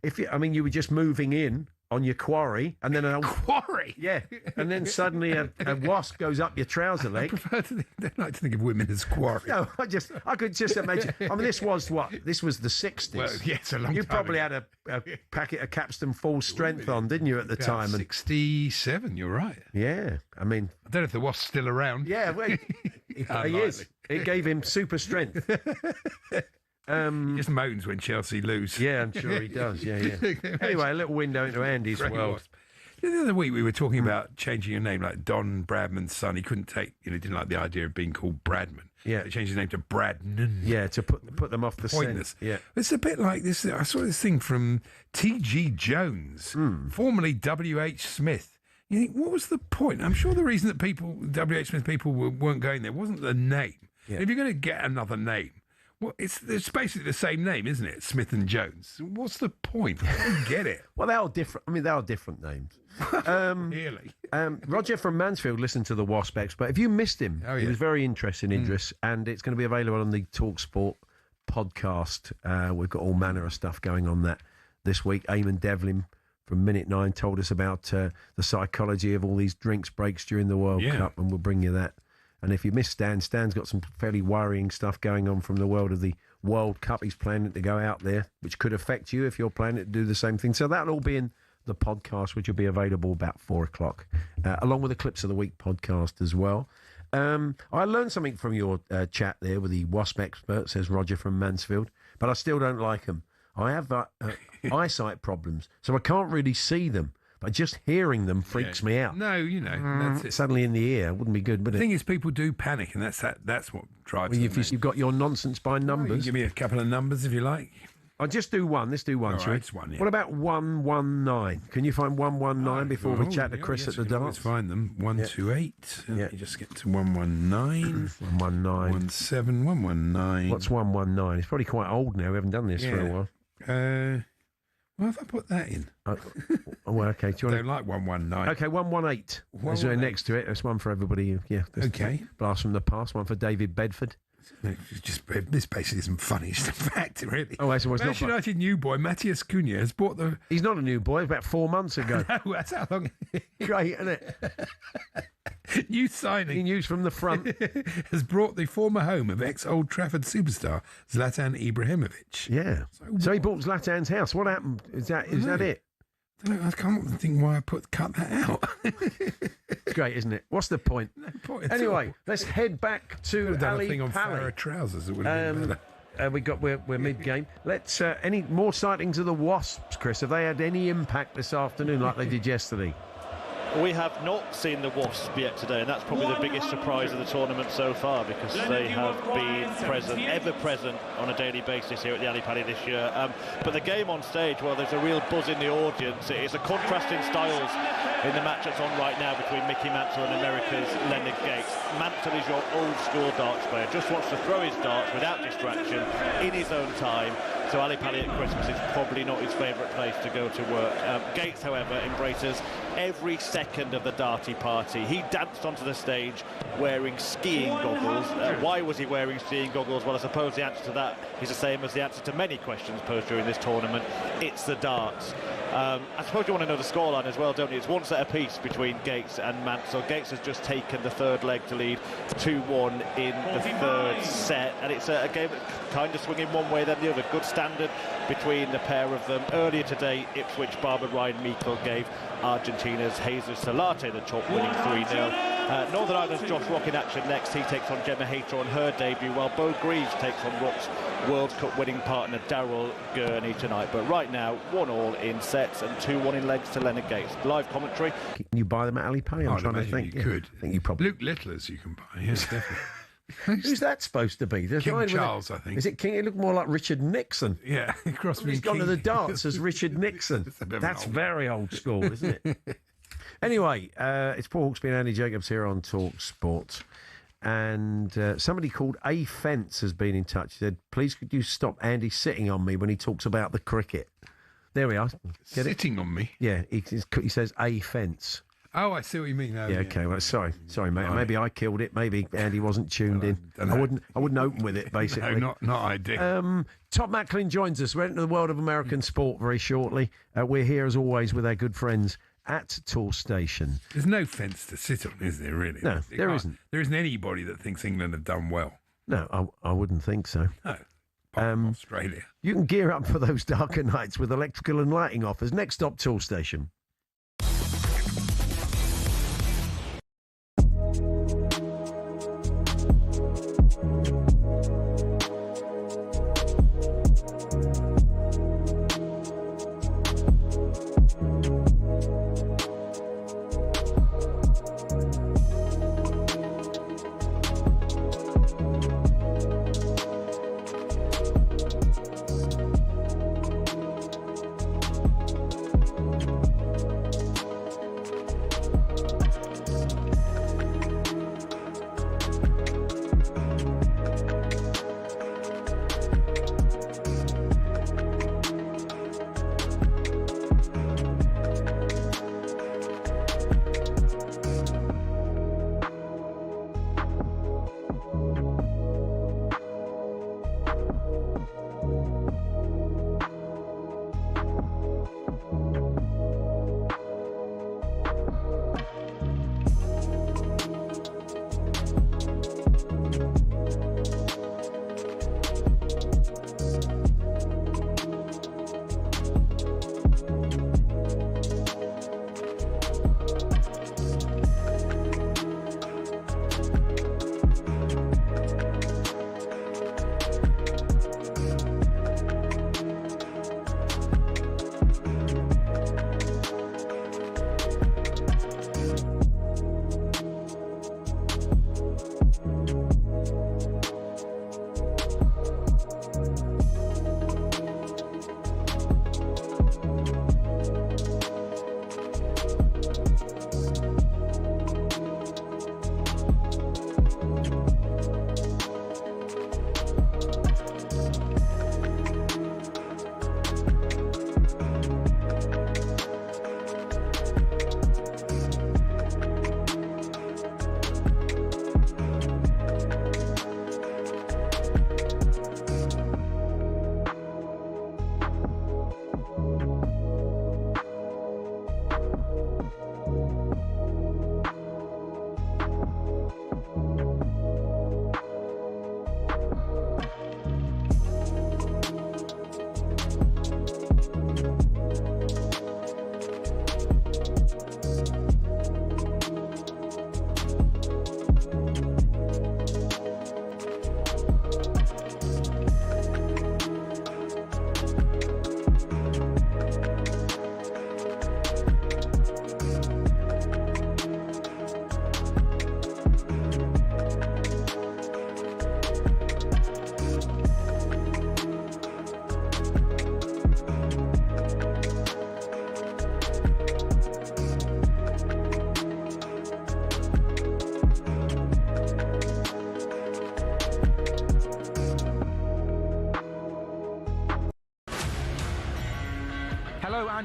you were just moving in on your quarry, and then quarry, yeah, and then suddenly a wasp goes up your trouser leg. I don't like to think of women as quarry. No, I could just imagine. This was what? This was the 60s. Well, yes, a long You time probably ago. had a packet of Capstan full strength on, didn't you, at the time? 67. You're right. Yeah, I don't know if the wasp's still around. Yeah, well, he is. It gave him super strength. He just moans when Chelsea lose. Yeah, I'm sure he does. Yeah. Anyway, a little window into Andy's world. The other week we were talking about changing your name, like Don Bradman's son. He couldn't take, didn't like the idea of being called Bradman. Yeah, he changed his name to Bradnan. Yeah, to put them off the pointless. Scent. Yeah, it's a bit like this. I saw this thing from T.G. Jones, formerly W.H. Smith. You think, what was the point? I'm sure the reason that W.H. Smith people weren't going there wasn't the name. Yeah. If you're going to get another name. Well, it's basically the same name, isn't it? Smith and Jones. What's the point? I don't get it. Well, they are different. They are different names. Really? Roger from Mansfield listened to the Wasp expert. If you missed him, he was very interesting, Idris, and it's going to be available on the talkSPORT podcast. We've got all manner of stuff going on that this week. Eamon Devlin from Minute 9 told us about the psychology of all these drinks breaks during the World Cup, and we'll bring you that. And if you missed Stan's got some fairly worrying stuff going on from the world of the World Cup. He's planning to go out there, which could affect you if you're planning to do the same thing. So that'll all be in the podcast, which will be available about 4 o'clock, along with the Clips of the Week podcast as well. I learned something from your chat there with the Wasp expert, says Roger from Mansfield, but I still don't like them. I have eyesight problems, so I can't really see them. But just hearing them freaks me out. No, that's it. Suddenly in the ear wouldn't be good, would it? The thing is, people do panic, and that's what drives them. You've got your nonsense by numbers. Give me a couple of numbers if you like. I'll just do one. Let's do one, All shall right, we? it's one, yeah. What about 119? Can you find 119 before we chat to Chris at the dance? Let's find them. 128. Let me just get to 119. 119. 17. 119. What's 119? It's probably quite old now. We haven't done this for a while. Well, if I put that in. Well, okay. Do you want don't like 119. Okay, 118. There's next to it. There's one for everybody. Yeah. Okay. Blast from the past. One for David Bedford. This basically isn't funny. It's a fact, really. Oh, it's not. Manchester United new boy Matthias Cunha has bought the. He's not a new boy. About 4 months ago. No, that's how long. Great, isn't it? New signing. News from the front. Has brought the former home of ex-Old Trafford superstar Zlatan Ibrahimovic. Yeah. So he bought Zlatan's house. What happened? Is that it? I can't think why I cut that out. It's great, isn't it? What's the point? No point. Anyway, let's head back to I've done Ali a thing on Pally. Farah trousers. It would have been better. We're mid-game. Let's any more sightings of the Wasps, Chris? Have they had any impact this afternoon like they did yesterday? We have not seen the Wasp yet today, and that's probably the biggest surprise of the tournament so far, because they have been present, ever present, on a daily basis here at the Ali Pally this year. But the game on stage, well, there's a real buzz in the audience. It's a contrast in styles in the match that's on right now between Mickey Mantle and America's Leonard Gates. Mantle is your old-school darts player, just wants to throw his darts without distraction, in his own time. So Ali Pally at Christmas is probably not his favourite place to go to work. Gates, however, embraces every second of the darty party. He danced onto the stage wearing skiing goggles. Why was he wearing skiing goggles? Well, I suppose the answer to that is the same as the answer to many questions posed during this tournament. It's the darts. I suppose you want to know the scoreline as well, don't you? It's one set apiece between Gates and Mansell. Gates has just taken the third leg to lead 2-1 in the third set, and it's a game that kind of swinging one way then the other. Good standard between the pair of them. Earlier today, Ipswich Barber Ryan Meikle gave Argentina's Jesus Solarte the top, winning 3-0. Northern Ireland's Josh Rock in action next. He takes on Gemma Hayter on her debut, while Bo Greaves takes on Rock's World Cup winning partner Daryl Gurney tonight. But right now, 1-1 in sets and 2-1 in legs to Leonard Gates. Live commentary. Can you buy them at Ali Pally? I'm trying to think. You could. I think you probably. Luke Littlers you can buy. Yes, definitely. Who's that supposed to be? There's King Charles, I think. Is it King? It looked more like Richard Nixon. Yeah, he's gone to the darts as Richard Nixon. That's very old school, isn't it? Anyway, it's Paul Hawksbee and Andy Jacobs here on talkSPORT. And somebody called A Fence has been in touch. He said, please could you stop Andy sitting on me when he talks about the cricket? There we are. Sitting on me? Yeah, he says A Fence. Oh, I see what you mean. Yeah, okay. Well, sorry, mate. Right. Maybe I killed it. Maybe Andy wasn't tuned in. I wouldn't open with it, basically. No, not ideal. Tom Macklin joins us. We're into the world of American sport very shortly. We're here as always with our good friends at Tool Station. There's no fence to sit on, is there? Really? No, there isn't. There isn't anybody that thinks England have done well. No, I wouldn't think so. No. Australia. You can gear up for those darker nights with electrical and lighting offers. Next stop, Tool Station.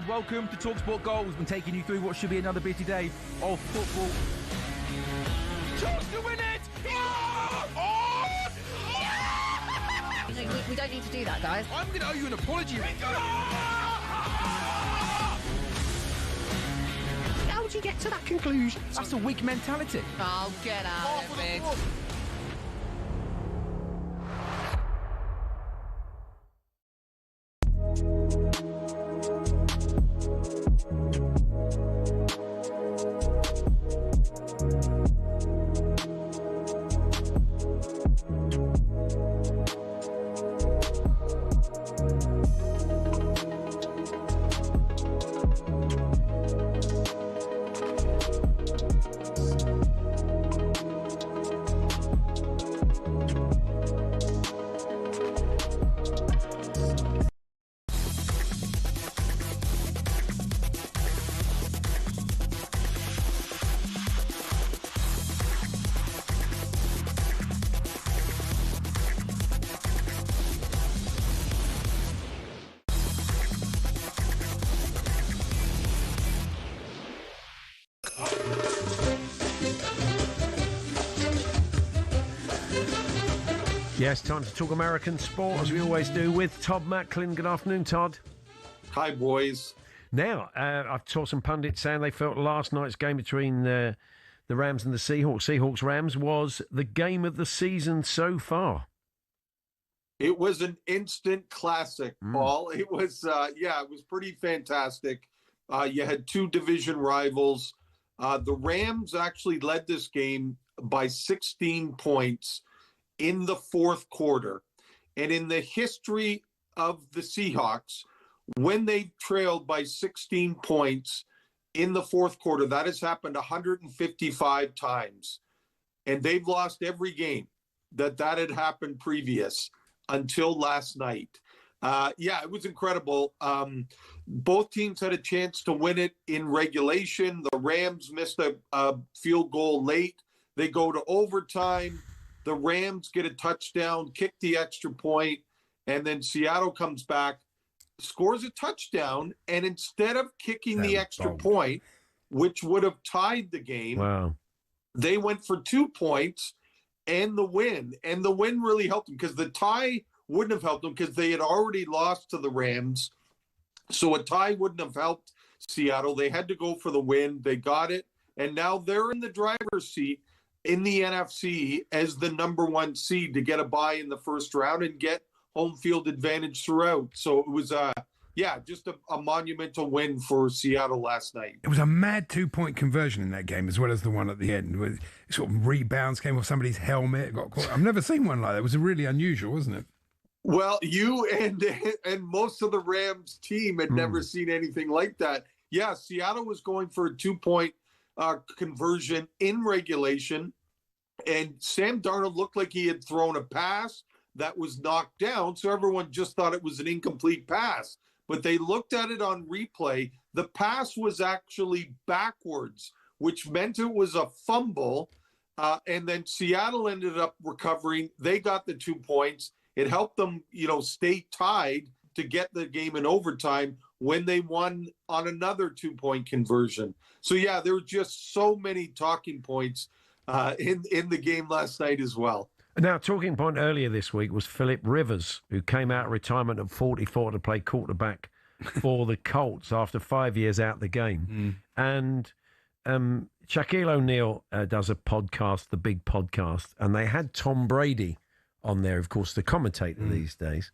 welcome to talkSPORT Goals. We're taking you through what should be another busy day of football. Chance to win it! We don't need to do that, guys. I'm going to owe you an apology. How would you get to that conclusion? That's a weak mentality. Oh, get out of it. Yes, time to talk American sport, as we always do, with Todd Macklin. Good afternoon, Todd. Hi, boys. Now, I've saw some pundits saying they felt last night's game between the Rams and the Seahawks, Seahawks-Rams, was the game of the season so far. It was an instant classic, Paul. It was, it was pretty fantastic. You had two division rivals. The Rams actually led this game by 16 points in the fourth quarter. And in the history of the Seahawks, when they trailed by 16 points in the fourth quarter, that has happened 155 times. And they've lost every game that had happened previous until last night. It was incredible. Both teams had a chance to win it in regulation. The Rams missed a field goal late. They go to overtime. The Rams get a touchdown, kick the extra point, and then Seattle comes back, scores a touchdown, and instead of kicking the extra point, which would have tied the game, they went for 2 points and the win. And the win really helped them because the tie wouldn't have helped them because they had already lost to the Rams. So a tie wouldn't have helped Seattle. They had to go for the win. They got it. And now they're in the driver's seat in the NFC as the number one seed to get a bye in the first round and get home field advantage throughout. So it was, just a monumental win for Seattle last night. It was a mad 2-point conversion in that game, as well as the one at the end. With sort of rebounds came off somebody's helmet. Got caught. I've never seen one like that. It was really unusual, wasn't it? Well, you and most of the Rams team had never seen anything like that. Yeah, Seattle was going for a 2-point conversion in regulation, and Sam Darnold looked like he had thrown a pass that was knocked down, so everyone just thought it was an incomplete pass. But they looked at it on replay. The pass was actually backwards, which meant it was a fumble, and then Seattle ended up recovering. They got the 2 points. It helped them, stay tied to get the game in overtime when they won on another 2-point conversion. So, there were just so many talking points in the game last night as well. Now, talking point earlier this week was Philip Rivers, who came out of retirement at 44 to play quarterback for the Colts after 5 years out the game. And Shaquille O'Neal does a podcast, The Big Podcast, and they had Tom Brady on there, of course, the commentator these days.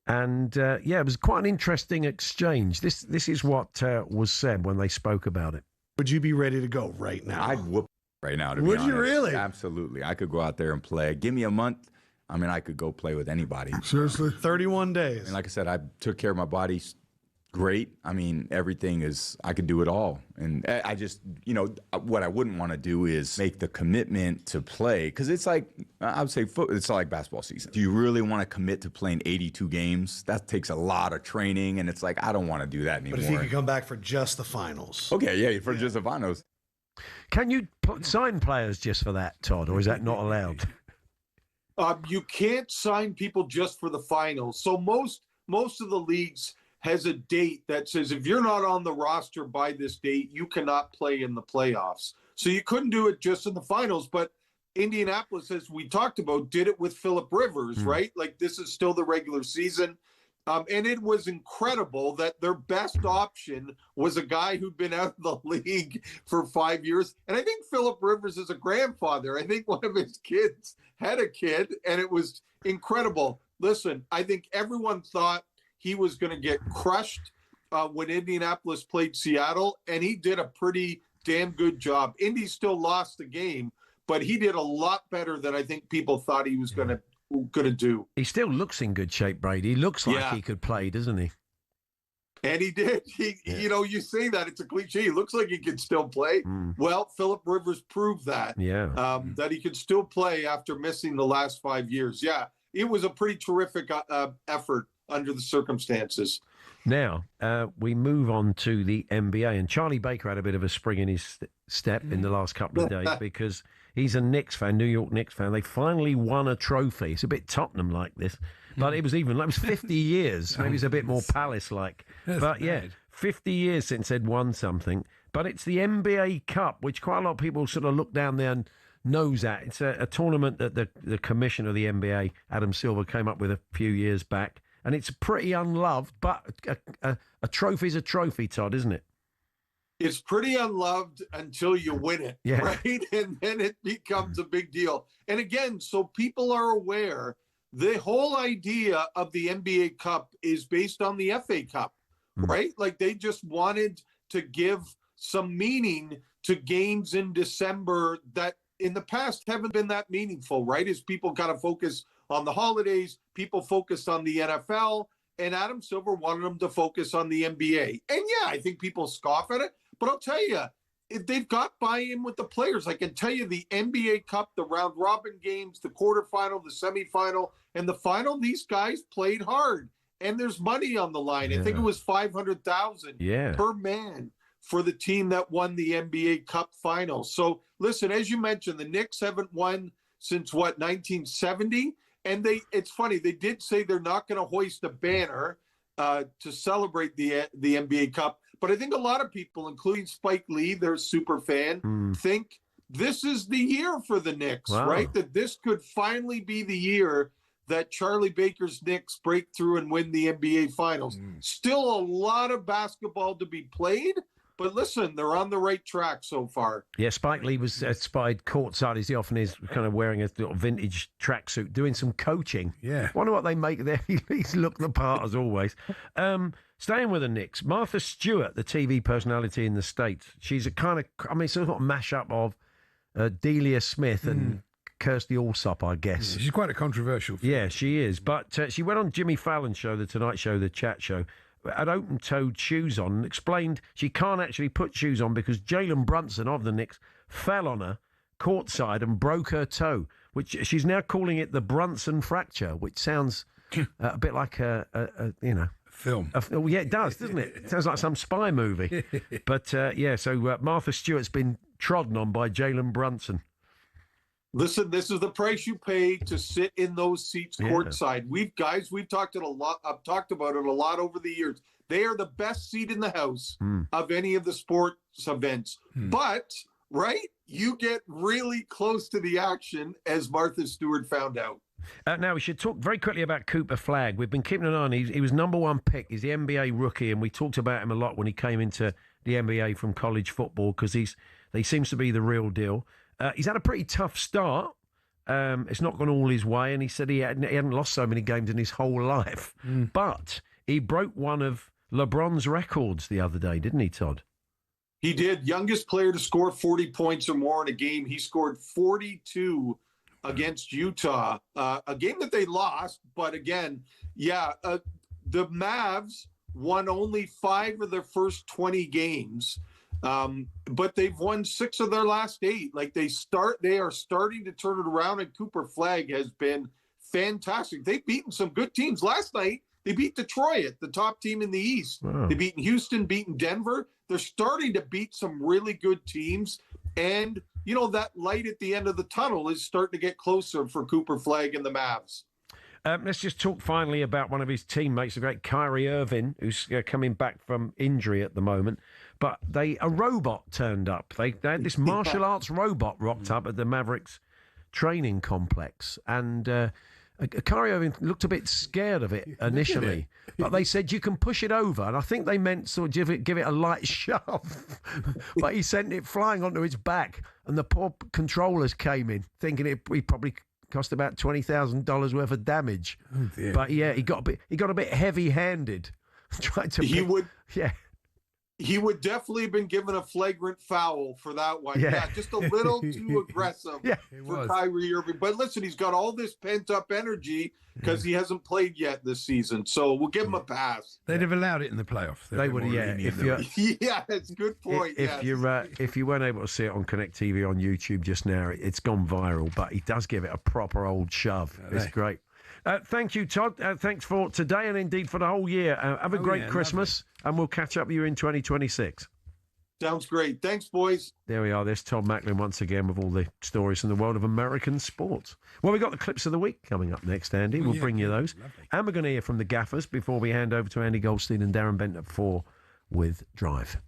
And, it was quite an interesting exchange. This is what was said when they spoke about it. Would you be ready to go right now? I'd whoop right now, to be Would honest. you really? Absolutely. I could go out there and play. Give me a month. I mean, I could go play with anybody. Seriously? 31 days. And like I said, I took care of my body great. I mean, everything is, I could do it all. And I just, what I wouldn't want to do is make the commitment to play. Because it's like, I would say, it's like basketball season. Do you really want to commit to playing 82 games? That takes a lot of training. And it's like, I don't want to do that anymore. But if you could come back for just the finals. Okay, for just the finals. Can you sign players just for that, Todd, or is that not allowed? You can't sign people just for the finals. So most of the leagues has a date that says if you're not on the roster by this date, you cannot play in the playoffs. So you couldn't do it just in the finals, but Indianapolis, as we talked about, did it with Phillip Rivers, right? Like, this is still the regular season. And it was incredible that their best option was a guy who'd been out of the league for 5 years. And I think Phillip Rivers is a grandfather. I think one of his kids had a kid, and it was incredible. Listen, I think everyone thought he was going to get crushed when Indianapolis played Seattle, and he did a pretty damn good job. Indy still lost the game, but he did a lot better than I think people thought he was going to do. He still looks in good shape, Brady. He looks like he could play, doesn't he? And he did. You know, you say that, it's a cliche. He looks like he could still play. Well, Phillip Rivers proved that. That he could still play after missing the last 5 years. Yeah, it was a pretty terrific effort under the circumstances. Now, we move on to the NBA, and Charlie Baker had a bit of a spring in his step in the last couple of days because he's a Knicks fan, New York Knicks fan. They finally won a trophy. It's a bit Tottenham-like this, but it was 50 years. Maybe it's a bit more Palace-like. But yeah, 50 years since they'd won something. But it's the NBA Cup, which quite a lot of people sort of look down there and nose at. It's a tournament that the commissioner of the NBA, Adam Silver, came up with a few years back. And it's pretty unloved, but a trophy's a trophy, Todd, isn't it? It's pretty unloved until you win it, right? And then it becomes a big deal. And again, so people are aware, the whole idea of the NBA Cup is based on the FA Cup, right? Like, they just wanted to give some meaning to games in December that in the past haven't been that meaningful, right? As people kind of focus on the holidays, people focused on the NFL, and Adam Silver wanted them to focus on the NBA. And yeah, I think people scoff at it, but I'll tell you, if they've got buy-in with the players, I can tell you the NBA Cup, the round-robin games, the quarterfinal, the semifinal, and the final, these guys played hard, and there's money on the line. I think it was $500,000 per man for the team that won the NBA Cup final. So listen, as you mentioned, the Knicks haven't won since 1970? And it's funny, they did say they're not going to hoist a banner to celebrate the NBA Cup. But I think a lot of people, including Spike Lee, their super fan, think this is the year for the Knicks, right? That this could finally be the year that Charlie Baker's Knicks break through and win the NBA Finals. Still a lot of basketball to be played. But listen, they're on the right track so far. Yeah, Spike Lee was spied courtside, as he often is, kind of wearing a little vintage tracksuit, doing some coaching. Yeah. Wonder what they make there. He's looked the part, as always. Staying with the Knicks, Martha Stewart, the TV personality in the States, she's a kind of, sort of mash-up of Delia Smith and Kirstie Allsopp, I guess. Yeah, she's quite a controversial figure. Yeah, she is. But she went on Jimmy Fallon's show, The Tonight Show, The Chat Show, had open-toed shoes on and explained she can't actually put shoes on because Jalen Brunson of the Knicks fell on her courtside and broke her toe, which she's now calling it the Brunson fracture, which sounds a bit like a film. Yeah, it does, doesn't it? It sounds like some spy movie. But, so Martha Stewart's been trodden on by Jalen Brunson. Listen, this is the price you pay to sit in those seats courtside. We've talked it a lot. I've talked about it a lot over the years. They are the best seat in the house of any of the sports events. But, right, you get really close to the action, as Martha Stewart found out. Now, we should talk very quickly about Cooper Flagg. We've been keeping an eye on him. He was number one pick. He's the NBA rookie, and we talked about him a lot when he came into the NBA from college football because he seems to be the real deal. He's had a pretty tough start. It's not gone all his way, and he said he hadn't lost so many games in his whole life. But he broke one of LeBron's records the other day, didn't he, Todd? He did. Youngest player to score 40 points or more in a game. He scored 42 against Utah, a game that they lost. But again, the Mavs won only 5 of their first 20 games. But they've won 6 of their last 8. Like they are starting to turn it around, and Cooper Flagg has been fantastic. They've beaten some good teams. Last night, they beat Detroit, the top team in the East. Wow. They beaten Houston, beaten Denver. They're starting to beat some really good teams. And, that light at the end of the tunnel is starting to get closer for Cooper Flagg and the Mavs. Let's just talk finally about one of his teammates, the great Kyrie Irving, who's coming back from injury at the moment. But a robot turned up. They had this martial arts robot rocked up at the Mavericks training complex, and Kyrie Irving looked a bit scared of it initially, but they said you can push it over, and I think they meant sort of give it a light shove, but he sent it flying onto its back, and the poor controllers came in thinking it probably cost about $20,000 worth of damage. Oh dear. But yeah, he got a bit heavy-handed. Tried to He would definitely have been given a flagrant foul for that one. Yeah, just a little too aggressive for Kyrie Irving. But listen, he's got all this pent-up energy because he hasn't played yet this season. So we'll give him a pass. They'd have allowed it in the playoffs. They would, yeah. It's a good point. If you weren't able to see it on Connect TV on YouTube just now, it's gone viral. But he does give it a proper old shove. It's great. Thank you, Todd. Thanks for today and indeed for the whole year. Have a great Christmas, and we'll catch up with you in 2026. Sounds great. Thanks, boys. There we are. There's Todd Macklin once again with all the stories from the world of American sports. Well, we've got the clips of the week coming up next, Andy. We'll bring you those. Lovely. And we're going to hear from the gaffers before we hand over to Andy Goldstein and Darren Bent at 4 with Drive.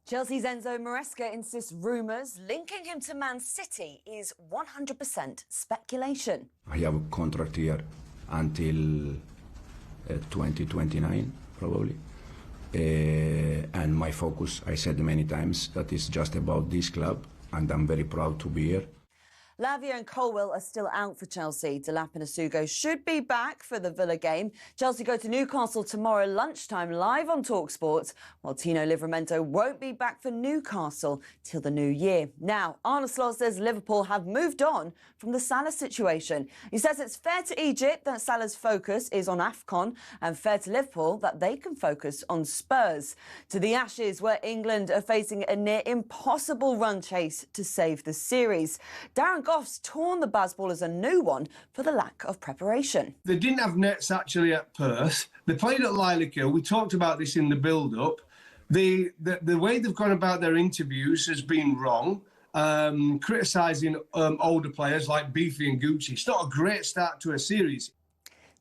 Chelsea's Enzo Maresca insists rumours linking him to Man City is 100% speculation. I have a contract here until 2029, probably. And my focus, I said many times, that is just about this club, and I'm very proud to be here. Lavia and Colwill are still out for Chelsea. Delap and Asugo should be back for the Villa game. Chelsea go to Newcastle tomorrow lunchtime live on talkSPORT, while Tino Livramento won't be back for Newcastle till the new year. Now, Arne Slot says Liverpool have moved on from the Salah situation. He says it's fair to Egypt that Salah's focus is on AFCON and fair to Liverpool that they can focus on Spurs. To the Ashes, where England are facing a near impossible run chase to save the series. Darren Goff's torn the Bazballers a new one for the lack of preparation. They didn't have nets actually at Perth. They played at Lilac-Hill. We talked about this in the build-up. The way they've gone about their interviews has been wrong. Criticising older players like Beefy and Gucci. It's not a great start to a series.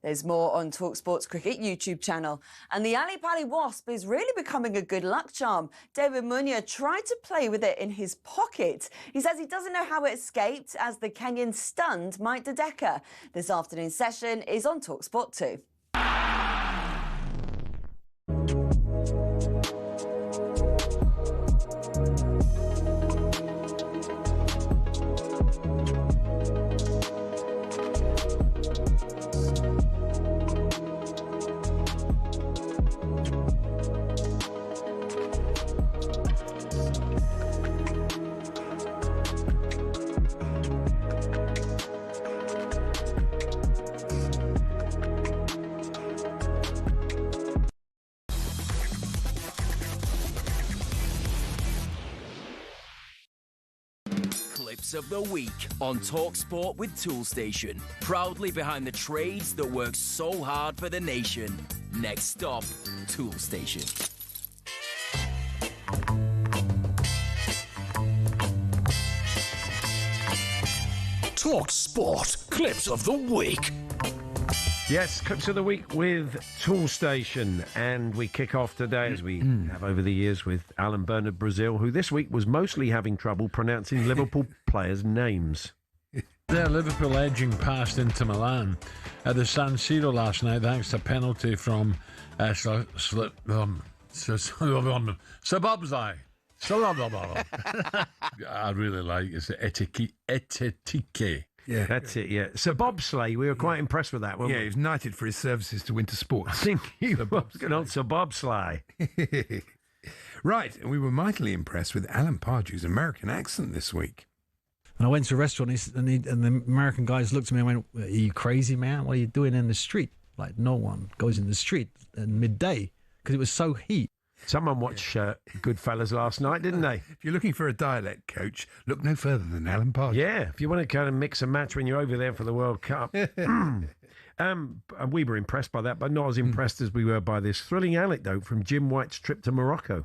There's more on talkSPORT's cricket YouTube channel. And the Ali Pali Wasp is really becoming a good luck charm. David Munya tried to play with it in his pocket. He says he doesn't know how it escaped as the Kenyan stunned Mike Dedeker. This afternoon's session is on talkSPORT 2. Of the week on talkSPORT with Toolstation. Proudly behind the trades that work so hard for the nation. Next stop, Toolstation. talkSPORT clips of the week. Yes, clips of the week with Toolstation, and we kick off today, as we have over the years, with Alan Bernard Brazil, who this week was mostly having trouble pronouncing Liverpool players' names. Yeah, Liverpool edging past Inter Milan at the San Siro last night, thanks to penalty from Sababzai. I really like it's Etetike. Yeah, that's it. Yeah, so bobsleigh, we were quite impressed with that, weren't we? He was knighted for his services to winter sports. I think he was not so bobsleigh. Right, and we were mightily impressed with Alan Pardew's American accent this week. And I went to a restaurant and the American guys looked at me and went, "Are you crazy, man? What are you doing in the street?" Like, no one goes in the street at midday because it was so heat. Someone watched Goodfellas last night, didn't they? If you're looking for a dialect coach, look no further than Alan Pardew. Yeah, if you want to kind of mix and match when you're over there for the World Cup. And we were impressed by that, but not as impressed as we were by this thrilling anecdote from Jim White's trip to Morocco.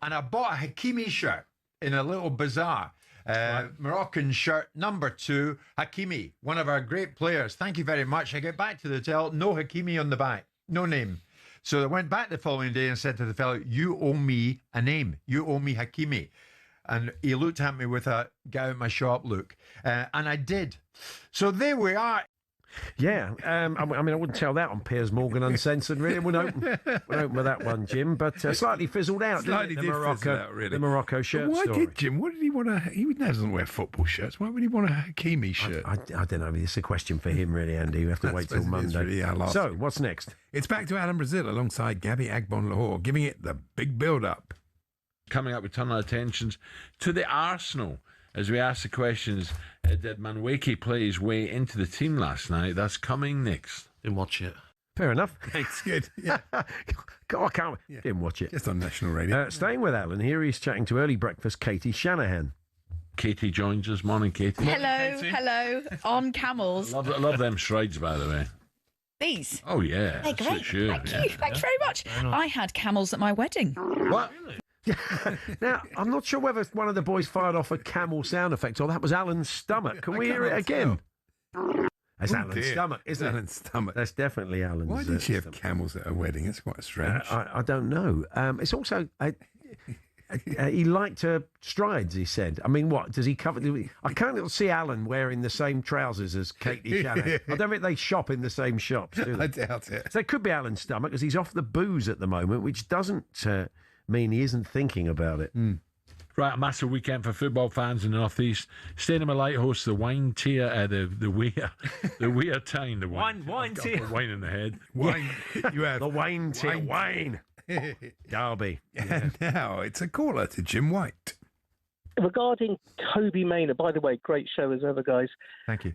And I bought a Hakimi shirt in a little bazaar. Moroccan shirt, number 2, Hakimi, one of our great players. Thank you very much. I get back to the hotel, no Hakimi on the back, no name. So I went back the following day and said to the fellow, "You owe me a name. You owe me Hakimi." And he looked at me with a get out my shop look. And I did. So there we are. Yeah, I mean, I wouldn't tell that on Piers Morgan Uncensored, really. We'll open with that one, Jim, but slightly fizzled out, Slightly didn't it? fizzle out, really. The Morocco shirt Why story. did Jim? What did he want to... He doesn't wear football shirts. Why would he want a Hakimi shirt? I don't know. It's a question for him, really, Andy. We have to wait till Monday. Really, so, what's next? It's back to Alan Brazil alongside Gabby Agbon-Lahore, giving it the big build-up. Coming up with ton of attentions to the Arsenal. As we ask the questions, did Manweki play his way into the team last night? That's coming next. Didn't watch it. Fair enough. Thanks, good. Yeah. God, I can't. Yeah. Didn't watch it. Just on national radio. Staying with Alan, here he's chatting to early breakfast Katie Shanahan. Katie joins us. Morning, Katie. Hello. On camels. I love them strides, by the way. These? Oh, yeah. They're great. Sure. Thank you. Thanks very much. I had camels at my wedding. What? Really? Now, I'm not sure whether one of the boys fired off a camel sound effect or that was Alan's stomach. Can we hear it again? That's Alan's stomach, isn't it? Alan's stomach. That's definitely Alan's. Why did she have camels at a wedding? It's quite strange. I don't know. It's also... he liked her strides, he said. I mean, what? Does he cover... I can't see Alan wearing the same trousers as Katie Shanahan. I don't think they shop in the same shops, do they? I doubt it. So it could be Alan's stomach, because he's off the booze at the moment, which doesn't... mean he isn't thinking about it. Right, a massive weekend for football fans in the North East. Stadium of Light hosts the Wine Tier, the Weir Town. The Wine Tier. Wine in the head. Wine. You have the Wine Tier. Wine. Derby. And now it's a caller to Jim White. Regarding Kobe Mainoo, by the way, great show as ever, guys. Thank you.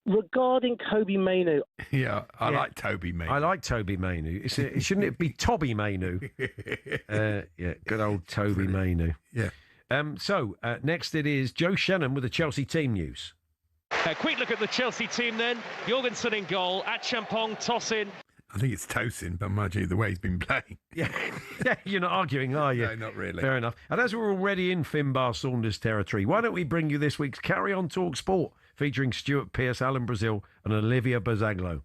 Regarding Kobe Mainoo. Yeah, I like Toby Mainoo. I like Toby Mainoo. Shouldn't it be Toby Mainoo? Yeah, good old Toby Mainoo. Yeah. So next it is Joe Shannon with the Chelsea team news. A quick look at the Chelsea team then. Jorgensen in goal, Achampong tossing. I think it's Tosin, but imagine the way he's been playing. Yeah, you're not arguing, are you? No, not really. Fair enough. And as we're already in Finbar Saunders territory, why don't we bring you this week's Carry On Talk Sport, featuring Stuart Pearce, Alan Brazil and Olivia Bazaglo.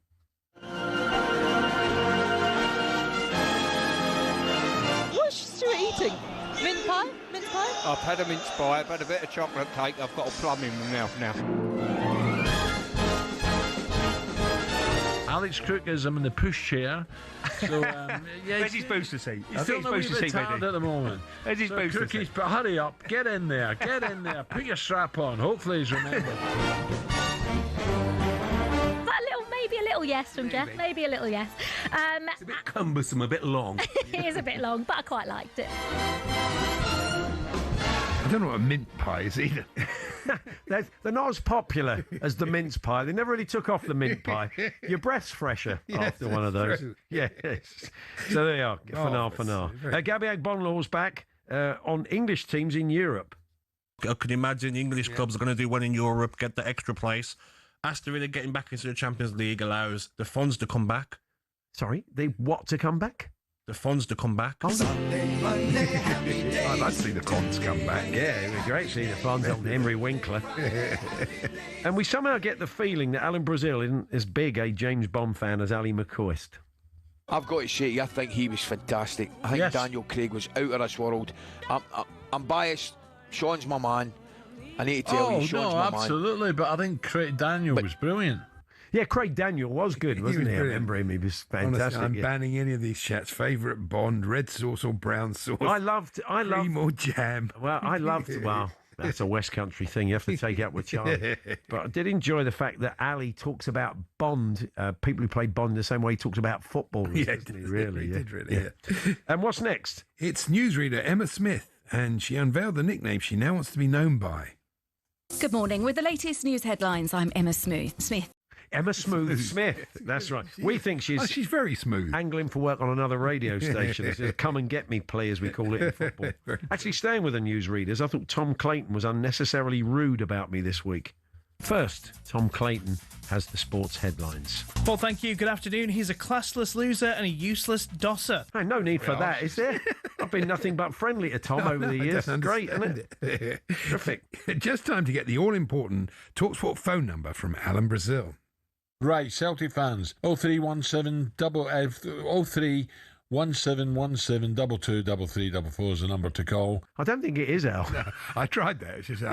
What's Stuart eating? Mince pie? Mince pie? I've had a mince pie, I've had a bit of chocolate cake, I've got a plum in my mouth now. Alex Crook is in the push chair. So, Where's his booster seat? He's still in the booster seat at the moment. Where's his booster seat? seat? But hurry up, get in there, put your strap on. Hopefully he's remembered. Maybe a little yes from Jeff. Maybe a little yes. It's a bit cumbersome, a bit long. It is a bit long, but I quite liked it. I don't know what a mint pie is either. They're not as popular as the mince pie. They never really took off the mint pie. Your breath's fresher after one of those. True. Yes. So there you are. For now. Gabby Agbonlaw's back on English teams in Europe. I could imagine English clubs are going to do well in Europe, get the extra place. Aston Villa getting back into the Champions League allows the funds to come back. Sorry, they what to come back? The funds to come back. I'd like to see the Cons come back. Yeah, it'd be great to see the funds on Henry Winkler. And we somehow get the feeling that Alan Brazil isn't as big a James Bond fan as Ali McCoist. I've got to say, I think he was fantastic. I think Daniel Craig was out of this world. I'm biased. Sean's my man. I need to tell you, Sean's my man. Absolutely, but I think Craig Daniel was brilliant. Yeah, Craig Daniel was good, wasn't he? I remember him. He was fantastic. Honestly, I'm banning any of these chats. Favourite Bond, red sauce or brown sauce? I loved cream or jam. Well, that's a West Country thing. You have to take out with Charlie. But I did enjoy the fact that Ali talks about Bond, people who play Bond the same way he talks about football. Yeah, doesn't he? Really? He did really. And what's next? It's newsreader Emma Smith, and she unveiled the nickname she now wants to be known by. Good morning. With the latest news headlines, I'm Emma Smith. Emma Smith. That's right. We think she's very smooth. Angling for work on another radio station. It's a come and get me play, as we call it in football. Actually, staying with the newsreaders, I thought Tom Clayton was unnecessarily rude about me this week. First, Tom Clayton has the sports headlines. Well, thank you. Good afternoon. He's a classless loser and a useless dosser. Hey, no need for that, is there? I've been nothing but friendly to Tom over the years. Great, isn't it? Terrific. Just time to get the all-important TalkSport phone number from Alan Brazil. Right, Celtic fans, 0317223344 is the number to call. I don't think it is, Al. No, I tried that. It's just,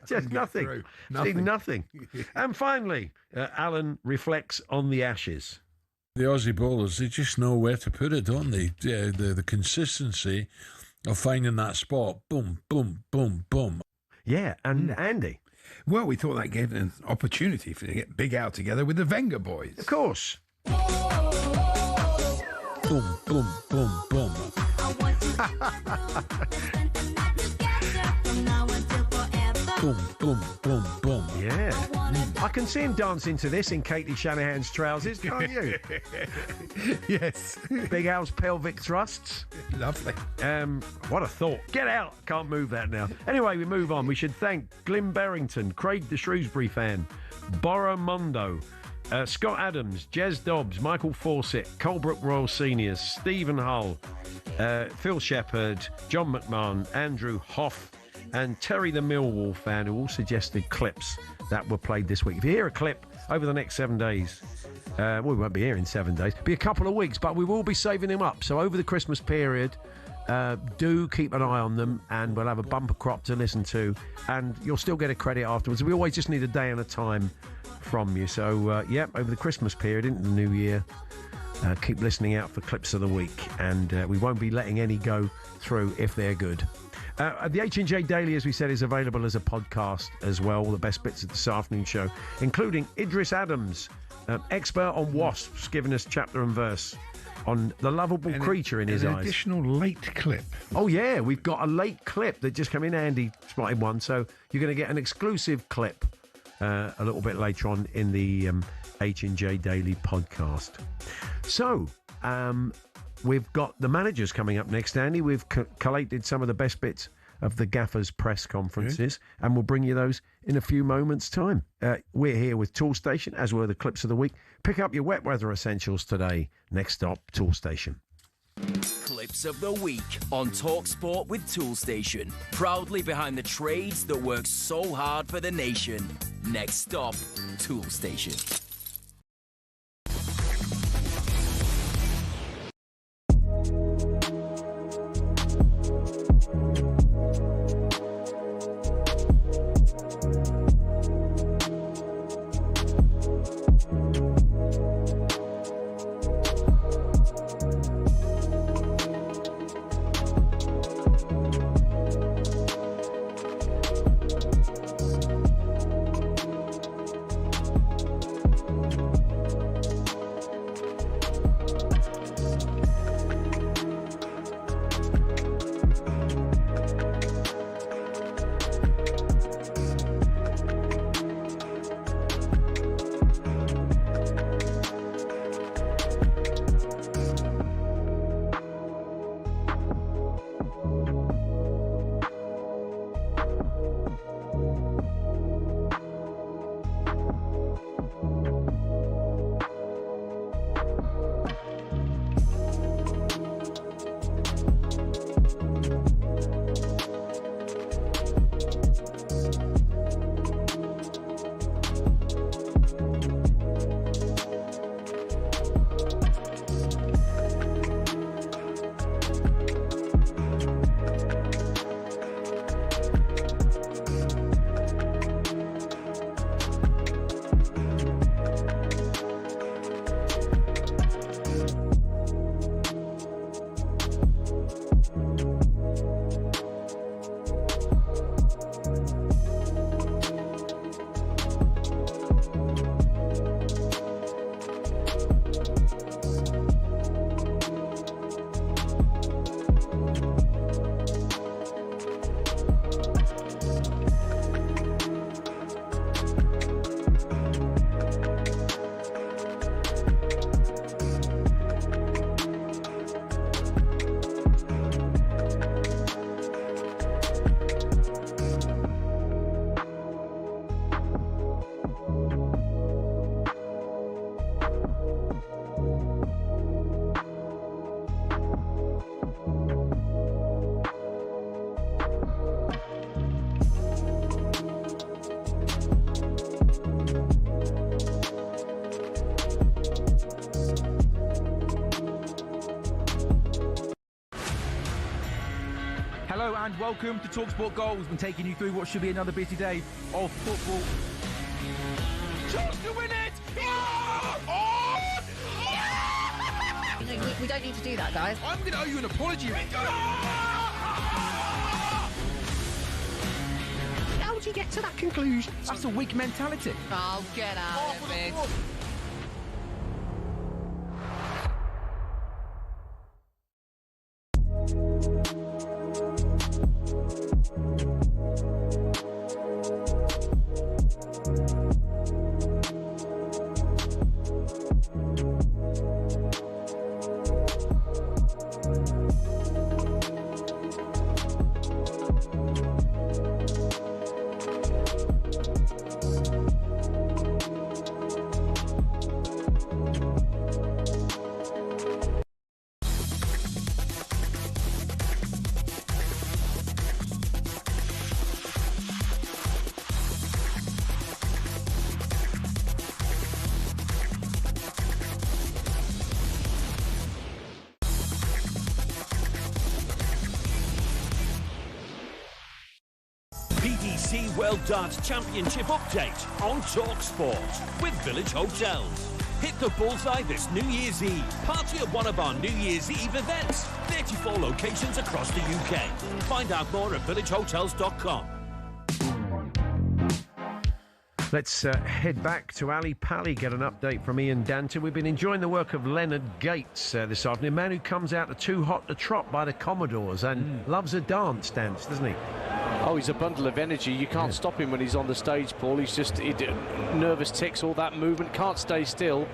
just nothing. Nothing. And finally, Alan reflects on the Ashes. The Aussie bowlers, they just know where to put it, don't they? The consistency of finding that spot. Boom, boom, boom, boom. Yeah, and Andy. Well, we thought that gave an opportunity for to get big out together with the Wenger boys. Of course. Boom, boom, boom, boom. Boom, boom, boom, boom. Yeah. I can see him dancing to this in Katie Shanahan's trousers, can't you? Yes. Big Al's pelvic thrusts. Lovely. What a thought. Get out. Can't move that now. Anyway, we move on. We should thank Glyn Berrington, Craig the Shrewsbury fan, Boromondo, Scott Adams, Jez Dobbs, Michael Fawcett, Colebrook Royal Seniors, Stephen Hull, Phil Shepherd, John McMahon, Andrew Hoff, and Terry the Millwall fan, who all suggested clips that were played this week. If you hear a clip over the next 7 days, we won't be here in 7 days, it'll be a couple of weeks, but we will be saving them up. So over the Christmas period, do keep an eye on them, and we'll have a bumper crop to listen to, and you'll still get a credit afterwards. We always just need a day and a time from you. So, over the Christmas period into the new year, keep listening out for clips of the week, and we won't be letting any go through if they're good. The H&J Daily, as we said, is available as a podcast as well. All the best bits of this afternoon show, including Idris Adams, expert on wasps, giving us chapter and verse on the lovable creature in his eyes. An additional late clip. Oh, yeah, we've got a late clip that just came in. Andy spotted one, so you're going to get an exclusive clip a little bit later on in the H&J Daily podcast. So, we've got the managers coming up next, Andy. We've collated some of the best bits of the Gaffers press conferences, and we'll bring you those in a few moments' time. We're here with Tool Station, as were the clips of the week. Pick up your wet weather essentials today. Next stop, Tool Station. Clips of the week on talkSPORT with Tool Station. Proudly behind the trades that work so hard for the nation. Next stop, Tool Station. Hello and welcome to talkSPORT Goals. We're taking you through what should be another busy day of football. Chance to win it! We don't need to do that, guys. I'm going to owe you an apology. How would you get to that conclusion? That's a weak mentality. Oh, get out of it. PDC World Darts Championship update on talkSPORT with Village Hotels. Hit the bullseye this New Year's Eve. Party at one of our New Year's Eve events. 34 locations across the UK. Find out more at villagehotels.com. Let's head back to Ali Pally, get an update from Ian Danton. We've been enjoying the work of Leonard Gates this afternoon, a man who comes out to Too Hot to Trot by the Commodores and loves a dance, doesn't he? Oh, he's a bundle of energy. You can't stop him when he's on the stage, Paul. He's just nervous tics, all that movement, can't stay still.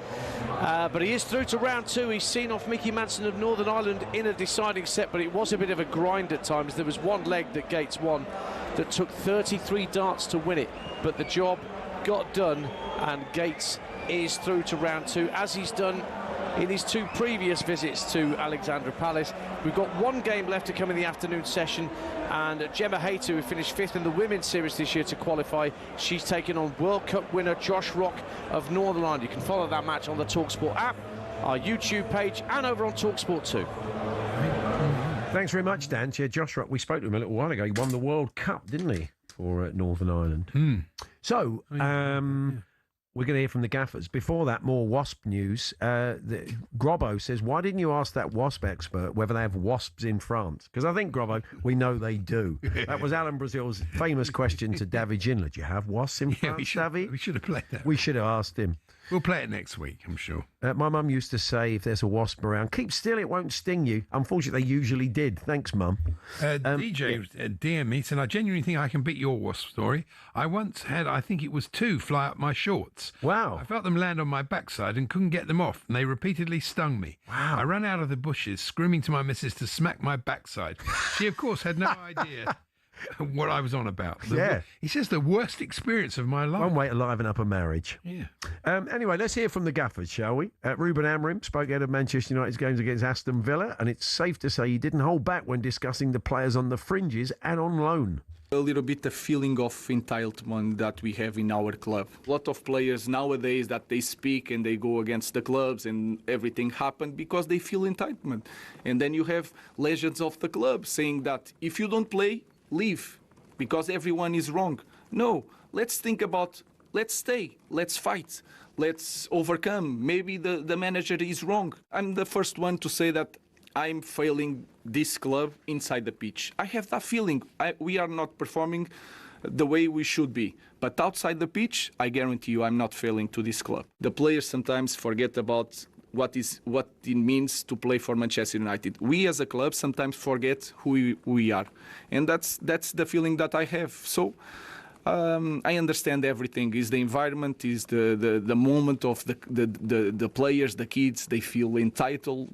But he is through to round 2. He's seen off Mickey Manson of Northern Ireland in a deciding set, but it was a bit of a grind at times. There was one leg that Gates won that took 33 darts to win it, but the job got done, and Gates is through to round 2, as he's done in his 2 previous visits to Alexandra Palace. We've got 1 game left to come in the afternoon session, and Gemma Hayter, who finished 5th in the women's series this year to qualify, she's taken on World Cup winner Josh Rock of Northern Ireland. You can follow that match on the talkSPORT app, our YouTube page, and over on talkSPORT too. Thanks very much, Dan. Yeah, Josh Rock, we spoke to him a little while ago. He won the World Cup, didn't he, for Northern Ireland? So, we're going to hear from the gaffers. Before that, more Wasp news. Grobbo says, why didn't you ask that Wasp expert whether they have wasps in France? Because I think, Grobbo, we know they do. That was Alan Brazil's famous question to David Gindler. Do you have wasps in France, David? We should have played that. We should have asked him. We'll play it next week, I'm sure. My mum used to say, if there's a wasp around, keep still, it won't sting you. Unfortunately, they usually did. Thanks, Mum. DJ DM me said, I genuinely think I can beat your wasp story. I once had, I think it was 2 fly up my shorts. Wow. I felt them land on my backside and couldn't get them off, and they repeatedly stung me. Wow. I ran out of the bushes, screaming to my missus to smack my backside. She, of course, had no idea what I was on about. He says the worst experience of my life. One way to liven up a marriage. Yeah. Anyway, let's hear from the gaffers, shall we? Ruben Amorim spoke out of Manchester United's games against Aston Villa, and it's safe to say he didn't hold back when discussing the players on the fringes and on loan. A little bit the feeling of entitlement that we have in our club. A lot of players nowadays that they speak and they go against the clubs and everything happened because they feel entitlement. And then you have legends of the club saying that if you don't play, leave, because everyone is wrong. No, let's think about, let's stay, let's fight, let's overcome. Maybe the manager is wrong. I'm the first one to say that I'm failing this club inside the pitch. I have that feeling. We are not performing the way we should be. But outside the pitch, I guarantee you I'm not failing to this club. The players sometimes forget about what it means to play for Manchester United. We as a club sometimes forget who we are. And that's the feeling that I have. So I understand everything. Is the environment, is the moment of the players, the kids, they feel entitled,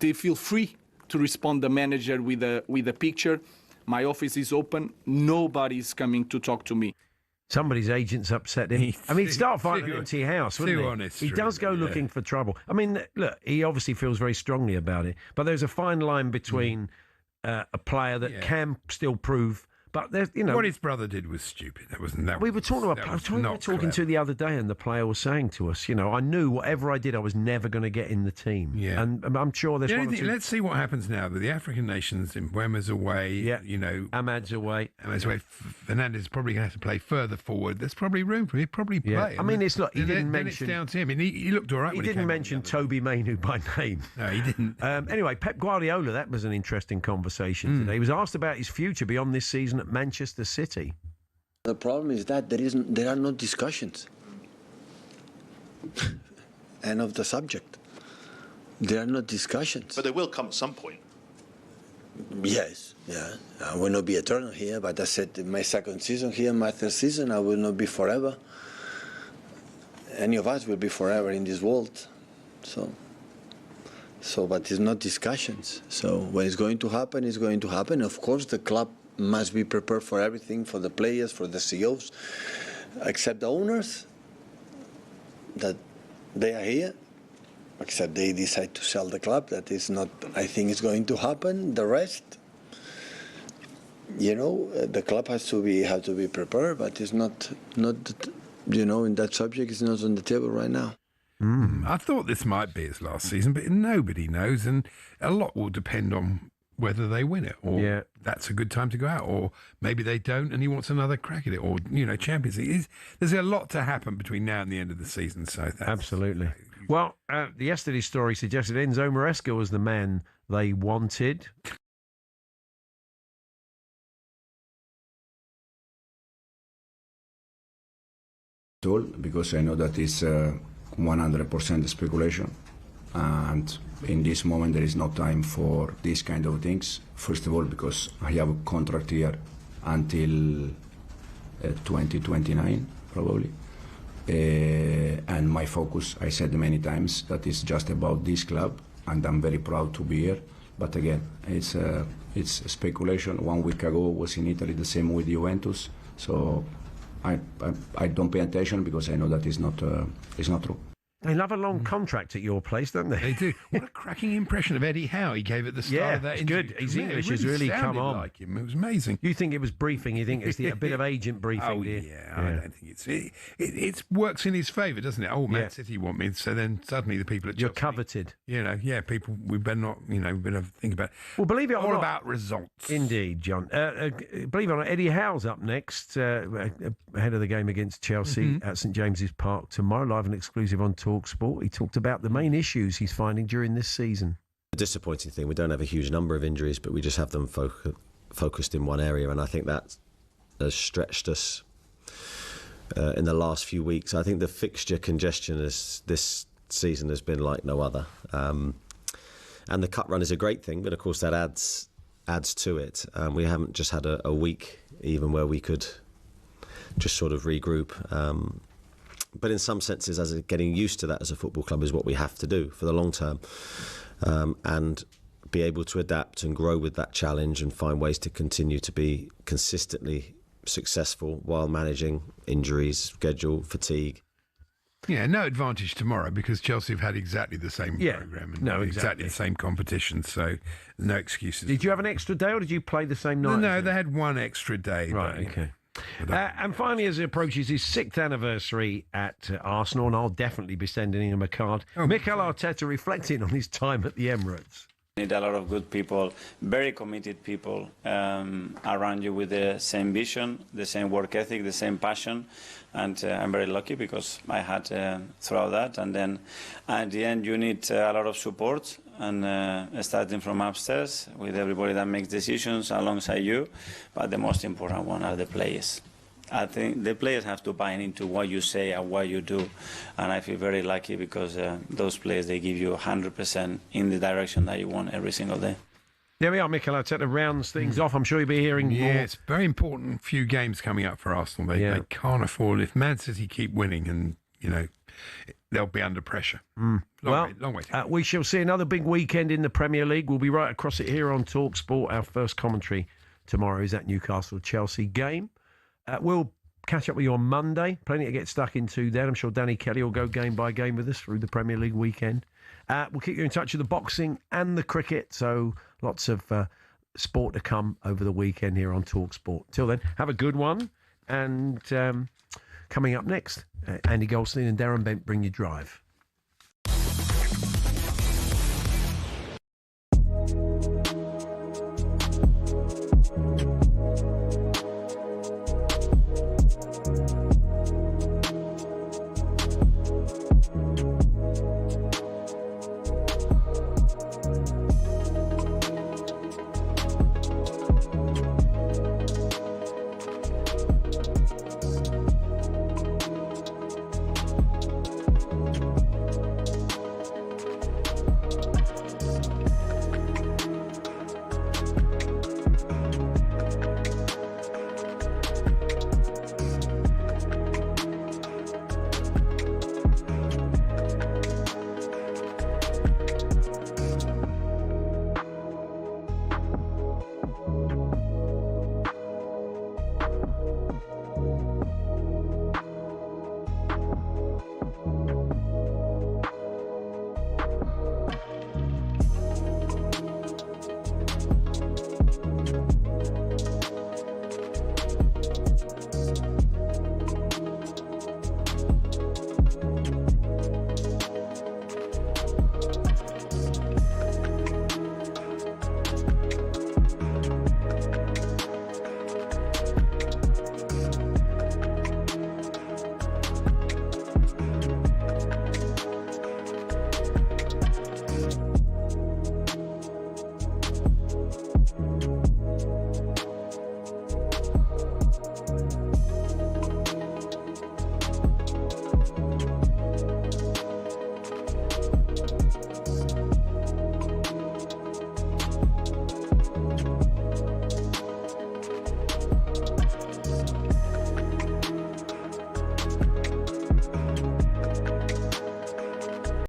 they feel free to respond the manager with a picture. My office is open, nobody's coming to talk to me. Somebody's agent's upset him. I mean, he'd start fighting an empty house, wouldn't he? Honest, he does go looking for trouble. I mean, look, he obviously feels very strongly about it, but there's a fine line between a player that can still prove. But there's, what his brother did was stupid. We were talking to the other day, and the player was saying to us, I knew whatever I did, I was never going to get in the team. Yeah, and I'm sure there's one or two. Let's see what happens now. The African nations, Mbeumo's away. Yeah, Ahmad's away. Fernandez is probably going to have to play further forward. There's probably room for him. He'd probably play. I mean, it's he didn't mention. It's down to him. He looked all right. He didn't mention Toby Mainu by name. No, he didn't. Anyway, Pep Guardiola. That was an interesting conversation today. He was asked about his future beyond this season at Manchester City. The problem is that there are no discussions. End of the subject. There are no discussions. But they will come at some point. Yes, yeah. I will not be eternal here, but I said my second season here, my third season, I will not be forever. Any of us will be forever in this world. So but it's not discussions. So when it's going to happen, it's going to happen. Of course, the club must be prepared for everything, for the players, for the CEOs, except the owners, that they are here, except they decide to sell the club. That is not, I think, it's going to happen. The rest, the club has to be prepared, but it's not in that subject, it's not on the table right now. I thought this might be his last season, but nobody knows, and a lot will depend on whether they win it, or that's a good time to go out, or maybe they don't and he wants another crack at it, or Champions League. There's a lot to happen between now and the end of the season. So absolutely, Well, yesterday's story suggested Enzo Maresca was the man they wanted. Because I know that it's 100% speculation, and in this moment there is no time for these kind of things. First of all, because I have a contract here until 2029 probably, and my focus, I said many times, that is just about this club, and I'm very proud to be here. But again, it's speculation. 1 week ago was in Italy, the same with Juventus, so I don't pay attention because I know that it's not true. They love a long contract at your place, don't they? They do. What a cracking impression of Eddie Howe he gave at the start of that it's interview. good. His Man, English it has really come sounded on. like him. It was amazing. You think it was briefing? You think it's a bit of agent briefing? Oh, do you? yeah, I don't think it works in his favour, doesn't it? Oh, Man City want me, so then suddenly the people at Chelsea, you're coveted. People, we better not, we better think about. Well, believe it or all not, about results. Indeed, John. Believe it or not, Eddie Howe's up next, ahead of the game against Chelsea at St James's Park tomorrow, live and exclusive on talkSPORT. He talked about the main issues he's finding during this season. The disappointing thing, we don't have a huge number of injuries, but we just have them focused in one area, and I think that has stretched us in the last few weeks. I think the fixture congestion this season has been like no other, and the cut run is a great thing, but of course that adds to it. We haven't just had a week even where we could just sort of regroup. But in some senses, getting used to that as a football club is what we have to do for the long term, and be able to adapt and grow with that challenge and find ways to continue to be consistently successful while managing injuries, schedule, fatigue. Yeah, no advantage tomorrow because Chelsea have had exactly the same programme and exactly the same competition, so no excuses. Did you have an extra day or did you play the same night? No, they had one extra day. Right, okay. And finally, as it approaches his 6th anniversary at Arsenal, and I'll definitely be sending him a card, Mikel Arteta reflecting on his time at the Emirates. Need a lot of good people, very committed people around you with the same vision, the same work ethic, the same passion, and I'm very lucky because I had throughout that. And then at the end, you need a lot of support, and starting from upstairs with everybody that makes decisions alongside you. But the most important one are the players. I think the players have to buy into what you say and what you do, and I feel very lucky because those players, they give you 100% in the direction that you want every single day. There we are, Mikel Arteta rounds things off. I'm sure you'll be hearing more. Yeah, it's very important few games coming up for Arsenal. They can't afford, if Man City keep winning, and they'll be under pressure. Long way to go. We shall see another big weekend in the Premier League. We'll be right across it here on talkSPORT. Our first commentary tomorrow is that Newcastle-Chelsea game. We'll catch up with you on Monday. Plenty to get stuck into then. I'm sure Danny Kelly will go game by game with us through the Premier League weekend. We'll keep you in touch with the boxing and the cricket, so lots of sport to come over the weekend here on talkSPORT. Till then, have a good one. And coming up next, Andy Goldstein and Darren Bent bring you Drive.